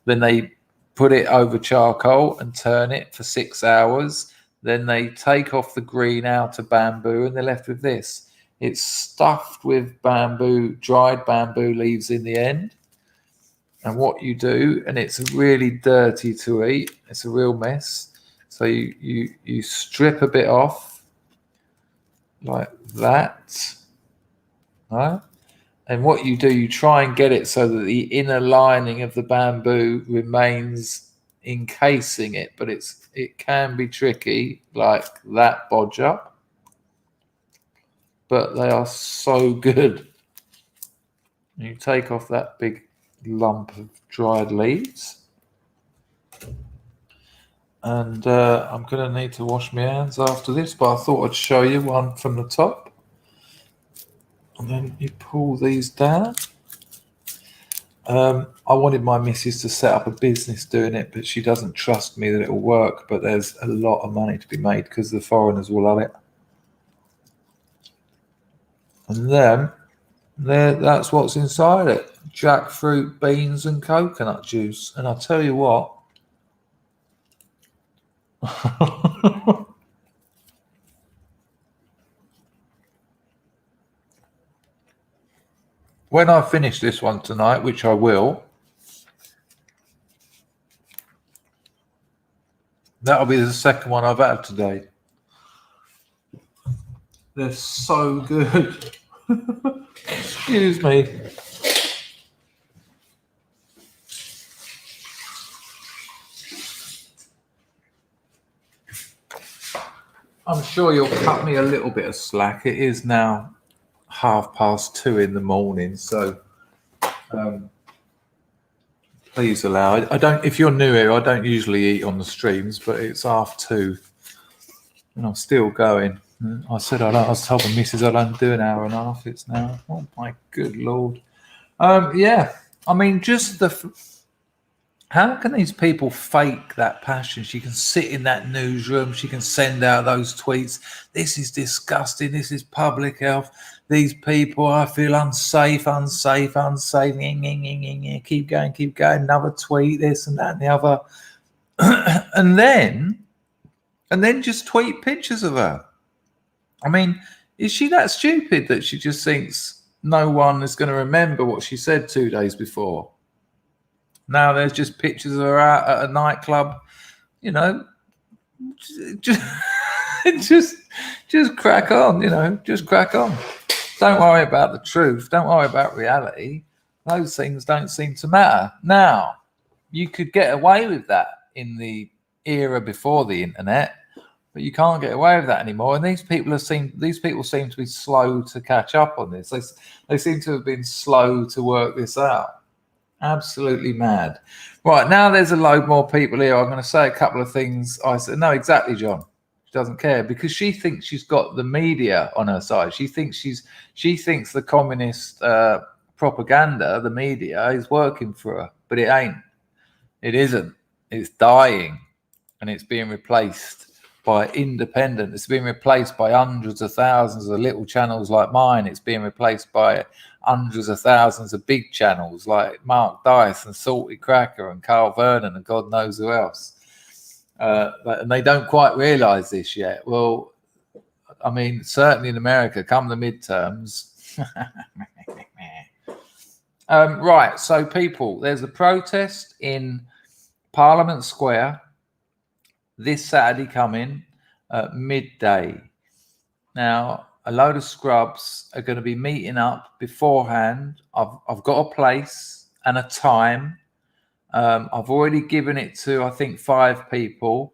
[SPEAKER 7] Then they put it over charcoal and turn it for 6 hours. Then they take off the green outer bamboo and they're left with this. It's stuffed with bamboo, dried bamboo leaves in the end. And what you do, and it's really dirty to eat, it's a real mess. So you strip a bit off like that, right? And what you do, you try and get it so that the inner lining of the bamboo remains encasing it, but it can be tricky, like that bodge up. but they are so good. You take off that big lump of dried leaves, and I'm going to need to wash my hands after this, but I thought I'd show you one from the top. And then you pull these down. I wanted my missus to set up a business doing it, but she doesn't trust me that it will work. But there's a lot of money to be made because the foreigners will love it. And then that's what's inside it. Jackfruit, beans and coconut juice. And I'll tell you what. When I finish this one tonight, which I will, that'll be the second one I've had today. They're so good. Excuse me. I'm sure you'll cut me a little bit of slack. It is now 2:30 in the morning, so please allow it. I don't. If you're new here, I don't usually eat on the streams, but it's 2:30, and I'm still going. I said I was told the missus I don't do an hour and a half. It's now. Oh my good lord. Yeah. I mean, just how can these people fake that passion? She can sit in that newsroom. She can send out those tweets. This is disgusting. This is public health. These people, I feel unsafe. Keep going. Another tweet, this and that and the other. and then just tweet pictures of her. I mean, is she that stupid that she just thinks no one is going to remember what she said 2 days before? Now there's just pictures of her out at a nightclub, you know. Just crack on, you know. Just crack on. Don't worry about the truth. Don't worry about reality. Those things don't seem to matter. Now, you could get away with that in the era before the internet, but you can't get away with that anymore. And these people seem to be slow to catch up on this. They seem to have been slow to work this out. Absolutely mad. Right, now there's a load more people here. I'm going to say a couple of things. I said, no, exactly, John. She doesn't care because she thinks she's got the media on her side. She thinks the communist propaganda, the media, is working for her, but it ain't. It isn't. It's dying, and it's being replaced by independent. It's being replaced by hundreds of thousands of little channels like mine. It's being replaced by hundreds of thousands of big channels like Mark Dice and Salty Cracker and Carl Vernon and God knows who else. And they don't quite realize this yet. Well, I mean, certainly in America, come the midterms. Right, so people, there's a protest in Parliament Square this Saturday coming at midday. Now, a load of scrubs are going to be meeting up beforehand. I've got a place and a time. I've already given it to, I think, 5 people.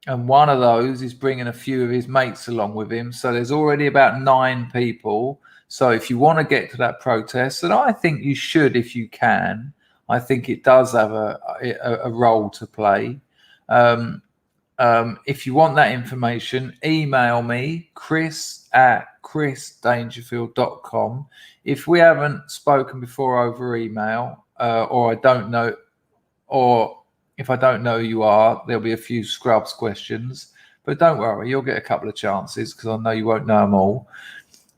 [SPEAKER 7] And one of those is bringing a few of his mates along with him. So there's already about 9 people. So if you want to get to that protest, and I think you should if you can, I think it does have a role to play. If you want that information, email me, chris@chrisdangerfield.com. If we haven't spoken before over email, or if I don't know who you are, there'll be a few scrubs questions. But don't worry, you'll get a couple of chances because I know you won't know them all.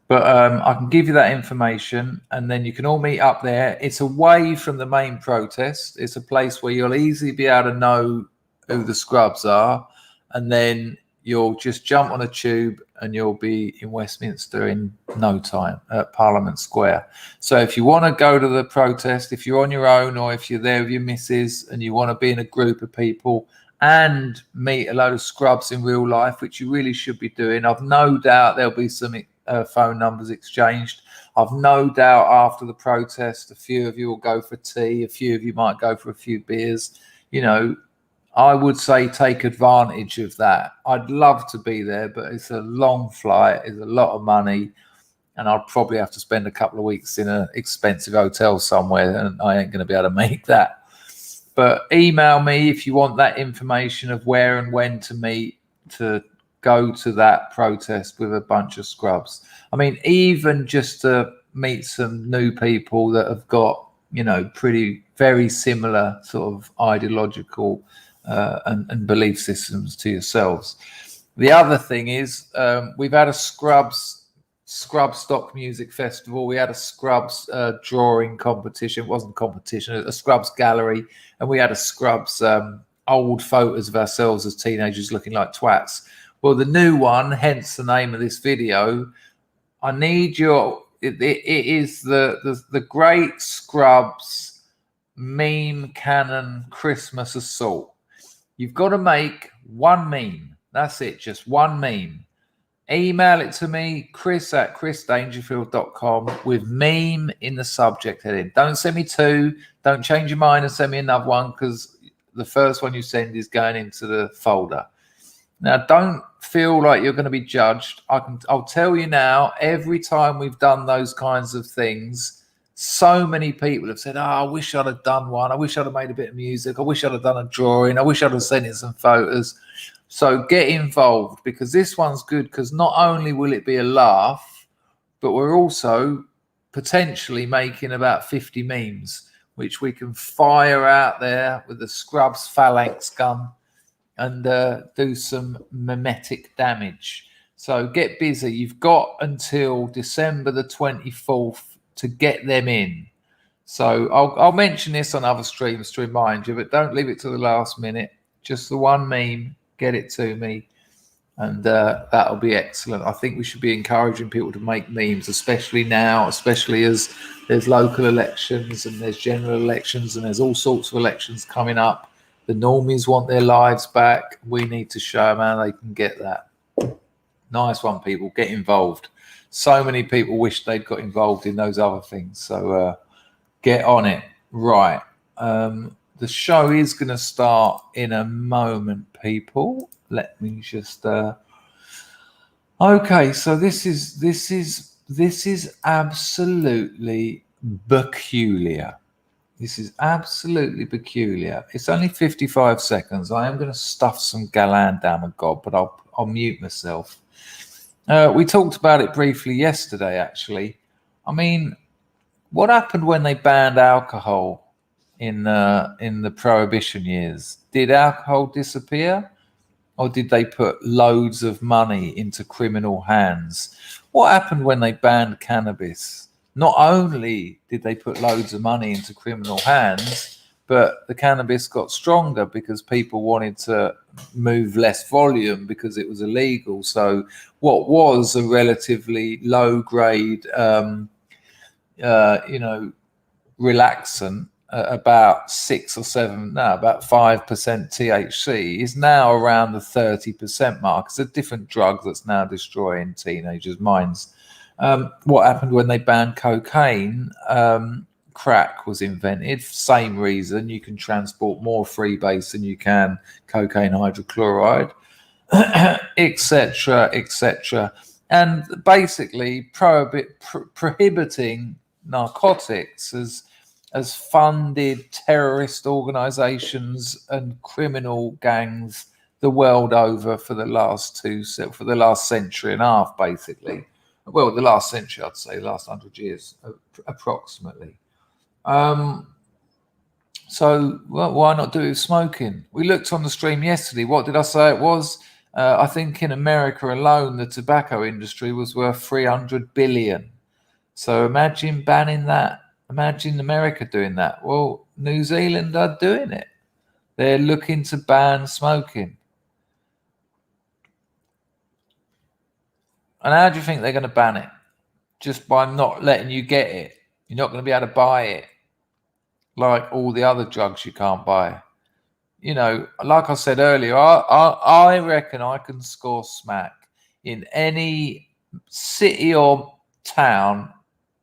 [SPEAKER 7] But I can give you that information, and then you can all meet up there. It's away from the main protest. It's a place where you'll easily be able to know who the scrubs are, and then you'll just jump on a tube and you'll be in Westminster in no time at Parliament Square. So if you want to go to the protest, if you're on your own or if you're there with your missus and you want to be in a group of people and meet a load of scrubs in real life, which you really should be doing, I've no doubt there'll be some phone numbers exchanged. I've no doubt after the protest, a few of you will go for tea, a few of you might go for a few beers. You know, I would say take advantage of that. I'd love to be there, but it's a long flight. It's a lot of money. and I'd probably have to spend a couple of weeks in an expensive hotel somewhere, and I ain't going to be able to make that. But email me if you want that information of where and when to meet to go to that protest with a bunch of scrubs. I mean, even just to meet some new people that have got, you know, very similar sort of ideological and belief systems to yourselves. The other thing is we've had a Scrub Stock Music Festival. We had a Scrubs drawing competition. It wasn't a competition, a Scrubs gallery. And we had a Scrubs old photos of ourselves as teenagers looking like twats. Well, the new one, hence the name of this video, I need your, it is the Great Scrubs Meme Cannon Christmas Assault. You've got to make one meme. That's it, just one meme. Email it to me, chris@chrisdangerfield.com with meme in the subject heading. Don't send me two. Don't change your mind and send me another one, because the first one you send is going into the folder. Now, don't feel like you're going to be judged. I'll tell you now, every time we've done those kinds of things, so many people have said, oh, I wish I'd have done one. I wish I'd have made a bit of music. I wish I'd have done a drawing. I wish I'd have sent in some photos. So get involved, because this one's good, because not only will it be a laugh, but we're also potentially making about 50 memes, which we can fire out there with the Scrubs phalanx gun and do some mimetic damage. So get busy. You've got until December the 24th to get them in. So I'll mention this on other streams to remind you, but don't leave it to the last minute. Just the one meme, get it to me, and that'll be excellent. I think we should be encouraging people to make memes, especially now, especially as there's local elections and there's general elections and there's all sorts of elections coming up. The normies want their lives back. We need to show them how they can get that. Nice one, people. Get involved. So many people wish they'd got involved in those other things. So get on it. Right. The show is going to start in a moment, people. Let me just. Okay, so this is absolutely peculiar. This is absolutely peculiar. It's only 55 seconds. I am going to stuff some Galan down my gob, but I'll mute myself. We talked about it briefly yesterday, actually. I mean, what happened when they banned alcohol in the prohibition years? Did alcohol disappear, or did they put loads of money into criminal hands? What happened when they banned cannabis? Not only did they put loads of money into criminal hands, but the cannabis got stronger because people wanted to move less volume because it was illegal. So what was a relatively low grade, relaxant, about 5% THC, is now around the 30% mark. It's a different drug that's now destroying teenagers' minds. What happened when they banned cocaine? Crack was invented. Same reason. You can transport more freebase than you can cocaine hydrochloride, etc., etc. And basically, prohibiting narcotics has funded terrorist organizations and criminal gangs the world over for the last century and a half, basically. Well, the last century, I'd say, the last 100 years, approximately. So why not do it with smoking? We looked on the stream yesterday. What did I say it was? I think in America alone, the tobacco industry was worth 300 billion. So imagine banning that. Imagine America doing that. Well, New Zealand are doing it. They're looking to ban smoking. And how do you think they're going to ban it? Just by not letting you get it. You're not going to be able to buy it like all the other drugs you can't buy. You know, like I said earlier, I reckon I can score smack in any city or town,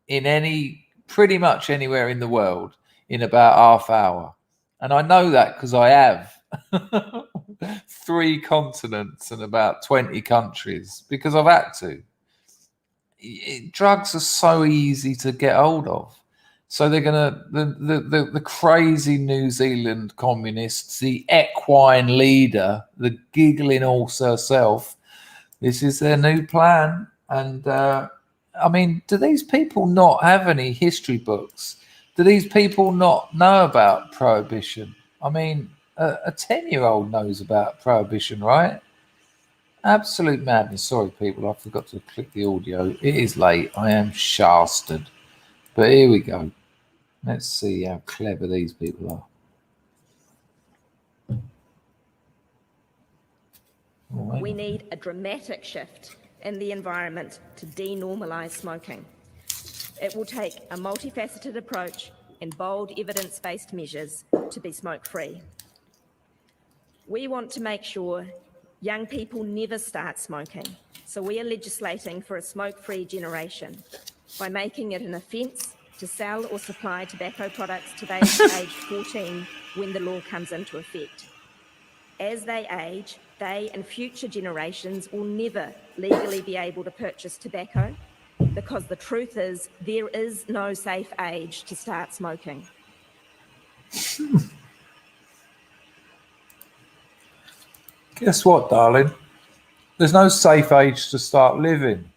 [SPEAKER 7] in pretty much anywhere in the world in about half hour. And I know that because I have 3 continents and about 20 countries, because I've had to. drugs are so easy to get hold of. So they're gonna the crazy New Zealand communists, the equine leader, the giggling horse herself. This is their new plan. And I mean, do these people not have any history books? Do these people not know about prohibition? I mean, a 10-year-old knows about prohibition, right? Absolute madness. Sorry, people, I forgot to click the audio. It is late. I am shasted. But here we go. Let's see how clever these people are.
[SPEAKER 14] We need a dramatic shift in the environment to denormalise smoking. It will take a multifaceted approach and bold evidence-based measures to be smoke-free. We want to make sure young people never start smoking, so we are legislating for a smoke-free generation by making it an offence to sell or supply tobacco products to those aged 14 when the law comes into effect. As they age, they and future generations will never legally be able to purchase tobacco, because the truth is there is no safe age to start smoking.
[SPEAKER 7] Guess what, darling? There's no safe age to start living.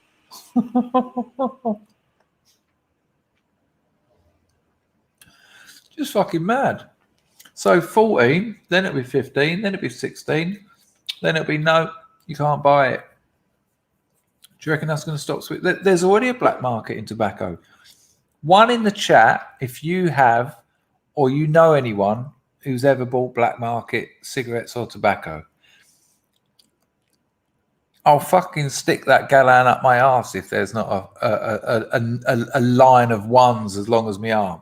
[SPEAKER 7] Just fucking mad. So 14, then it'll be 15, then it'll be 16, then it'll be no, you can't buy it. Do you reckon that's going to stop? There's already a black market in tobacco. One in the chat, if you have or you know anyone who's ever bought black market cigarettes or tobacco, I'll fucking stick that galan up my arse if there's not a line of ones as long as my arm.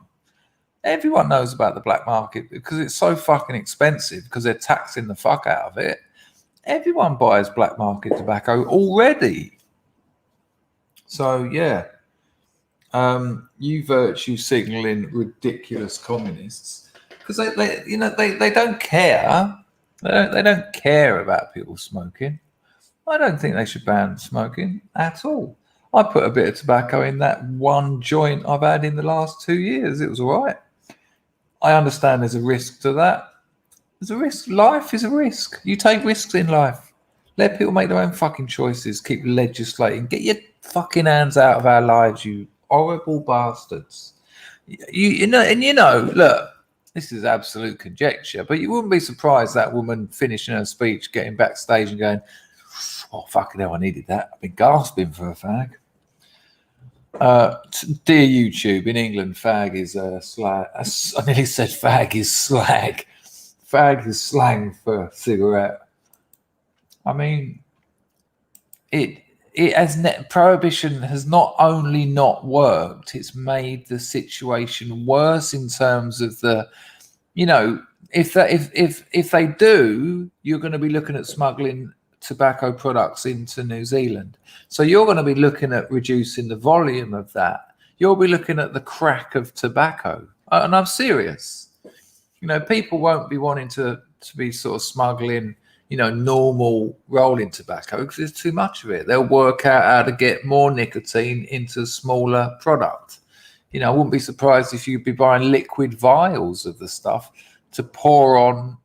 [SPEAKER 7] Everyone knows about the black market because it's so fucking expensive because they're taxing the fuck out of it. Everyone buys black market tobacco already. So yeah, you virtue signaling ridiculous communists because they don't care. They don't care about people smoking. I don't think they should ban smoking at all. I put a bit of tobacco in that one joint I've had in the last 2 years. It was all right. I understand there's a risk to that. There's a risk. Life is a risk. You take risks in life. Let people make their own fucking choices. Keep legislating. Get your fucking hands out of our lives, you horrible bastards. You know, look, this is absolute conjecture, but you wouldn't be surprised that woman finishing her speech, getting backstage and going, oh, fucking hell, I needed that. I've been gasping for a fag. Dear YouTube, in England, fag is slag. I nearly said fag is slag. Fag is slang for cigarette. I mean, prohibition has not only not worked, it's made the situation worse in terms of the, you know, if they do, you're going to be looking at smuggling tobacco products into New Zealand. So you're going to be looking at reducing the volume of that. You'll be looking at the crack of tobacco. And I'm serious. You know, people won't be wanting to be sort of smuggling, you know, normal rolling tobacco because there's too much of it. They'll work out how to get more nicotine into smaller product. You know, I wouldn't be surprised if you'd be buying liquid vials of the stuff to pour on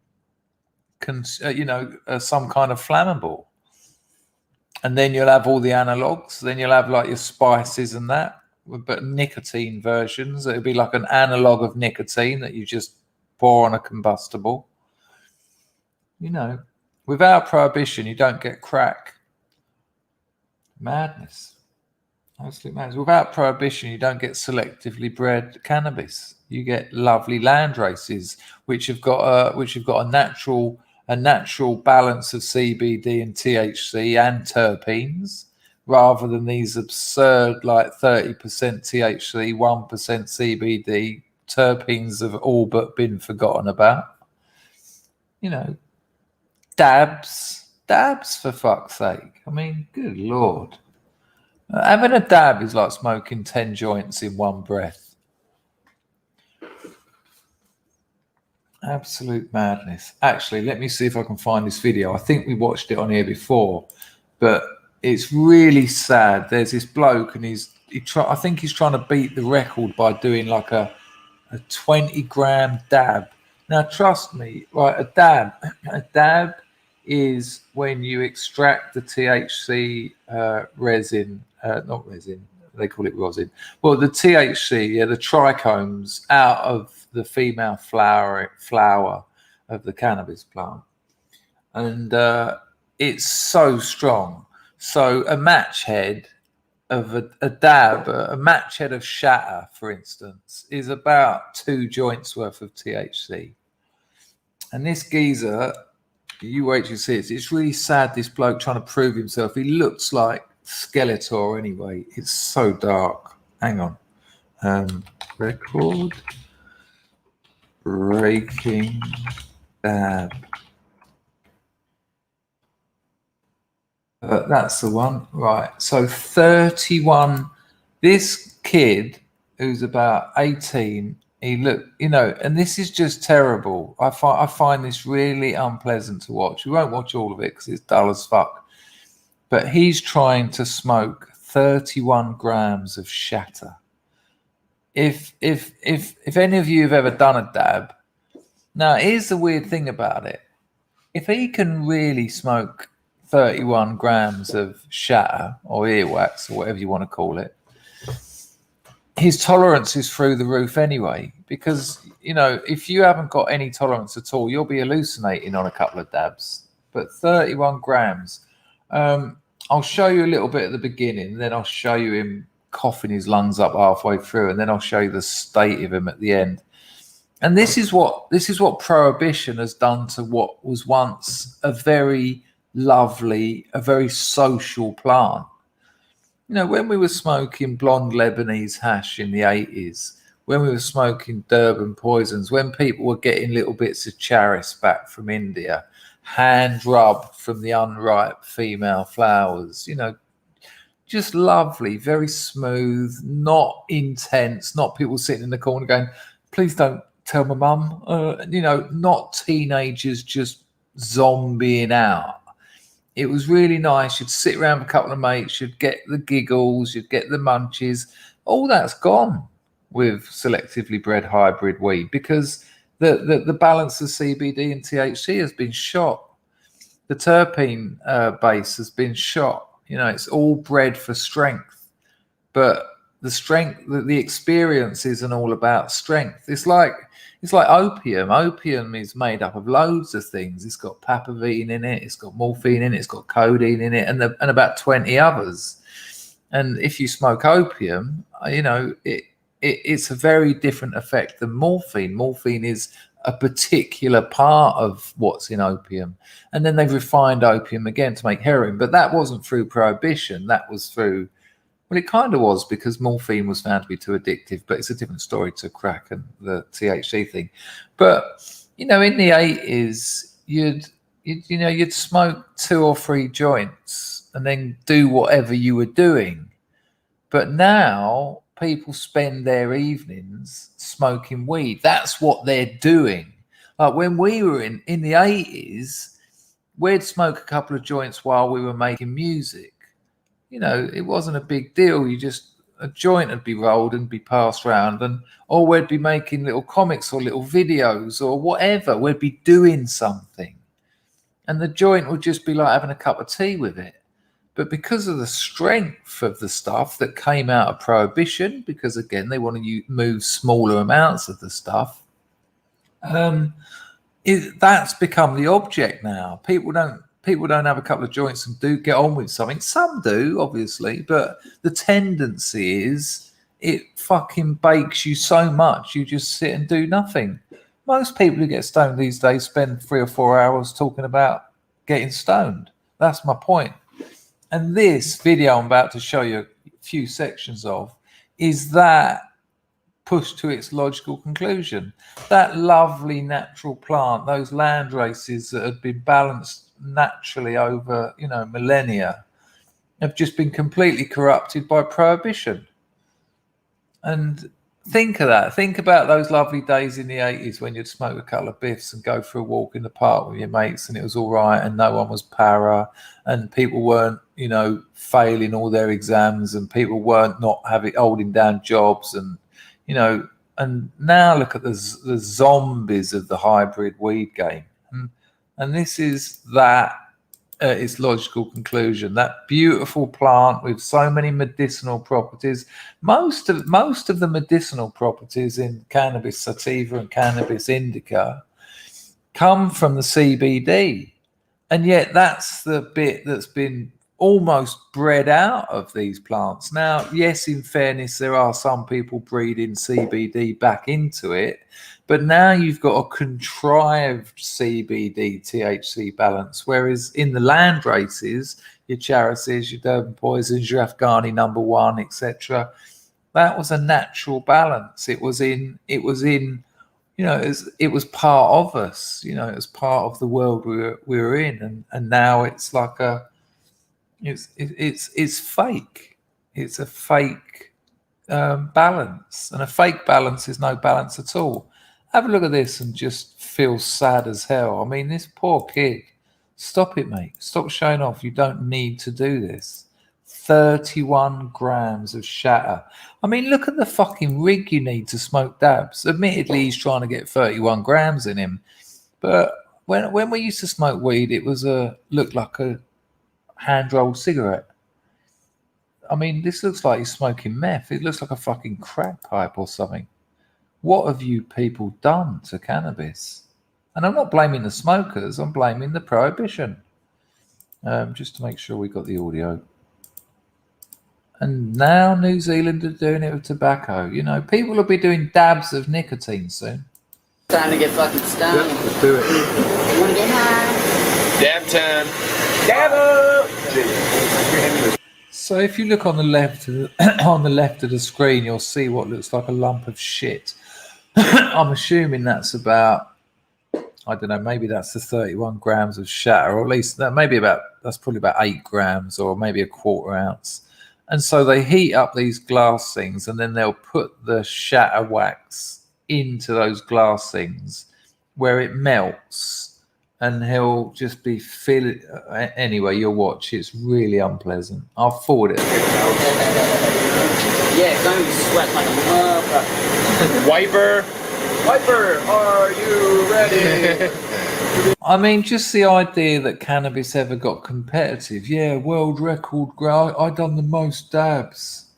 [SPEAKER 7] some kind of flammable, and then you'll have all the analogs. Then you'll have like your spices and that, but nicotine versions. It'll be like an analog of nicotine that you just pour on a combustible. You know, without prohibition, you don't get crack. Madness, absolute madness. Without prohibition, you don't get selectively bred cannabis. You get lovely land races, which have got a natural balance of CBD and THC and terpenes, rather than these absurd like 30% THC, 1% CBD. Terpenes have all but been forgotten about. You know, dabs for fuck's sake. I mean, good Lord. Having a dab is like smoking 10 joints in one breath. Absolute madness. Actually, let me see if I can find this video. I think we watched it on here before, but it's really sad. There's this bloke, and I think he's trying to beat the record by doing like a 20-gram dab. Now, trust me, right? A dab is when you extract the THC resin, not resin. They call it rosin. Well, the THC, the trichomes out of the female flower of the cannabis plant, and it's so strong. So a match head of a dab, a match head of shatter, for instance, is about 2 joints worth of THC. And this geezer, you wait till you see it. It's really sad. This bloke trying to prove himself. He looks like Skeletor anyway. It's so dark. Hang on. Record breaking dab. That's the one, right? So 31. This kid who's about 18. He looked, and this is just terrible. I find this really unpleasant to watch. We won't watch all of it because it's dull as fuck. But he's trying to smoke 31 grams of shatter. If any of you have ever done a dab, now here's the weird thing about it. If he can really smoke 31 grams of shatter or earwax or whatever you want to call it, his tolerance is through the roof anyway, because if you haven't got any tolerance at all, you'll be hallucinating on a couple of dabs. But 31 grams, I'll show you a little bit at the beginning, then I'll show you him coughing his lungs up halfway through, and then I'll show you the state of him at the end. And this is what prohibition has done to what was once a very lovely, a very social plant. When we were smoking blonde Lebanese hash in the 80s, when we were smoking Durban poisons, when people were getting little bits of charis back from India, hand rubbed from the unripe female flowers, just lovely, very smooth, not intense, not people sitting in the corner going, please don't tell my mum, not teenagers just zombieing out. It was really nice. You'd sit around with a couple of mates, you'd get the giggles, you'd get the munchies. All that's gone with selectively bred hybrid weed because the balance of CBD and THC has been shot. The terpene base has been shot. It's all bred for strength. But the strength, the experience isn't all about strength. It's like opium. Opium is made up of loads of things. It's got papaverine in it. It's got morphine in it. It's got codeine in it, and about 20 others. And if you smoke opium, it's a very different effect than morphine. Morphine is a particular part of what's in opium, and then they've refined opium again to make heroin. But that wasn't through prohibition. That was through. Well, it kind of was because morphine was found to be too addictive, but it's a different story to crack and the THC thing. But, in the 80s, you'd smoke 2 or 3 joints and then do whatever you were doing. But now people spend their evenings smoking weed. That's what they're doing. Like when we were in the 80s, we'd smoke a couple of joints while we were making music. It wasn't a big deal. A joint would be rolled and be passed around, or we'd be making little comics or little videos or whatever. We'd be doing something. And the joint would just be like having a cup of tea with it. But because of the strength of the stuff that came out of prohibition, because again, they want to move smaller amounts of the stuff, that's become the object now. People don't have a couple of joints and do get on with something. Some do, obviously, but the tendency is it fucking bakes you so much you just sit and do nothing. Most people who get stoned these days spend 3 or 4 hours talking about getting stoned. That's my point. And this video I'm about to show you a few sections of is that pushed to its logical conclusion. That lovely natural plant, those land races that had been balanced naturally over millennia, have just been completely corrupted by prohibition. And Think of that. Think about those lovely days in the 80s when you'd smoke a couple of biffs and go for a walk in the park with your mates and it was all right and no one was para and people weren't, you know, failing all their exams and people weren't not holding down jobs and, you know, and now look at the zombies of the hybrid weed game. And this is that its logical conclusion. That beautiful plant with so many medicinal properties. Most of the medicinal properties in cannabis sativa and cannabis indica come from the CBD, and yet that's the bit that's been almost bred out of these plants. Now, yes, in fairness, there are some people breeding CBD back into it, but now you've got a contrived CBD THC balance, whereas in the land races, your Charities, your Durban Poisons, your Afghani number 1, etc., that was a natural balance. It was in, you know, it was part of us. You know, it was part of the world we were in, and now it's like it's fake. It's a fake balance, and a fake balance is no balance at all. Have a look at this and just feel sad as hell. I mean, this poor kid. Stop it, mate. Stop showing off. You don't need to do this. 31 grams of shatter. I mean, look at the fucking rig you need to smoke dabs. Admittedly, he's trying to get 31 grams in him. But when we used to smoke weed, it was looked like a hand-rolled cigarette. I mean, this looks like he's smoking meth. It looks like a fucking crack pipe or something. What have you people done to cannabis? And I'm not blaming the smokers. I'm blaming the prohibition. Just to make sure we got the audio. And now New Zealand are doing it with tobacco. You know, people will be doing dabs of nicotine soon.
[SPEAKER 15] Time to get fucking stoned.
[SPEAKER 7] Yep, let's do it.
[SPEAKER 15] You want to get high?
[SPEAKER 16] Dab time. Dab up.
[SPEAKER 7] So if you look on the left on the left of the screen, you'll see what looks like a lump of shit. I'm assuming that's about, I don't know, maybe that's the 31 grams of shatter, or at least that's probably about 8 grams or maybe a quarter ounce. And so they heat up these glass things and then they'll put the shatter wax into those glass things where it melts, and he'll just be feeling. Anyway, you'll watch. It's really unpleasant. I'll forward it.
[SPEAKER 15] Yeah, don't sweat like a motherfucker.
[SPEAKER 16] Wiper, are you ready?
[SPEAKER 7] I mean, just the idea that cannabis ever got competitive. Yeah, world record. I done the most dabs.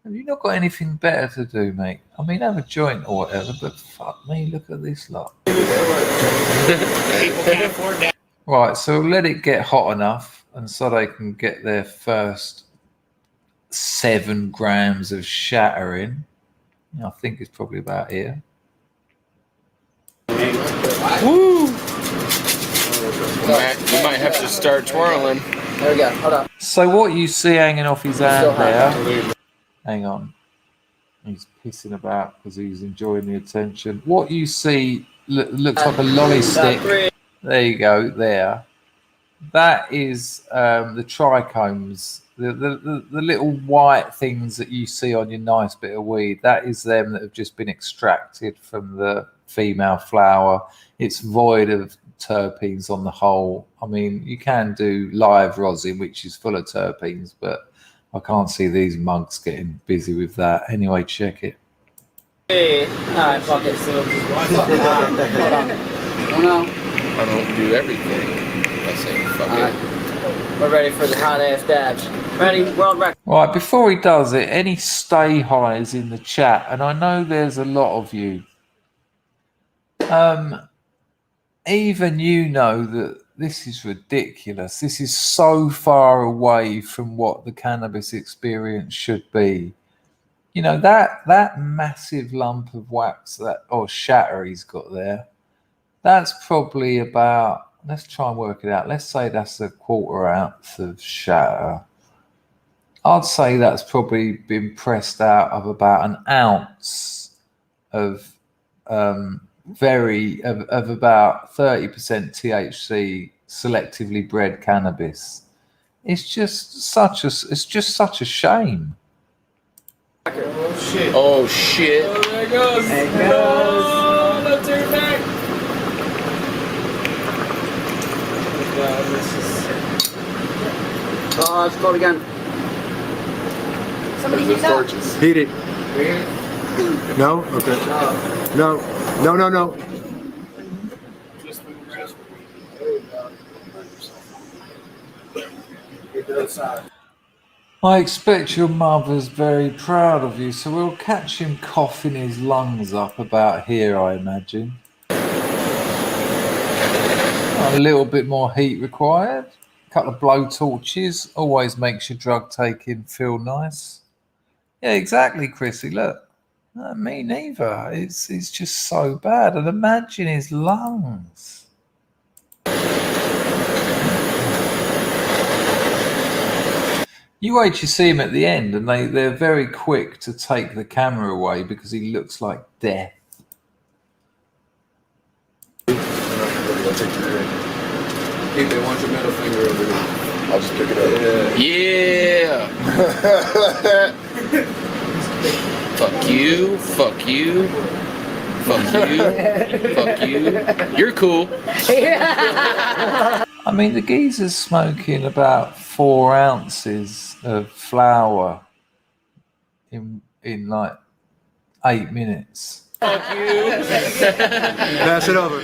[SPEAKER 7] Have you not got anything better to do, mate? I mean, have a joint or whatever, but fuck me, look at this lot.
[SPEAKER 16] People can't afford that.
[SPEAKER 7] Right, so let it get hot enough, and so they can get their first 7 grams of shatter in. I think it's probably about here.
[SPEAKER 16] Woo! You might have to start twirling.
[SPEAKER 15] There we go. Hold on.
[SPEAKER 7] So what you see hanging off his hand there, hang on, he's pissing about because he's enjoying the attention. What you see looks like a lolly stick. There you go, there. That is the trichomes, the little white things that you see on your nice bit of weed. That is them that have just been extracted from the female flower. It's void of terpenes on the whole. I mean, you can do live rosin, which is full of terpenes, but I can't see these mugs getting busy with that. Anyway, check it.
[SPEAKER 15] Hey, alright, fuck it. So, hold on. No.
[SPEAKER 16] I don't do everything. I say fuck it.
[SPEAKER 15] We're ready for the hot ass dabs. Ready? World record.
[SPEAKER 7] Right, before he does it, any stay highs in the chat, and I know there's a lot of you. Even you know that this is ridiculous. This is so far away from what the cannabis experience should be. You know, that massive lump of wax or shatter he's got there, that's probably about, let's try and work it out. Let's say that's a quarter ounce of shatter. I'd say that's probably been pressed out of about an ounce of of about 30% THC selectively bred cannabis. It's just such a shame.
[SPEAKER 16] Oh shit. Oh shit.
[SPEAKER 15] Oh, there it goes.
[SPEAKER 16] There it goes.
[SPEAKER 15] Oh, no, turn it back. God, this is...
[SPEAKER 17] Oh, it's cold again.
[SPEAKER 15] Somebody heat it up.
[SPEAKER 17] Heat it. No? Okay. No. No, no, no.
[SPEAKER 7] I expect your mother's very proud of you, so we'll catch him coughing his lungs up about here, I imagine. A little bit more heat required. A couple of blow torches always makes your drug taking feel nice. Yeah, exactly, Chrissy. Look, me neither. It's just so bad. And imagine his lungs. You wait, you see him at the end, and they're very quick to take the camera away because he looks like death.
[SPEAKER 16] Keep it. Want your middle finger over there. I'll just pick it up. Yeah. Fuck you. Fuck you. Fuck you. Fuck you. You're cool.
[SPEAKER 7] I mean, the geezer's smoking about 4 ounces of flour in like 8 minutes.
[SPEAKER 16] Fuck you.
[SPEAKER 17] Pass it over.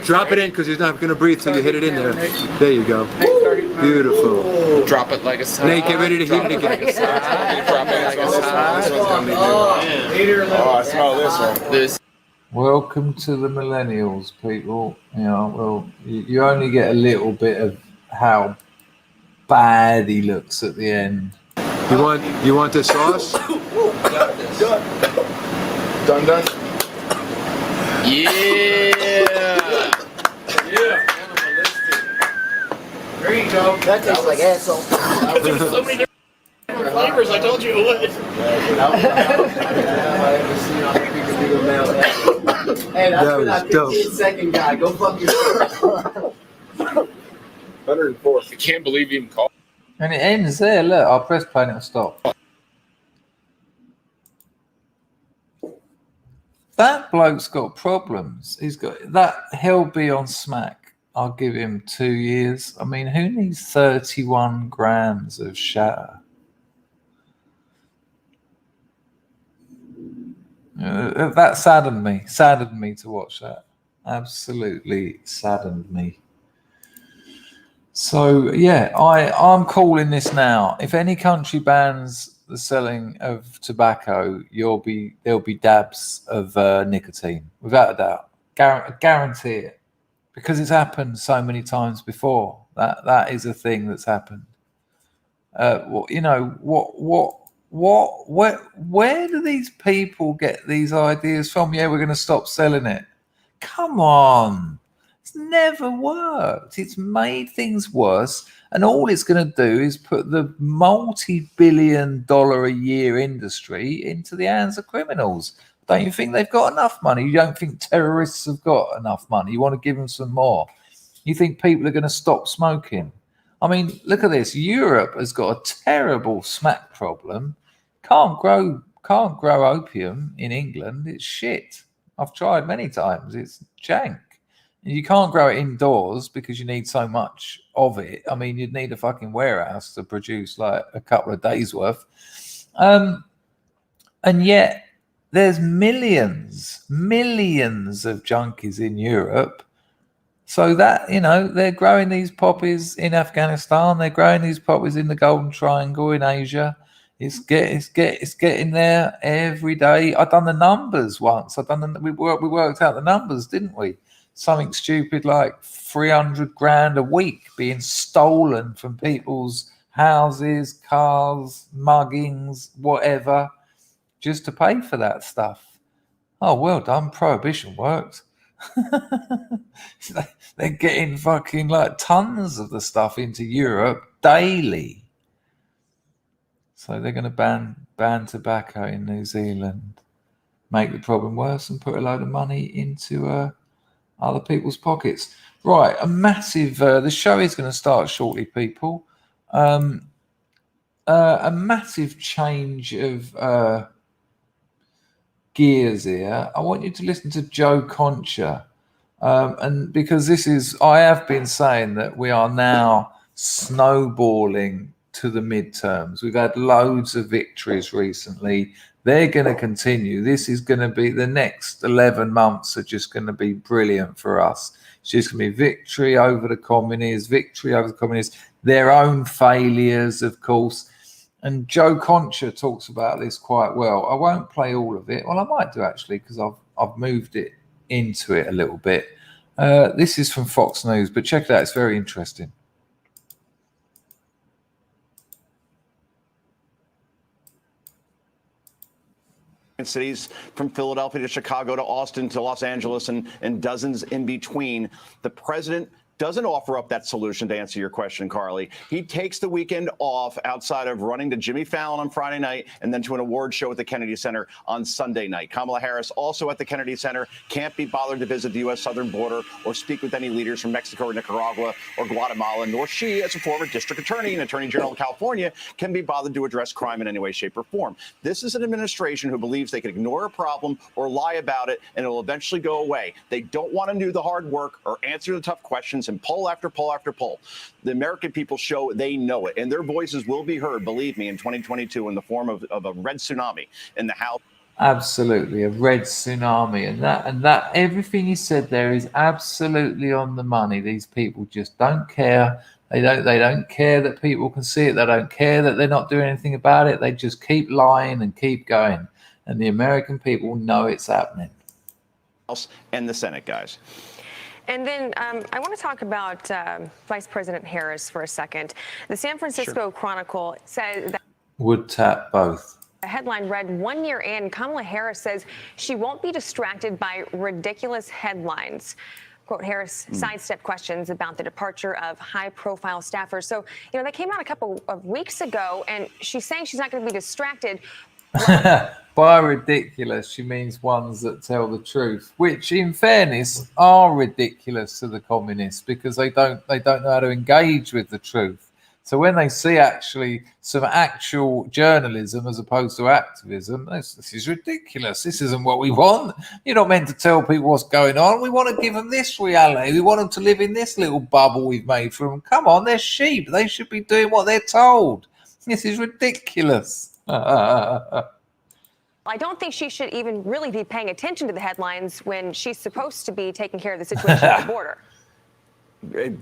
[SPEAKER 17] Drop it in because he's not going to breathe till you hit it in there. There you go. Beautiful.
[SPEAKER 16] Drop it like a sign.
[SPEAKER 17] Nate, get ready to heat it again.
[SPEAKER 16] Drop it like a sign. This one's gonna be good. Oh, I smell this one. This.
[SPEAKER 7] Welcome to the millennials, people. You know, well, you only get a little bit of how bad he looks at the end.
[SPEAKER 17] You want this sauce?
[SPEAKER 16] Done. Yeah.
[SPEAKER 15] There you go.
[SPEAKER 13] That tastes like asshole.
[SPEAKER 15] So many different flavors. I told you it would.
[SPEAKER 13] Hey, that's
[SPEAKER 17] That
[SPEAKER 13] for that
[SPEAKER 17] was dope.
[SPEAKER 13] 15-second guy. Go fuck yourself.
[SPEAKER 16] 104. I can't believe you even called.
[SPEAKER 7] And it ends there. Look, I'll press play and it'll stop. That bloke's got problems. He's got that. He'll be on smack. I'll give him 2 years. I mean, who needs 31 grams of shatter? That saddened me. Saddened me to watch that. Absolutely saddened me. So yeah, I'm calling this now. If any country bans the selling of tobacco, there'll be dabs of nicotine, without a doubt. Guarantee it, because it's happened so many times before. That is a thing that's happened. Where do these people get these ideas from? Yeah, we're going to stop selling it. Come on. It's never worked. It's made things worse. And all it's going to do is put the multi-billion-dollar a year industry into the hands of criminals. Don't you think they've got enough money? You don't think terrorists have got enough money? You want to give them some more? You think people are going to stop smoking? I mean, look at this. Europe has got a terrible smack problem. Can't grow opium in England. It's shit. I've tried many times. It's jank. You can't grow it indoors because you need so much of it. I mean, you'd need a fucking warehouse to produce like a couple of days worth. And yet there's millions of junkies in Europe. So that, they're growing these poppies in Afghanistan. They're growing these poppies in the Golden Triangle in Asia. It's getting there every day. I've done the numbers once. We worked out the numbers, didn't we? Something stupid like 300 grand a week being stolen from people's houses, cars, muggings, whatever, just to pay for that stuff. Oh, well done. Prohibition worked. They're getting fucking like tons of the stuff into Europe daily. So they're going to ban tobacco in New Zealand, make the problem worse, and put a load of money into other people's pockets. Right, a massive. The show is going to start shortly, people. a massive change of gears here. I want you to listen to Joe Concha. And because I have been saying that we are now snowballing to the midterms. We've had loads of victories recently. They're going to continue. This is going to be the next 11 months are just going to be brilliant for us. It's just going to be victory over the communists, their own failures, of course. And Joe Concha talks about this quite well. I won't play all of it. Well, I might do actually, because I've moved it into it a little bit. This is from Fox News, but check it out. It's very interesting.
[SPEAKER 18] Cities from Philadelphia to Chicago to Austin to Los Angeles and dozens in between. The president doesn't offer up that solution to answer your question, Carly. He takes the weekend off outside of running to Jimmy Fallon on Friday night and then to an award show at the Kennedy Center on Sunday night. Kamala Harris, also at the Kennedy Center, can't be bothered to visit the U.S. southern border or speak with any leaders from Mexico or Nicaragua or Guatemala, nor she, as a former district attorney and attorney general of California, can be bothered to address crime in any way, shape, or form. This is an administration who believes they can ignore a problem or lie about it and it will eventually go away. They don't want to do the hard work or answer the tough questions and poll after poll after poll. The American people show they know it, and their voices will be heard, believe me, in 2022 in the form of a red tsunami in the House.
[SPEAKER 7] Absolutely, a red tsunami, and that everything he said there is absolutely on the money. These people just don't care. They don't care that people can see it. They don't care that they're not doing anything about it. They just keep lying and keep going, and the American people know it's happening.
[SPEAKER 18] House and the Senate, guys.
[SPEAKER 19] And then I want to talk about Vice President Harris for a second. The San Francisco Chronicle says that
[SPEAKER 7] Would tap both.
[SPEAKER 19] the headline read, 1 year in, Kamala Harris says she won't be distracted by ridiculous headlines. Quote, Harris sidestepped questions about the departure of high-profile staffers. So, that came out a couple of weeks ago, and she's saying she's not going to be distracted.
[SPEAKER 7] By ridiculous, she means ones that tell the truth, which, in fairness, are ridiculous to the communists because they don't know how to engage with the truth. So when they see some actual journalism as opposed to activism, this is ridiculous. This isn't what we want. You're not meant to tell people what's going on. We want to give them this reality. We want them to live in this little bubble we've made for them. Come on, they're sheep. They should be doing what they're told. This is ridiculous.
[SPEAKER 19] I don't think she should even really be paying attention to the headlines when she's supposed to be taking care of the situation at the border.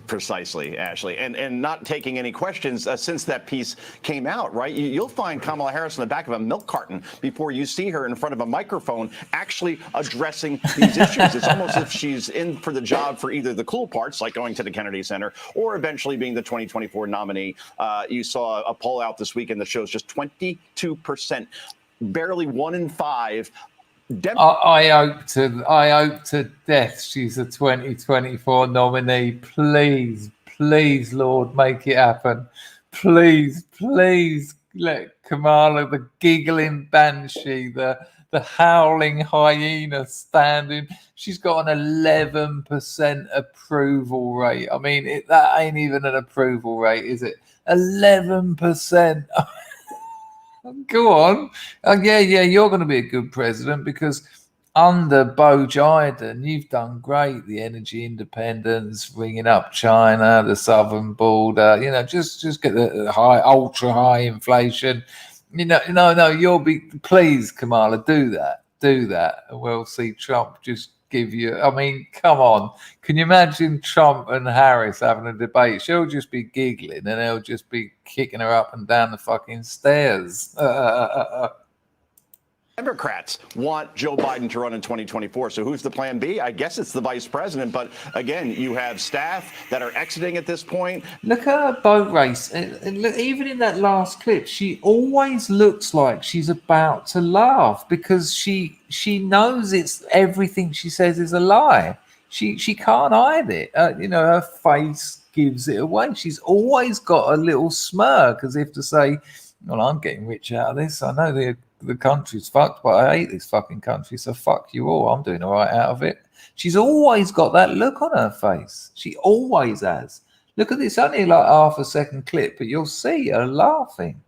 [SPEAKER 18] Precisely, Ashley, and not taking any questions since that piece came out, right? You'll find Kamala Harris in the back of a milk carton before you see her in front of a microphone actually addressing these issues. It's almost as if she's in for the job for either the cool parts, like going to the Kennedy Center, or eventually being the 2024 nominee. You saw a poll out this weekend that shows just 22%, barely 1 in 5.
[SPEAKER 7] I hope to death she's a 2024 nominee. Please, Lord, make it happen. Please let Kamala, the giggling banshee, the howling hyena standing. She's got an 11% approval rate. I mean, that ain't even an approval rate, is it? 11%. Go on. Yeah, you're going to be a good president because under Bo Biden, you've done great. The energy independence, bringing up China, the southern border, just get the ultra high inflation. No, you'll be, please, Kamala, do that. And we'll see Trump just give you, I mean, come on. Can you imagine Trump and Harris having a debate? She'll just be giggling and he'll just be kicking her up and down the fucking stairs.
[SPEAKER 18] Democrats want Joe Biden to run in 2024. So who's the plan B? I guess it's the vice president. But again, you have staff that are exiting at this point.
[SPEAKER 7] Look at her boat race. And look, even in that last clip, she always looks like she's about to laugh because she knows it's everything she says is a lie. She can't hide it. Her face gives it away. She's always got a little smirk as if to say, well, I'm getting rich out of this. I know the country's fucked, but I hate this fucking country, so fuck you all. I'm doing all right out of it. She's always got that look on her face. She always has. Look at this, only like half a second clip, but you'll see her laughing.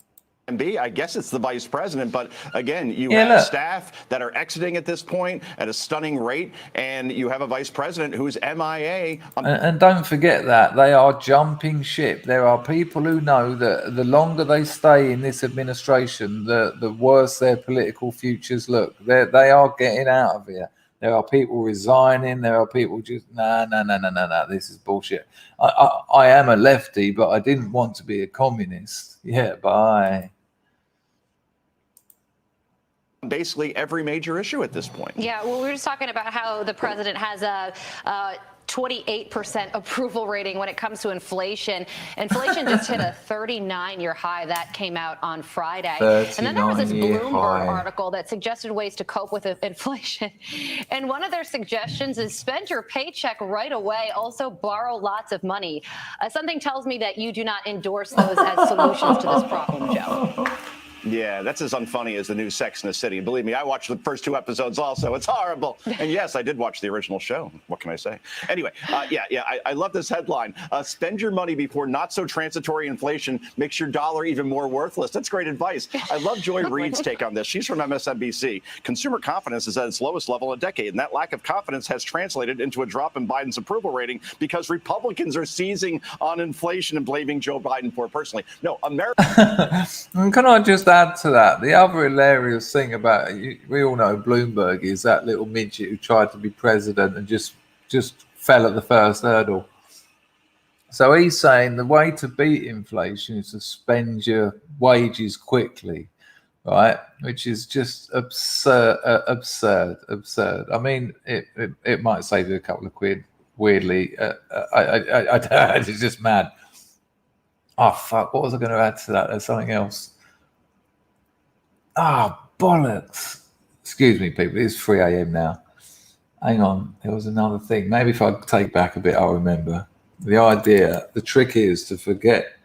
[SPEAKER 18] And B, I guess it's the vice president, but again, you
[SPEAKER 7] Yeah,
[SPEAKER 18] have
[SPEAKER 7] look.
[SPEAKER 18] staff that are exiting at this point at a stunning rate, and you have a vice president who's MIA.
[SPEAKER 7] And don't forget that they are jumping ship. There are people who know that the longer they stay in this administration, the worse their political futures look. They are getting out of here. There are people resigning. There are people just no. This is bullshit. I am a lefty, but I didn't want to be a communist. Yeah, bye.
[SPEAKER 18] Basically every major issue at this point.
[SPEAKER 20] Yeah, well, we were just talking about how the president has a 28% approval rating when it comes to inflation. Inflation just hit a 39-year high. That came out on Friday. And then there was this
[SPEAKER 7] 39-year
[SPEAKER 20] Bloomberg
[SPEAKER 7] high.
[SPEAKER 20] article that suggested ways to cope with inflation. And one of their suggestions is spend your paycheck right away. Also borrow lots of money. Something tells me that you do not endorse those as solutions to this problem, Joe.
[SPEAKER 18] Yeah, that's as unfunny as the new Sex in the City. And believe me, I watched the first 2 episodes also. It's horrible. And yes, I did watch the original show. What can I say? Anyway, I love this headline. Spend your money before not so transitory inflation makes your dollar even more worthless. That's great advice. I love Joy Reid's take on this. She's from MSNBC. Consumer confidence is at its lowest level in a decade, and that lack of confidence has translated into a drop in Biden's approval rating because Republicans are seizing on inflation and blaming Joe Biden for it personally. No, America.
[SPEAKER 7] And can I just add to that? The other hilarious thing about it, we all know Bloomberg is that little midget who tried to be president and just fell at the first hurdle. So he's saying the way to beat inflation is to spend your wages quickly, right? Which is just absurd. I mean, it might save you a couple of quid. Weirdly, it's just mad. Oh fuck! What was I going to add to that? There's something else. Bollocks. Excuse me, people. It's 3 a.m. now. Hang on. There was another thing. Maybe if I take back a bit, I'll remember. The trick is to forget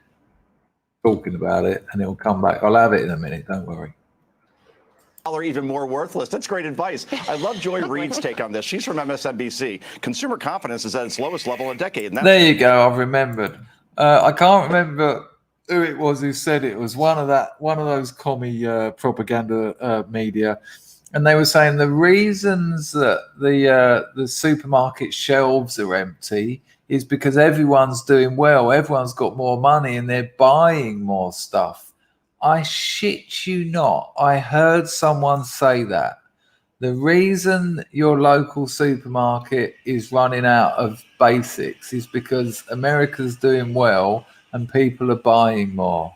[SPEAKER 7] talking about it and it'll come back. I'll have it in a minute. Don't worry.
[SPEAKER 18] Dollar even more worthless. That's great advice. I love Joy Reid's take on this. She's from MSNBC. Consumer confidence is at its lowest level in a decade. And
[SPEAKER 7] there you go. I've remembered. I can't remember who it was who said it. It was one of those commie propaganda media, and they were saying the reasons that the supermarket shelves are empty is because everyone's doing well, everyone's got more money, and they're buying more stuff. I shit you not. I heard someone say that. The reason your local supermarket is running out of basics is because America's doing well and people are buying more.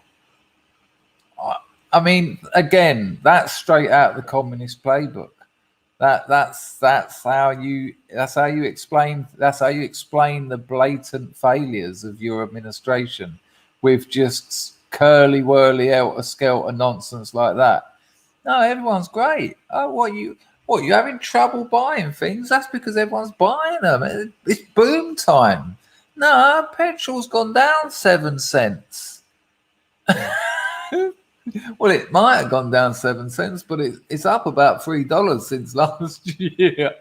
[SPEAKER 7] I mean, again, that's straight out of the communist playbook. That's how you explain the blatant failures of your administration with just curly whirly helter-skelter nonsense like that. No, everyone's great. Oh, what you having trouble buying things? That's because everyone's buying them. It's boom time. No, petrol's gone down 7 cents. Well, it might have gone down 7 cents, but it's up about $3 since last year.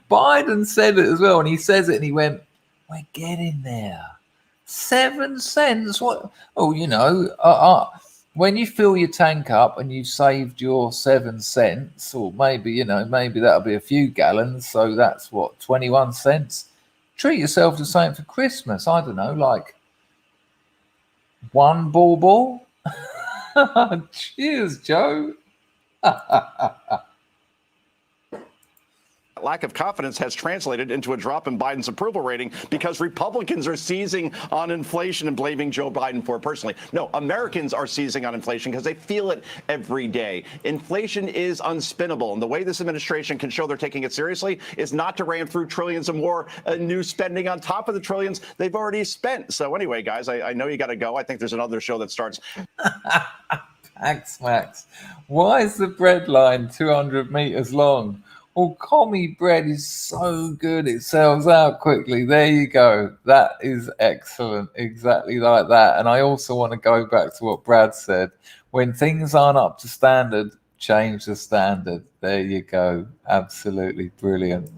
[SPEAKER 7] Biden said it as well, and he says it, and he went, "We're getting there. 7 cents? What? Oh, you know, when you fill your tank up and you've saved your 7 cents, or maybe that'll be a few gallons, so that's what, 21 cents. Treat yourself to something for Christmas. I don't know, like one ball." Cheers, Joe.
[SPEAKER 18] Lack of confidence has translated into a drop in Biden's approval rating because Republicans are seizing on inflation and blaming Joe Biden for it personally. No, Americans are seizing on inflation because they feel it every day. Inflation is unspinnable, and the way this administration can show they're taking it seriously is not to ram through trillions of more new spending on top of the trillions they've already spent. So anyway, guys, I know you got to go. I think there's another show that starts.
[SPEAKER 7] Max. Why is the bread line 200 meters long? Well, commie bread is so good, it sells out quickly. There you go. That is excellent. Exactly like that. And I also want to go back to what Brad said. When things aren't up to standard, change the standard. There you go. Absolutely brilliant.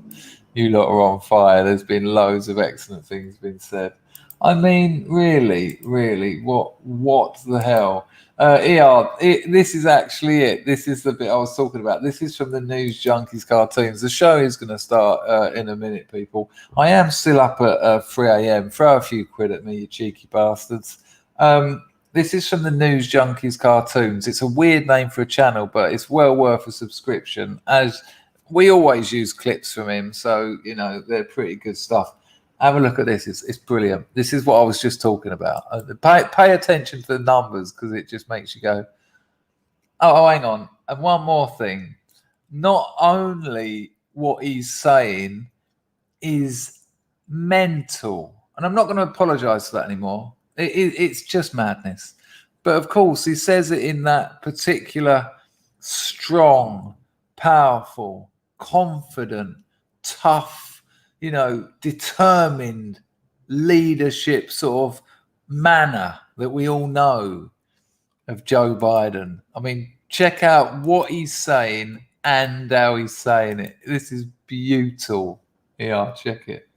[SPEAKER 7] You lot are on fire. There's been loads of excellent things been said. I mean, really, what the hell? This is actually it. This is the bit I was talking about. This is from the News Junkies cartoons. The show is going to start in a minute, people. I am still up at 3 a.m. Throw a few quid at me, you cheeky bastards. This is from the News Junkies cartoons. It's a weird name for a channel, but it's well worth a subscription, as we always use clips from him. So, you know, they're pretty good stuff. Have a look at this. It's brilliant. This is what I was just talking about. Pay attention to the numbers, because it just makes you go, oh, hang on. And one more thing. Not only what he's saying is mental, and I'm not going to apologize for that anymore. It's just madness. But of course, he says it in that particular strong, powerful, confident, tough, you know, determined leadership sort of manner that we all know of Joe Biden. I mean, check out what he's saying and how he's saying it. This is beautiful. Yeah, check it.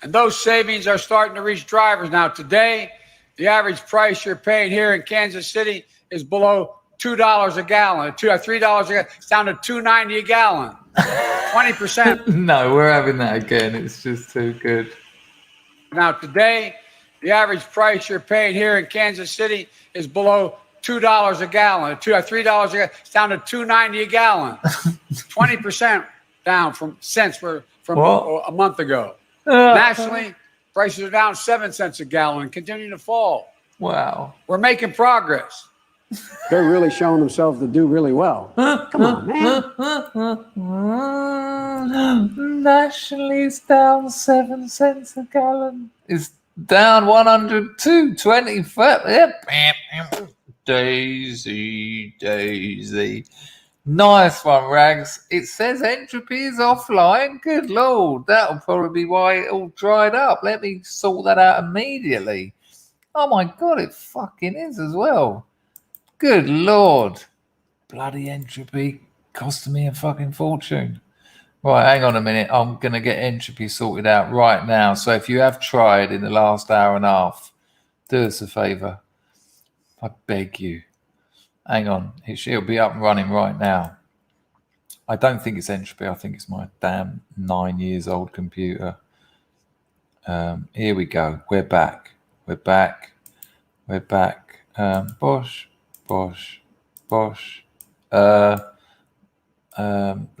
[SPEAKER 21] And those savings are starting to reach drivers now. Today, the average price you're paying here in Kansas City is below $2 a gallon, $3 a gallon. It's down to $2.90 a gallon. 20%.
[SPEAKER 7] No, we're having that again. It's just too good.
[SPEAKER 21] Now, today, the average price you're paying here in Kansas City is below $2 a gallon, $3 a gallon. It's down to $2.90 a gallon. 20% down from a month ago. Nationally, prices are down 7 cents a gallon and continue to fall.
[SPEAKER 7] Wow.
[SPEAKER 21] We're making progress.
[SPEAKER 22] They're really showing themselves to do really well. Come on,
[SPEAKER 7] man. Nationally, it's down 7 cents a gallon. It's down 102.25. Yep. Daisy. Nice one, Rags. It says entropy is offline. Good Lord. That'll probably be why it all dried up. Let me sort that out immediately. Oh my God, it fucking is as well. Good Lord. Bloody entropy costing me a fucking fortune. Right, hang on a minute. I'm going to get entropy sorted out right now. So if you have tried in the last hour and a half, do us a favor. I beg you. Hang on. It'll be up and running right now. I don't think it's entropy. I think it's my damn 9 years old computer. Here we go. We're back. Bosh.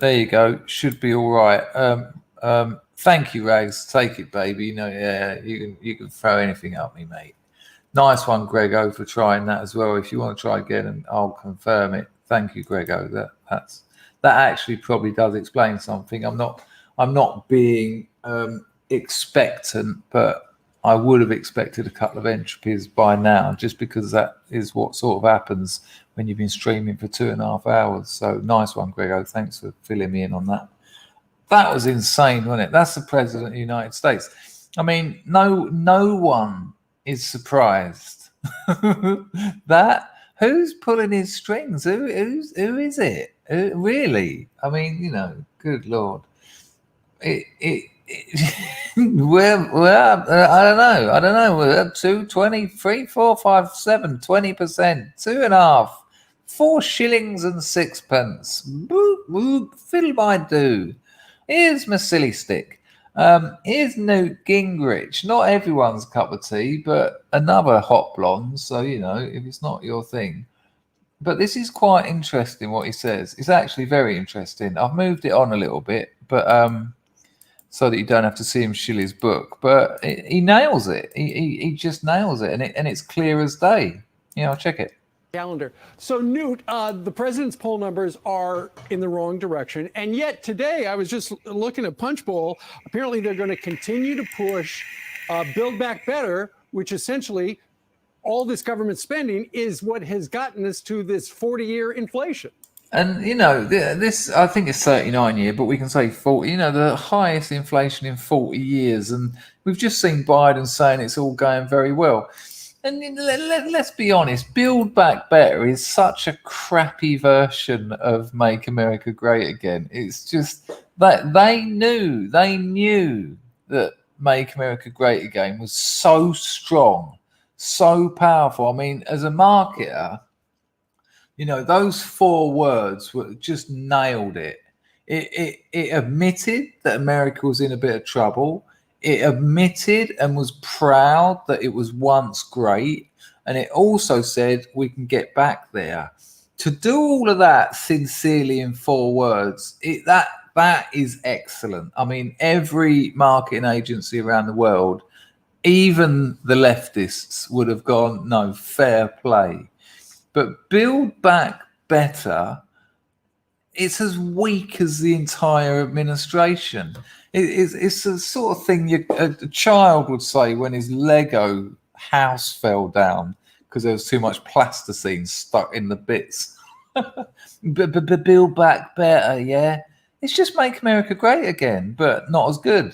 [SPEAKER 7] There you go. Should be all right. Thank you, Rags. Take it, baby. You know, yeah, you can throw anything at me, mate. Nice one, Grego, for trying that as well. If you want to try again, and I'll confirm it. Thank you, Grego. That actually probably does explain something. I'm not being expectant, but I would have expected a couple of entropies by now, just because that is what sort of happens when you've been streaming for 2.5 hours. So nice one, Grego. Thanks for filling me in on that. That was insane, wasn't it? That's the President of the United States. I mean, no one is surprised that who's pulling his strings? Who is it? Really? I mean, you know, good Lord. Well, I don't know. We're up 2, 20, 3, 4, 5, 7, 20%, 2.5, 4 shillings and 6pence. Boop, boop, fiddle my do. Here's my silly stick. Here's Newt Gingrich. Not everyone's cup of tea, but another hot blonde. So, you know, if it's not your thing. But this is quite interesting what he says. It's actually very interesting. I've moved it on a little bit, but so that you don't have to see him shill his book. But he nails it. He just nails it, and it's clear as day. Yeah, I'll check it.
[SPEAKER 23] Calendar. So, Newt, the president's poll numbers are in the wrong direction. And yet today, I was just looking at Punchbowl. Apparently, they're going to continue to push Build Back Better, which essentially all this government spending is what has gotten us to this 40-year inflation.
[SPEAKER 7] And, you know, this, I think it's 39 year, but we can say 40, you know, the highest inflation in 40 years. And we've just seen Biden saying it's all going very well. And let's be honest, Build Back Better is such a crappy version of Make America Great Again. It's just They knew that Make America Great Again was so strong, so powerful. I mean, as a marketer, you know, those 4 words were just nailed it. It admitted that America was in a bit of trouble. It admitted and was proud that it was once great. And it also said we can get back there. To do all of that sincerely in 4 words, that is excellent. I mean, every marketing agency around the world, even the leftists, would have gone, no, fair play. But Build Back Better, it's as weak as the entire administration. It's the sort of thing a child would say when his Lego house fell down because there was too much plasticine stuck in the bits. But Build Back Better, yeah. It's just Make America Great Again, but not as good.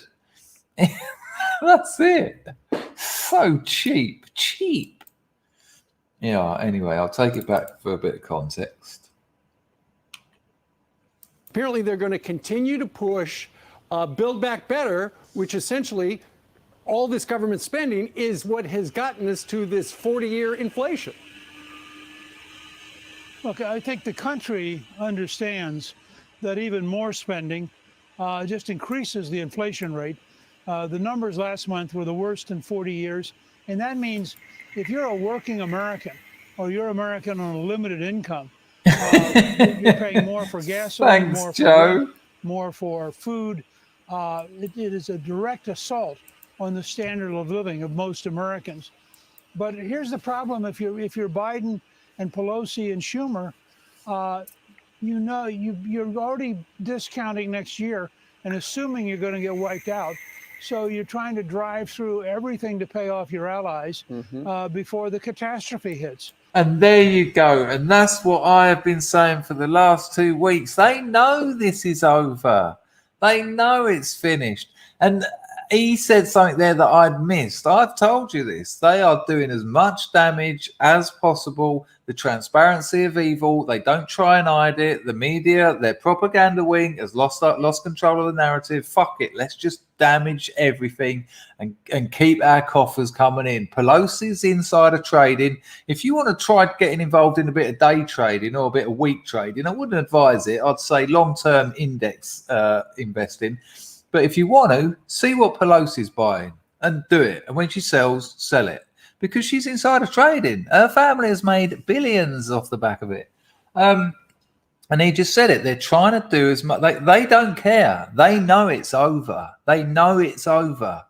[SPEAKER 7] That's it. So cheap. Yeah, anyway, I'll take it back for a bit of context.
[SPEAKER 23] Apparently, they're going to continue to push Build Back Better, which essentially all this government spending is what has gotten us to this 40-year inflation.
[SPEAKER 2] Look, I think the country understands that even more spending just increases the inflation rate. The numbers last month were the worst in 40 years. And that means if you're a working American or you're American on a limited income, you're paying more for gasoline,
[SPEAKER 7] Thanks,
[SPEAKER 2] more for
[SPEAKER 7] Joe.
[SPEAKER 2] rent, more for food. It is a direct assault on the standard of living of most Americans. But here's the problem: if you're Biden and Pelosi and Schumer, you know you're already discounting next year and assuming you're going to get wiped out. So you're trying to drive through everything to pay off your allies before the catastrophe hits.
[SPEAKER 7] And there you go. And that's what I have been saying for the last 2 weeks. They know this is over. They know it's finished. And he said something there that I'd missed. I've told you this. They are doing as much damage as possible. The transparency of evil. They don't try and hide it. The media, their propaganda wing has lost control of the narrative. Fuck it. Let's just damage everything and keep our coffers coming in. Pelosi's insider trading. If you want to try getting involved in a bit of day trading or a bit of week trading, I wouldn't advise it. I'd say long-term index investing. But if you want to, see what Pelosi's buying and do it. And when she sells, sell it. Because she's insider trading. Her family has made billions off the back of it. And he just said it. They're trying to do as much. They don't care. They know it's over. They know it's over.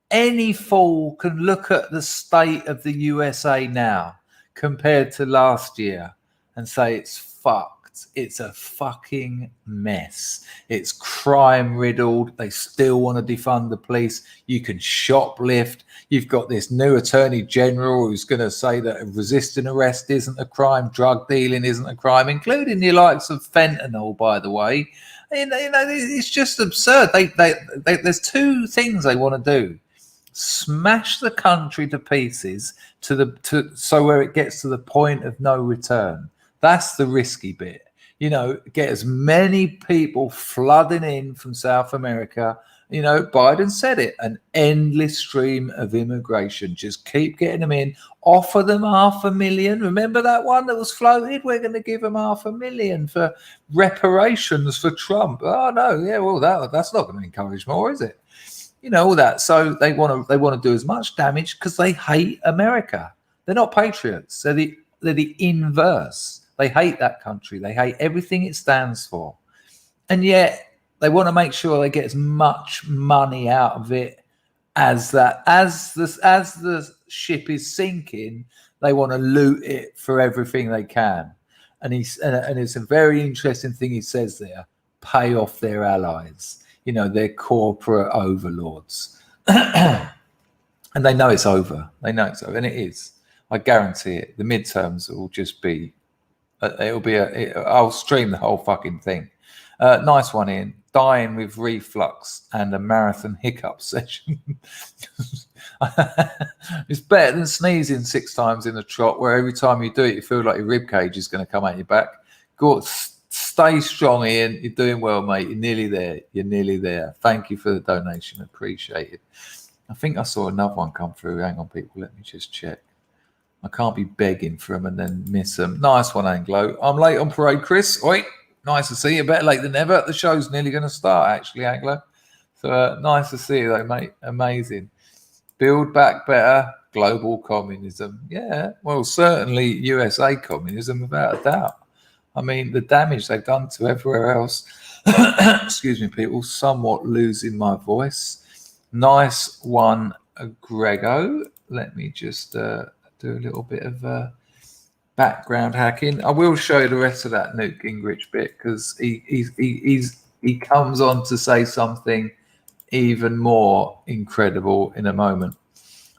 [SPEAKER 7] Any fool can look at the state of the USA now compared to last year and say it's fucked. It's a fucking mess. It's crime riddled. They still want to defund the police. You can shoplift. You've got this new attorney general who's going to say that resisting arrest isn't a crime, drug dealing isn't a crime, including the likes of fentanyl, by the way. You know, it's just absurd. There's 2 things they want to do: smash the country to pieces so where it gets to the point of no return. That's the risky bit. You know, get as many people flooding in from South America. You know, Biden said it, an endless stream of immigration. Just keep getting them in. Offer them $500,000. Remember that one that was floated? We're going to give them $500,000 for reparations for Trump. Oh, no. Yeah, well, that's not going to encourage more, is it? You know, all that. So they want to do as much damage because they hate America. They're not patriots. They're the inverse. They hate that country. They hate everything it stands for. And yet they want to make sure they get as much money out of it as the ship is sinking. They want to loot it for everything they can. And it's a very interesting thing he says there: pay off their allies. You know, their corporate overlords. And they know it's over. They know it's over, and it is. I guarantee it. The midterms will just be. I'll stream the whole fucking thing. Nice one, Ian. Dying with reflux and a marathon hiccup session. It's better than sneezing 6 times in a trot, where every time you do it, you feel like your rib cage is going to come out your back. Stay strong, Ian. You're doing well, mate. You're nearly there. You're nearly there. Thank you for the donation. Appreciate it. I think I saw another one come through. Hang on, people. Let me just check. I can't be begging for them and then miss them. Nice one, Anglo. I'm late on parade, Chris. Oi, nice to see you. Better late than never. The show's nearly going to start, actually, Anglo. So nice to see you, though, mate. Amazing. Build back better. Global communism. Yeah, well, certainly USA communism, without a doubt. I mean, the damage they've done to everywhere else. Excuse me, people. Somewhat losing my voice. Nice one, Grego. Let me just do a little bit of background hacking. I will show you the rest of that Newt Gingrich bit because he comes on to say something even more incredible in a moment.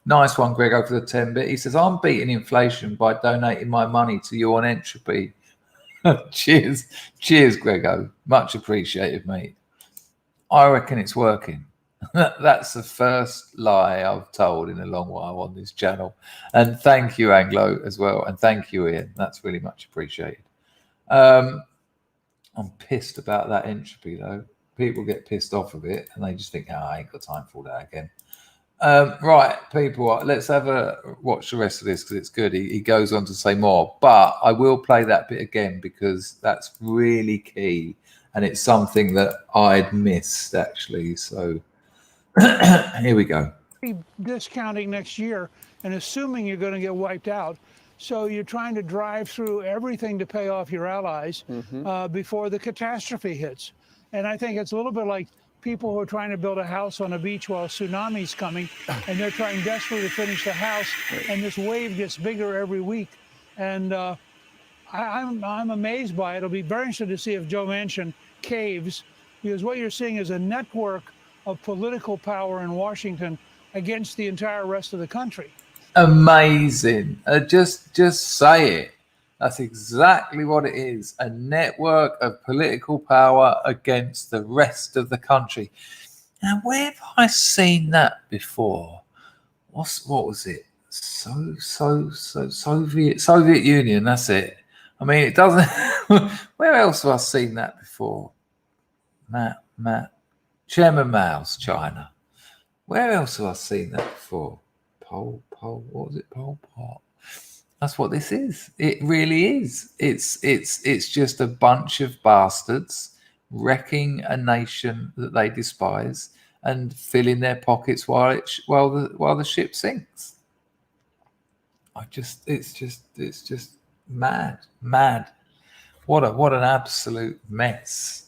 [SPEAKER 7] Nice one, Grego, for the 10-bit. He says, I'm beating inflation by donating my money to you on Entropy. Cheers. Cheers, Grego. Much appreciated, mate. I reckon it's working. That's the first lie I've told in a long while on this channel. And thank you, Anglo, as well. And thank you, Ian. That's really much appreciated. I'm pissed about that Entropy, though. People get pissed off of it and they just think, I ain't got time for that again. Right, people, let's have a watch the rest of this because it's good. He goes on to say more, but I will play that bit again because that's really key and it's something that I'd missed, actually. So here we go.
[SPEAKER 2] Discounting next year and assuming you're going to get wiped out. So you're trying to drive through everything to pay off your allies before the catastrophe hits. And I think it's a little bit like people who are trying to build a house on a beach while a tsunami's coming, and they're trying desperately to finish the house, and this wave gets bigger every week. And I'm amazed by it. It'll be very interesting to see if Joe Manchin caves, because what you're seeing is a network of political power in Washington against the entire rest of the country.
[SPEAKER 7] Amazing. Just say it. That's exactly what it is. A network of political power against the rest of the country. Now, where have I seen that before? What was it? Soviet Union, that's it. I mean, it doesn't... Where else have I seen that before? Chairman Mao's China. Where else have I seen that before? What was it? Pol Pot. That's what this is. It really is. It's just a bunch of bastards wrecking a nation that they despise and filling their pockets while the ship sinks. It's just mad. What an absolute mess.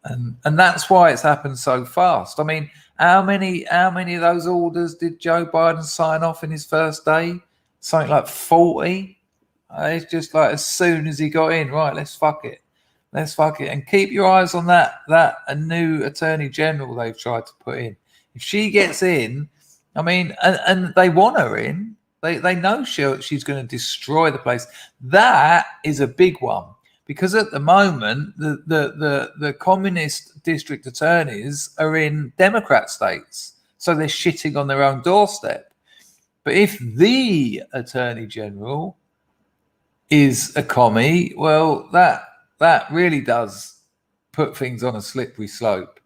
[SPEAKER 7] And that's why it's happened so fast. I mean, how many of those orders did Joe Biden sign off in his first day? Something like 40. It's just like as soon as he got in, right, let's fuck it. And keep your eyes on that a new attorney general they've tried to put in. If she gets in, I mean, and they want her in, they know she's going to destroy the place. That is a big one because at the moment the communist district attorneys are in Democrat states, so they're shitting on their own doorstep. But if the Attorney General is a commie, well, that really does put things on a slippery slope.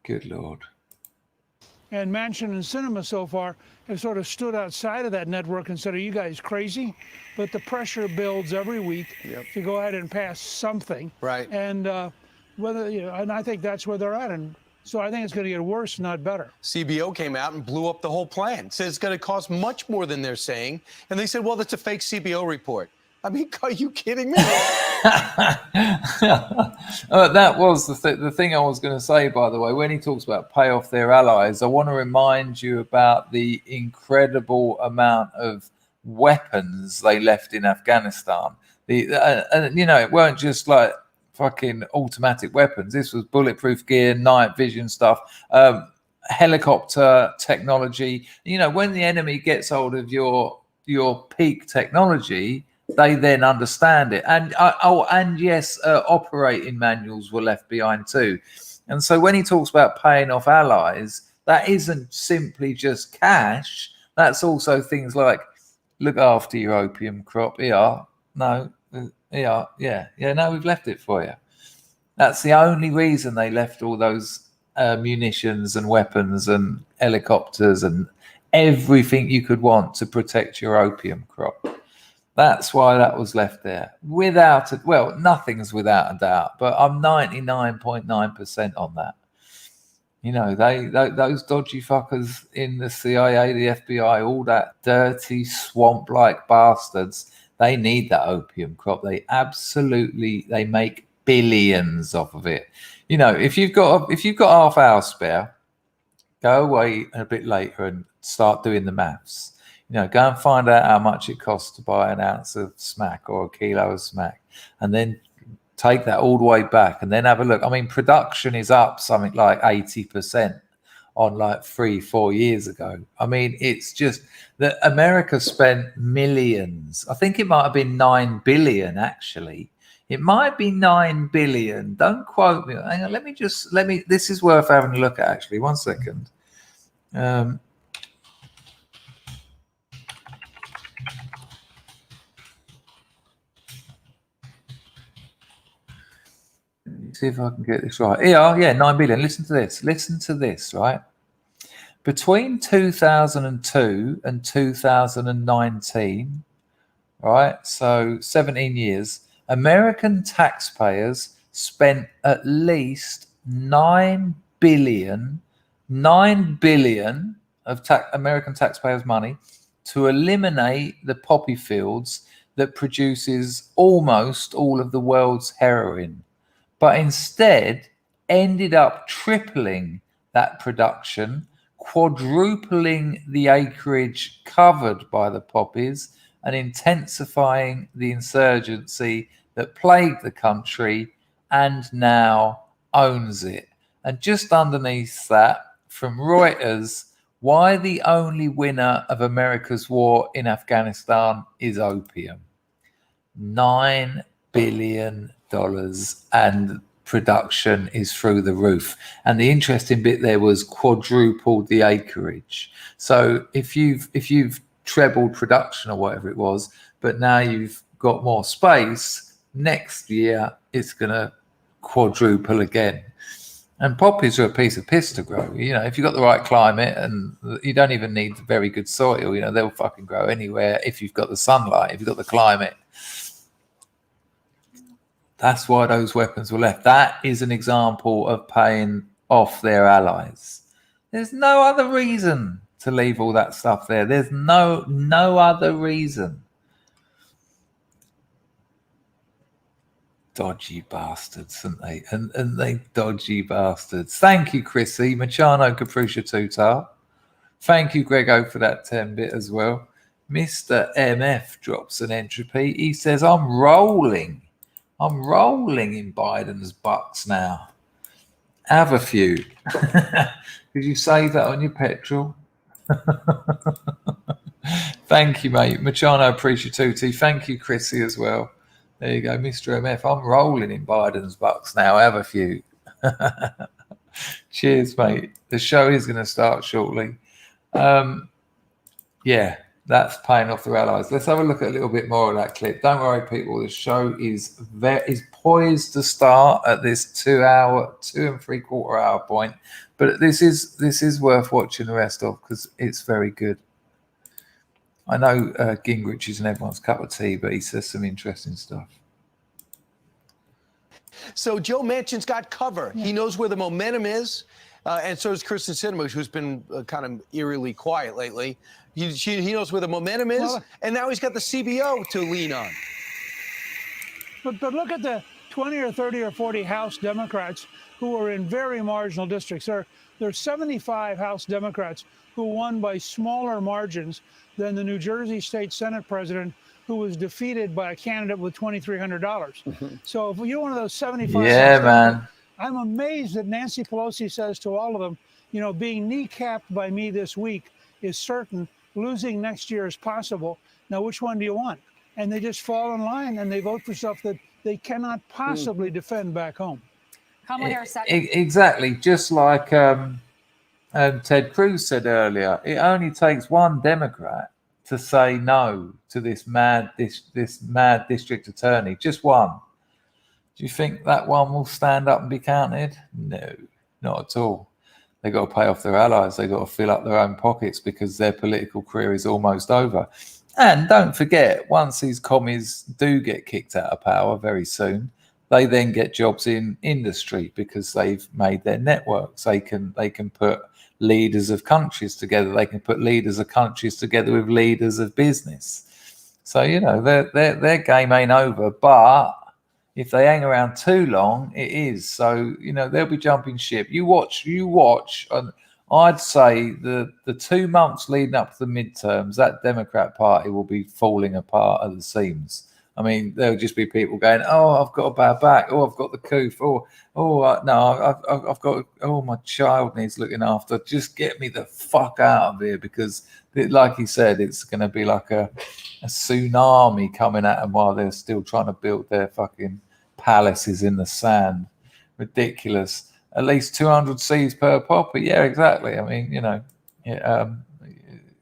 [SPEAKER 7] Good Lord.
[SPEAKER 2] And Manchin and Sinema so far have sort of stood outside of that network and said, are you guys crazy? But the pressure builds every week to go ahead and pass something.
[SPEAKER 23] Right.
[SPEAKER 2] And and I think that's where they're at. And so I think it's going to get worse, not better.
[SPEAKER 3] CBO came out and blew up the whole plan. Said it's going to cost much more than they're saying. And they said, well, that's a fake CBO report. I mean, are you kidding me?
[SPEAKER 7] That was the thing I was going to say, by the way. When he talks about pay off their allies, I want to remind you about the incredible amount of weapons they left in Afghanistan. It weren't just like fucking automatic weapons. This was bulletproof gear, night vision stuff, helicopter technology. When the enemy gets hold of your peak technology, they then understand it. And yes, operating manuals were left behind too. And so when he talks about paying off allies, that isn't simply just cash. That's also things like look after your opium crop. Yeah, no, Yeah. No, we've left it for you. That's the only reason they left all those munitions and weapons and helicopters and everything you could want to protect your opium crop. That's why that was left there. Nothing's without a doubt, but I'm 99.9% on that. You know, those dodgy fuckers in the CIA, the FBI, all that dirty swamp-like bastards, they need that opium crop. They make billions off of it. You know, if you've got half hour spare, go away a bit later and start doing the maths. You know, go and find out how much it costs to buy an ounce of smack or a kilo of smack, and then take that all the way back and then have a look. I mean, production is up something like 80% on like 3-4 years ago. I mean, it's just that America spent millions. I think it might have been 9 billion actually. It might be 9 billion. Don't quote me. Hang on, let me. This is worth having a look at actually. 1 second. See if I can get this right. Yeah, 9 billion. Listen to this, right? Between 2002 and 2019, right? So 17 years, American taxpayers spent at least 9 billion of American taxpayers' money to eliminate the poppy fields that produces almost all of the world's heroin, but instead ended up tripling that production, quadrupling the acreage covered by the poppies, and intensifying the insurgency that plagued the country and now owns it. And just underneath that, from Reuters, why the only winner of America's war in Afghanistan is opium. $9 billion and production is through the roof. And the interesting bit there was quadrupled the acreage. So if you've trebled production or whatever it was, but now you've got more space, next year it's going to quadruple again. And poppies are a piece of piss to grow. You know, if you've got the right climate, and you don't even need very good soil, you know, they'll fucking grow anywhere if you've got the sunlight, if you've got the climate. That's why those weapons were left. That is an example of paying off their allies. There's no other reason to leave all that stuff there. There's no other reason. Dodgy bastards, aren't they? And they dodgy bastards. Thank you, Chrissy. Machano Caprusha Tutar. Thank you, Grego, for that 10-bit as well. Mr. MF drops an entropy. He says, I'm rolling in Biden's bucks now. Have a few. Did you save that on your petrol? Thank you, mate. Machano Appreciatuti. Thank you, Chrissy, as well. There you go, Mr. MF. I'm rolling in Biden's bucks now. Have a few. Cheers, mate. The show is going to start shortly. Yeah, that's paying off their allies. Let's have a look at a little bit more of that clip. Don't worry, people. The show is poised to start at this 2 and 3/4 hour point. But this is worth watching the rest of because it's very good. I know Gingrich isn't everyone's cup of tea, but he says some interesting stuff.
[SPEAKER 3] So Joe Manchin's got cover. Yeah. He knows where the momentum is, and so does Kristen Sinema, who's been kind of eerily quiet lately. He knows where the momentum is, and now he's got the CBO to lean on.
[SPEAKER 2] But look at the 20 or 30 or 40 House Democrats who are in very marginal districts. There are 75 House Democrats who won by smaller margins than the New Jersey State Senate president who was defeated by a candidate with $2,300. So if you're one of those 75,
[SPEAKER 7] yeah, man,
[SPEAKER 2] I'm amazed that Nancy Pelosi says to all of them, you know, being kneecapped by me this week is certain. Losing next year is possible. Now, which one do you want? And they just fall in line and they vote for stuff that they cannot possibly defend back home.
[SPEAKER 20] Kamala Harris.
[SPEAKER 7] Exactly, just like Ted Cruz said earlier. It only takes one Democrat to say no to this mad district attorney? Just one. Do you think that one will stand up and be counted? No, not at all. They got to pay off their allies. They got to fill up their own pockets because their political career is almost over. And don't forget, once these commies do get kicked out of power very soon, they then get jobs in industry because they've made their networks. They can put leaders of countries together. They can put leaders of countries together with leaders of business. So, you know, their game ain't over. But if they hang around too long, it is. So, you know, they'll be jumping ship. You watch. And I'd say the 2 months leading up to the midterms, that Democrat Party will be falling apart at the seams. I mean, there'll just be people going, "Oh, I've got a bad back. Oh, I've got the coof. No, I've got. Oh, my child needs looking after. Just get me the fuck out of here," because, like he said, it's going to be like a tsunami coming at them while they're still trying to build their fucking palaces in the sand. Ridiculous. At least 200 Cs per popper. Yeah, exactly. I mean, you know,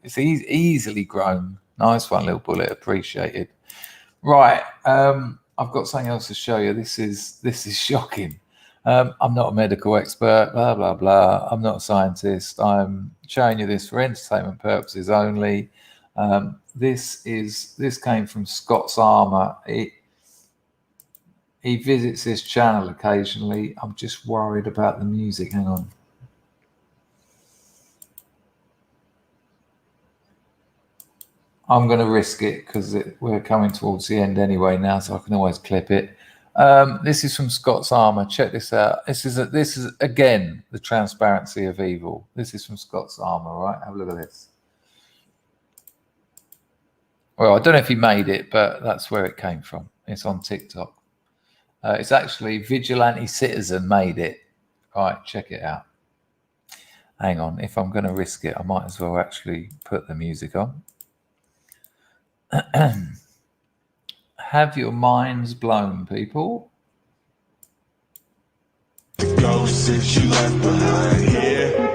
[SPEAKER 7] it's easily grown. Nice one, little bullet. Appreciated. Right, I've got something else to show you. This is shocking. I'm not a medical expert, blah, blah, blah. I'm not a scientist. I'm showing you this for entertainment purposes only. This came from Scott's Armour. He visits this channel occasionally. I'm just worried about the music. Hang on. I'm going to risk it because we're coming towards the end anyway now, so I can always clip it. This is from Scott's Armour. Check this out. This is again the transparency of evil. This is from Scott's Armour, right? Have a look at this. Well, I don't know if he made it, but that's where it came from. It's on TikTok. It's actually Vigilante Citizen made it. All right, check it out. Hang on. If I'm going to risk it, I might as well actually put the music on. Have your minds blown, people. The ghost that you left behind here.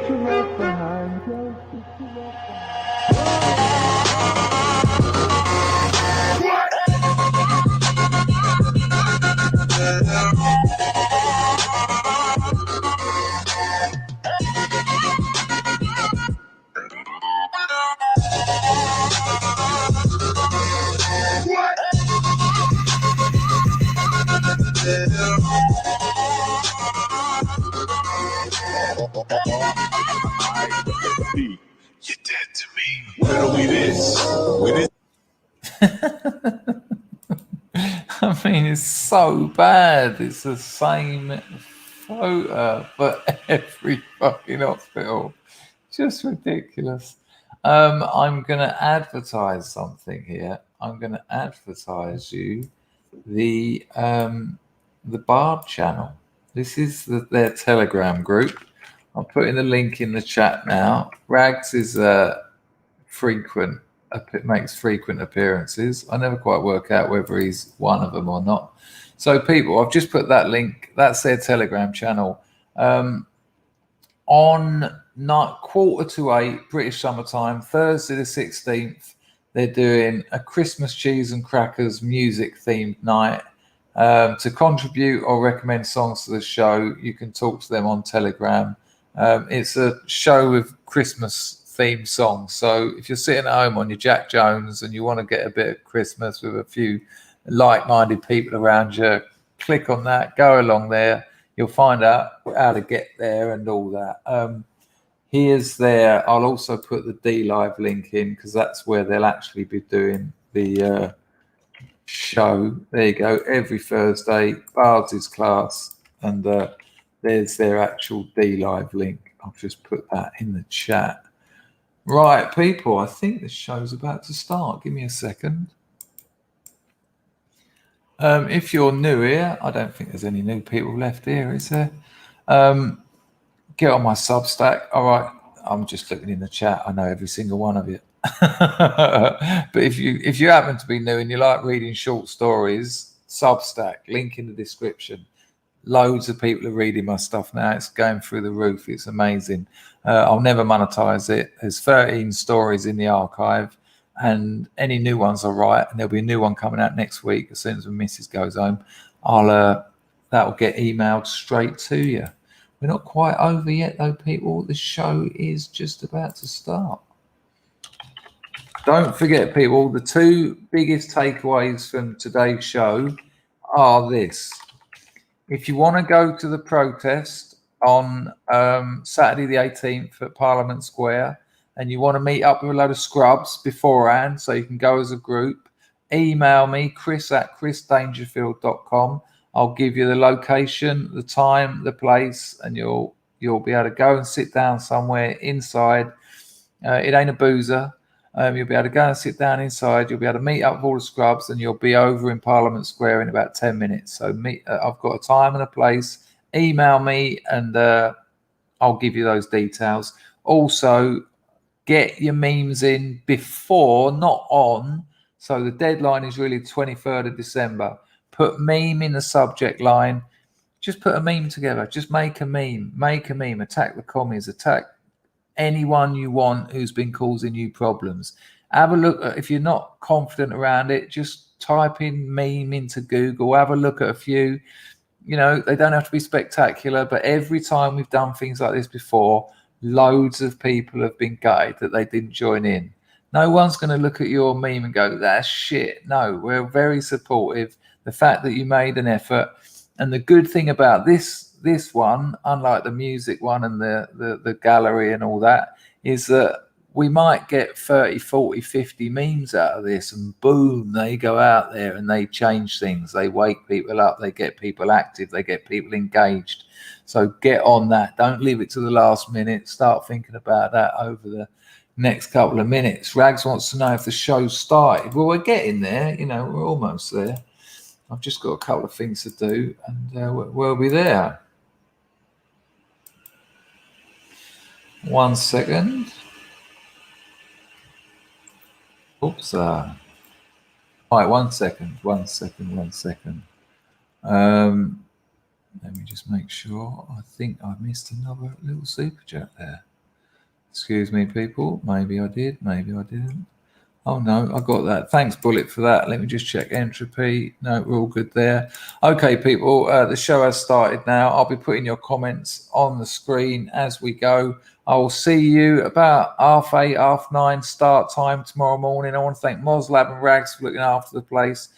[SPEAKER 7] You're dead to me. When are we this? I mean, it's so bad. It's the same photo for every fucking hospital. Just ridiculous. I'm going to advertise something here. I'm going to advertise you the Barb channel. This is their Telegram group. I'm putting the link in the chat now. Rags is makes frequent appearances. I never quite work out whether he's one of them or not. So people, I've just put that link. That's their Telegram channel. On 7:45 British summertime, Thursday the 16th, they're doing a Christmas cheese and crackers music themed night. To contribute or recommend songs to the show, you can talk to them on Telegram. It's a show with Christmas themed songs. So if you're sitting at home on your Jack Jones and you want to get a bit of Christmas with a few like-minded people around you, click on that, go along there. You'll find out how to get there and all that. Here's there. I'll also put the D Live link in because that's where they'll actually be doing the show. There you go. Every Thursday, Bards' class, and there's their actual D Live link. I'll just put that in the chat. Right, people, I think the show's about to start. Give me a second. If you're new here, I don't think there's any new people left here, is there? Get on my Substack. All right, I'm just looking in the chat. I know every single one of you. But if you happen to be new and you like reading short stories, Substack, link in the description. Loads of people are reading my stuff now. It's going through the roof. It's amazing. I'll never monetize it. There's 13 stories in the archive. and any new ones are right, and there'll be a new one coming out next week as soon as the missus goes home. That'll get emailed straight to you. We're not quite over yet though, people. The show is just about to start. Don't forget, people, the two biggest takeaways from today's show are this. If you want to go to the protest on Saturday the 18th at Parliament Square, and you want to meet up with a load of scrubs beforehand so you can go as a group, email me, chris@chrisdangerfield.com. I'll give you the location, the time, the place, and you'll be able to go and sit down somewhere inside. It ain't a boozer. You'll be able to go and sit down inside. You'll be able to meet up with all the scrubs, and you'll be over in Parliament Square in about 10 minutes. So I've got a time and a place. Email me, and I'll give you those details. Also, get your memes in before, not on. So the deadline is really 23rd of December. Put meme in the subject line. Just put a meme together. Just make a meme. Make a meme. Attack the commies. Attack anyone you want who's been causing you problems. Have a look. If you're not confident around it, just type in meme into Google. Have a look at a few. You know, they don't have to be spectacular, but every time we've done things like this before, loads of people have been gutted that they didn't join in. No one's going to look at your meme and go, that's shit. No, we're very supportive. The fact that you made an effort. And the good thing about this one, unlike the music one and the gallery and all that, is that we might get 30, 40, 50 memes out of this, and boom, they go out there and they change things. They wake people up. They get people active. They get people engaged. So get on that. Don't leave it to the last minute. Start thinking about that over the next couple of minutes. Rags wants to know if the show started. Well, we're getting there. You know, we're almost there. I've just got a couple of things to do, and we'll be there. 1 second. Oops. All right, 1 second. 1 second. 1 second. Let me just make sure. I think I missed another little super chat there. Excuse me, people. Maybe I did. Maybe I didn't. Oh, no, I got that. Thanks, Bullet, for that. Let me just check entropy. No, we're all good there. Okay, people, the show has started now. I'll be putting your comments on the screen as we go. I will see you about 8:30, 9:30 start time tomorrow morning. I want to thank Moslab and Rags for looking after the place.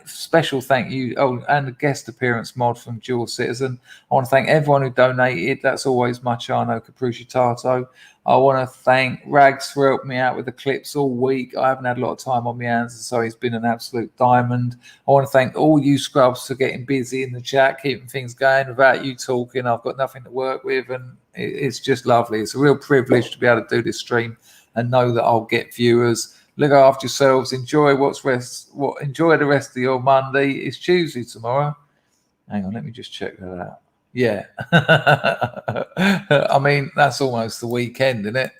[SPEAKER 7] Special thank you. Oh, and a guest appearance mod from Dual Citizen. I want to thank everyone who donated. That's always Marciano Capricitato. I want to thank Rags for helping me out with the clips all week. I haven't had a lot of time on my hands, so he's been an absolute diamond. I want to thank all you scrubs for getting busy in the chat, keeping things going without you talking. I've got nothing to work with, and it's just lovely. It's a real privilege to be able to do this stream and know that I'll get viewers. Look after yourselves. Enjoy enjoy the rest of your Monday. It's Tuesday tomorrow. Hang on, let me just check that out. Yeah. I mean, that's almost the weekend, isn't it?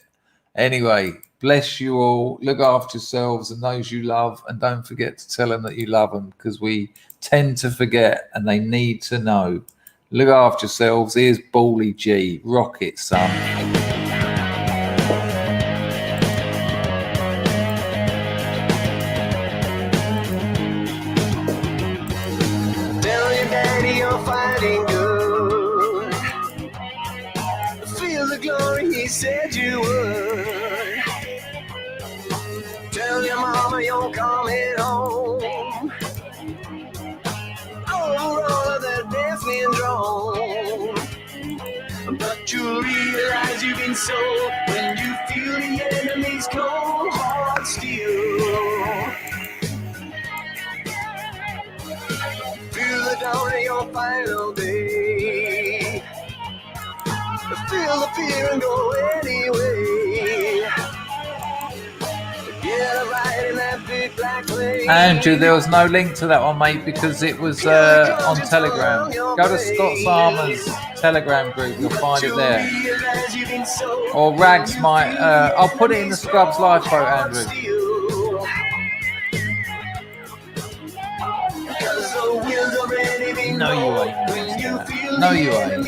[SPEAKER 7] Anyway, bless you all. Look after yourselves and those you love. And don't forget to tell them that you love them, because we tend to forget and they need to know. Look after yourselves. Here's Bally G. Rock it, son.
[SPEAKER 13] He said you would. Tell your mama you're coming home. Over all of that deafening drone. But you realize you've been sold when you feel the enemy's cold hard steel. Feel the dawn of your final day. Feel the fear and go anyway. Get right in that big black plane.
[SPEAKER 7] Andrew, there was no link to that one, mate, because it was on Telegram. Go to Scott's Armour's Telegram group, you'll find it there. Or Rags might. I'll put it in the Scrubs live vote, Andrew. No, you ain't. No, you ain't.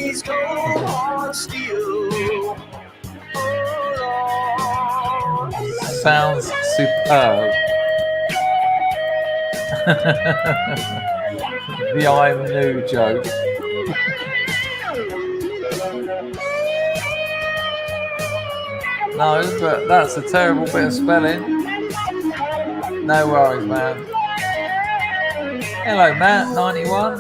[SPEAKER 7] sounds superb. The I'm new joke. No, but that's a terrible bit of spelling. No worries, man. Hello, Matt, 91.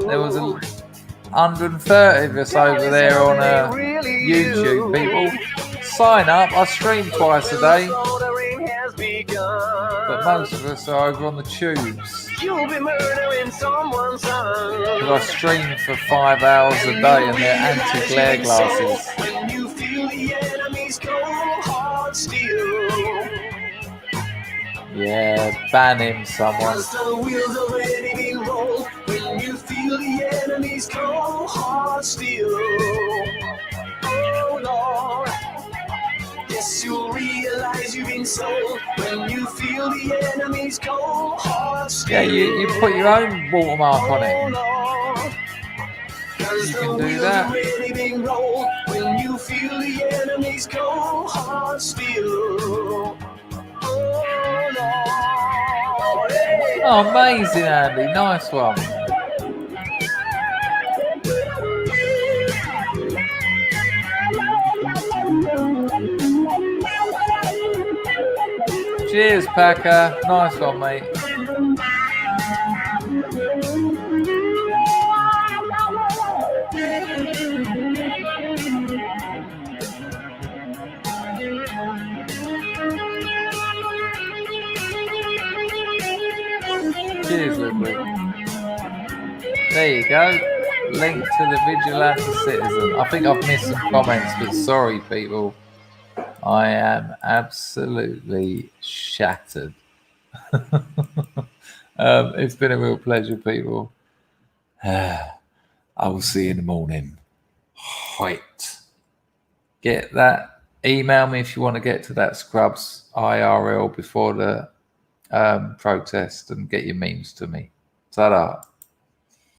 [SPEAKER 7] There was 130 of us over there on YouTube, people. Sign up. I stream twice a day. But most of us are over on the tubes. Because I stream for 5 hours a day and they're anti-glare glasses. Yeah, ban him, someone.
[SPEAKER 13] When you feel the enemy's cold heart steel. Oh Lord, yes, you'll realize you've been sold when you feel the enemy's cold heart steel.
[SPEAKER 7] Yeah, you put your own watermark on it. You can do that.
[SPEAKER 13] When you feel the enemy's cold heart steel.
[SPEAKER 7] Oh, amazing, Andy. Nice one. Cheers, Packer. Nice one, mate. Cheers, Ludwig. There you go. Link to the Vigilante Citizen. I think I've missed some comments, but sorry, people. I am absolutely shattered. It's been a real pleasure, people. I will see you in the morning. Right. Get that. Email me if you want to get to that Scrubs IRL before the protest and get your memes to me. Ta-da.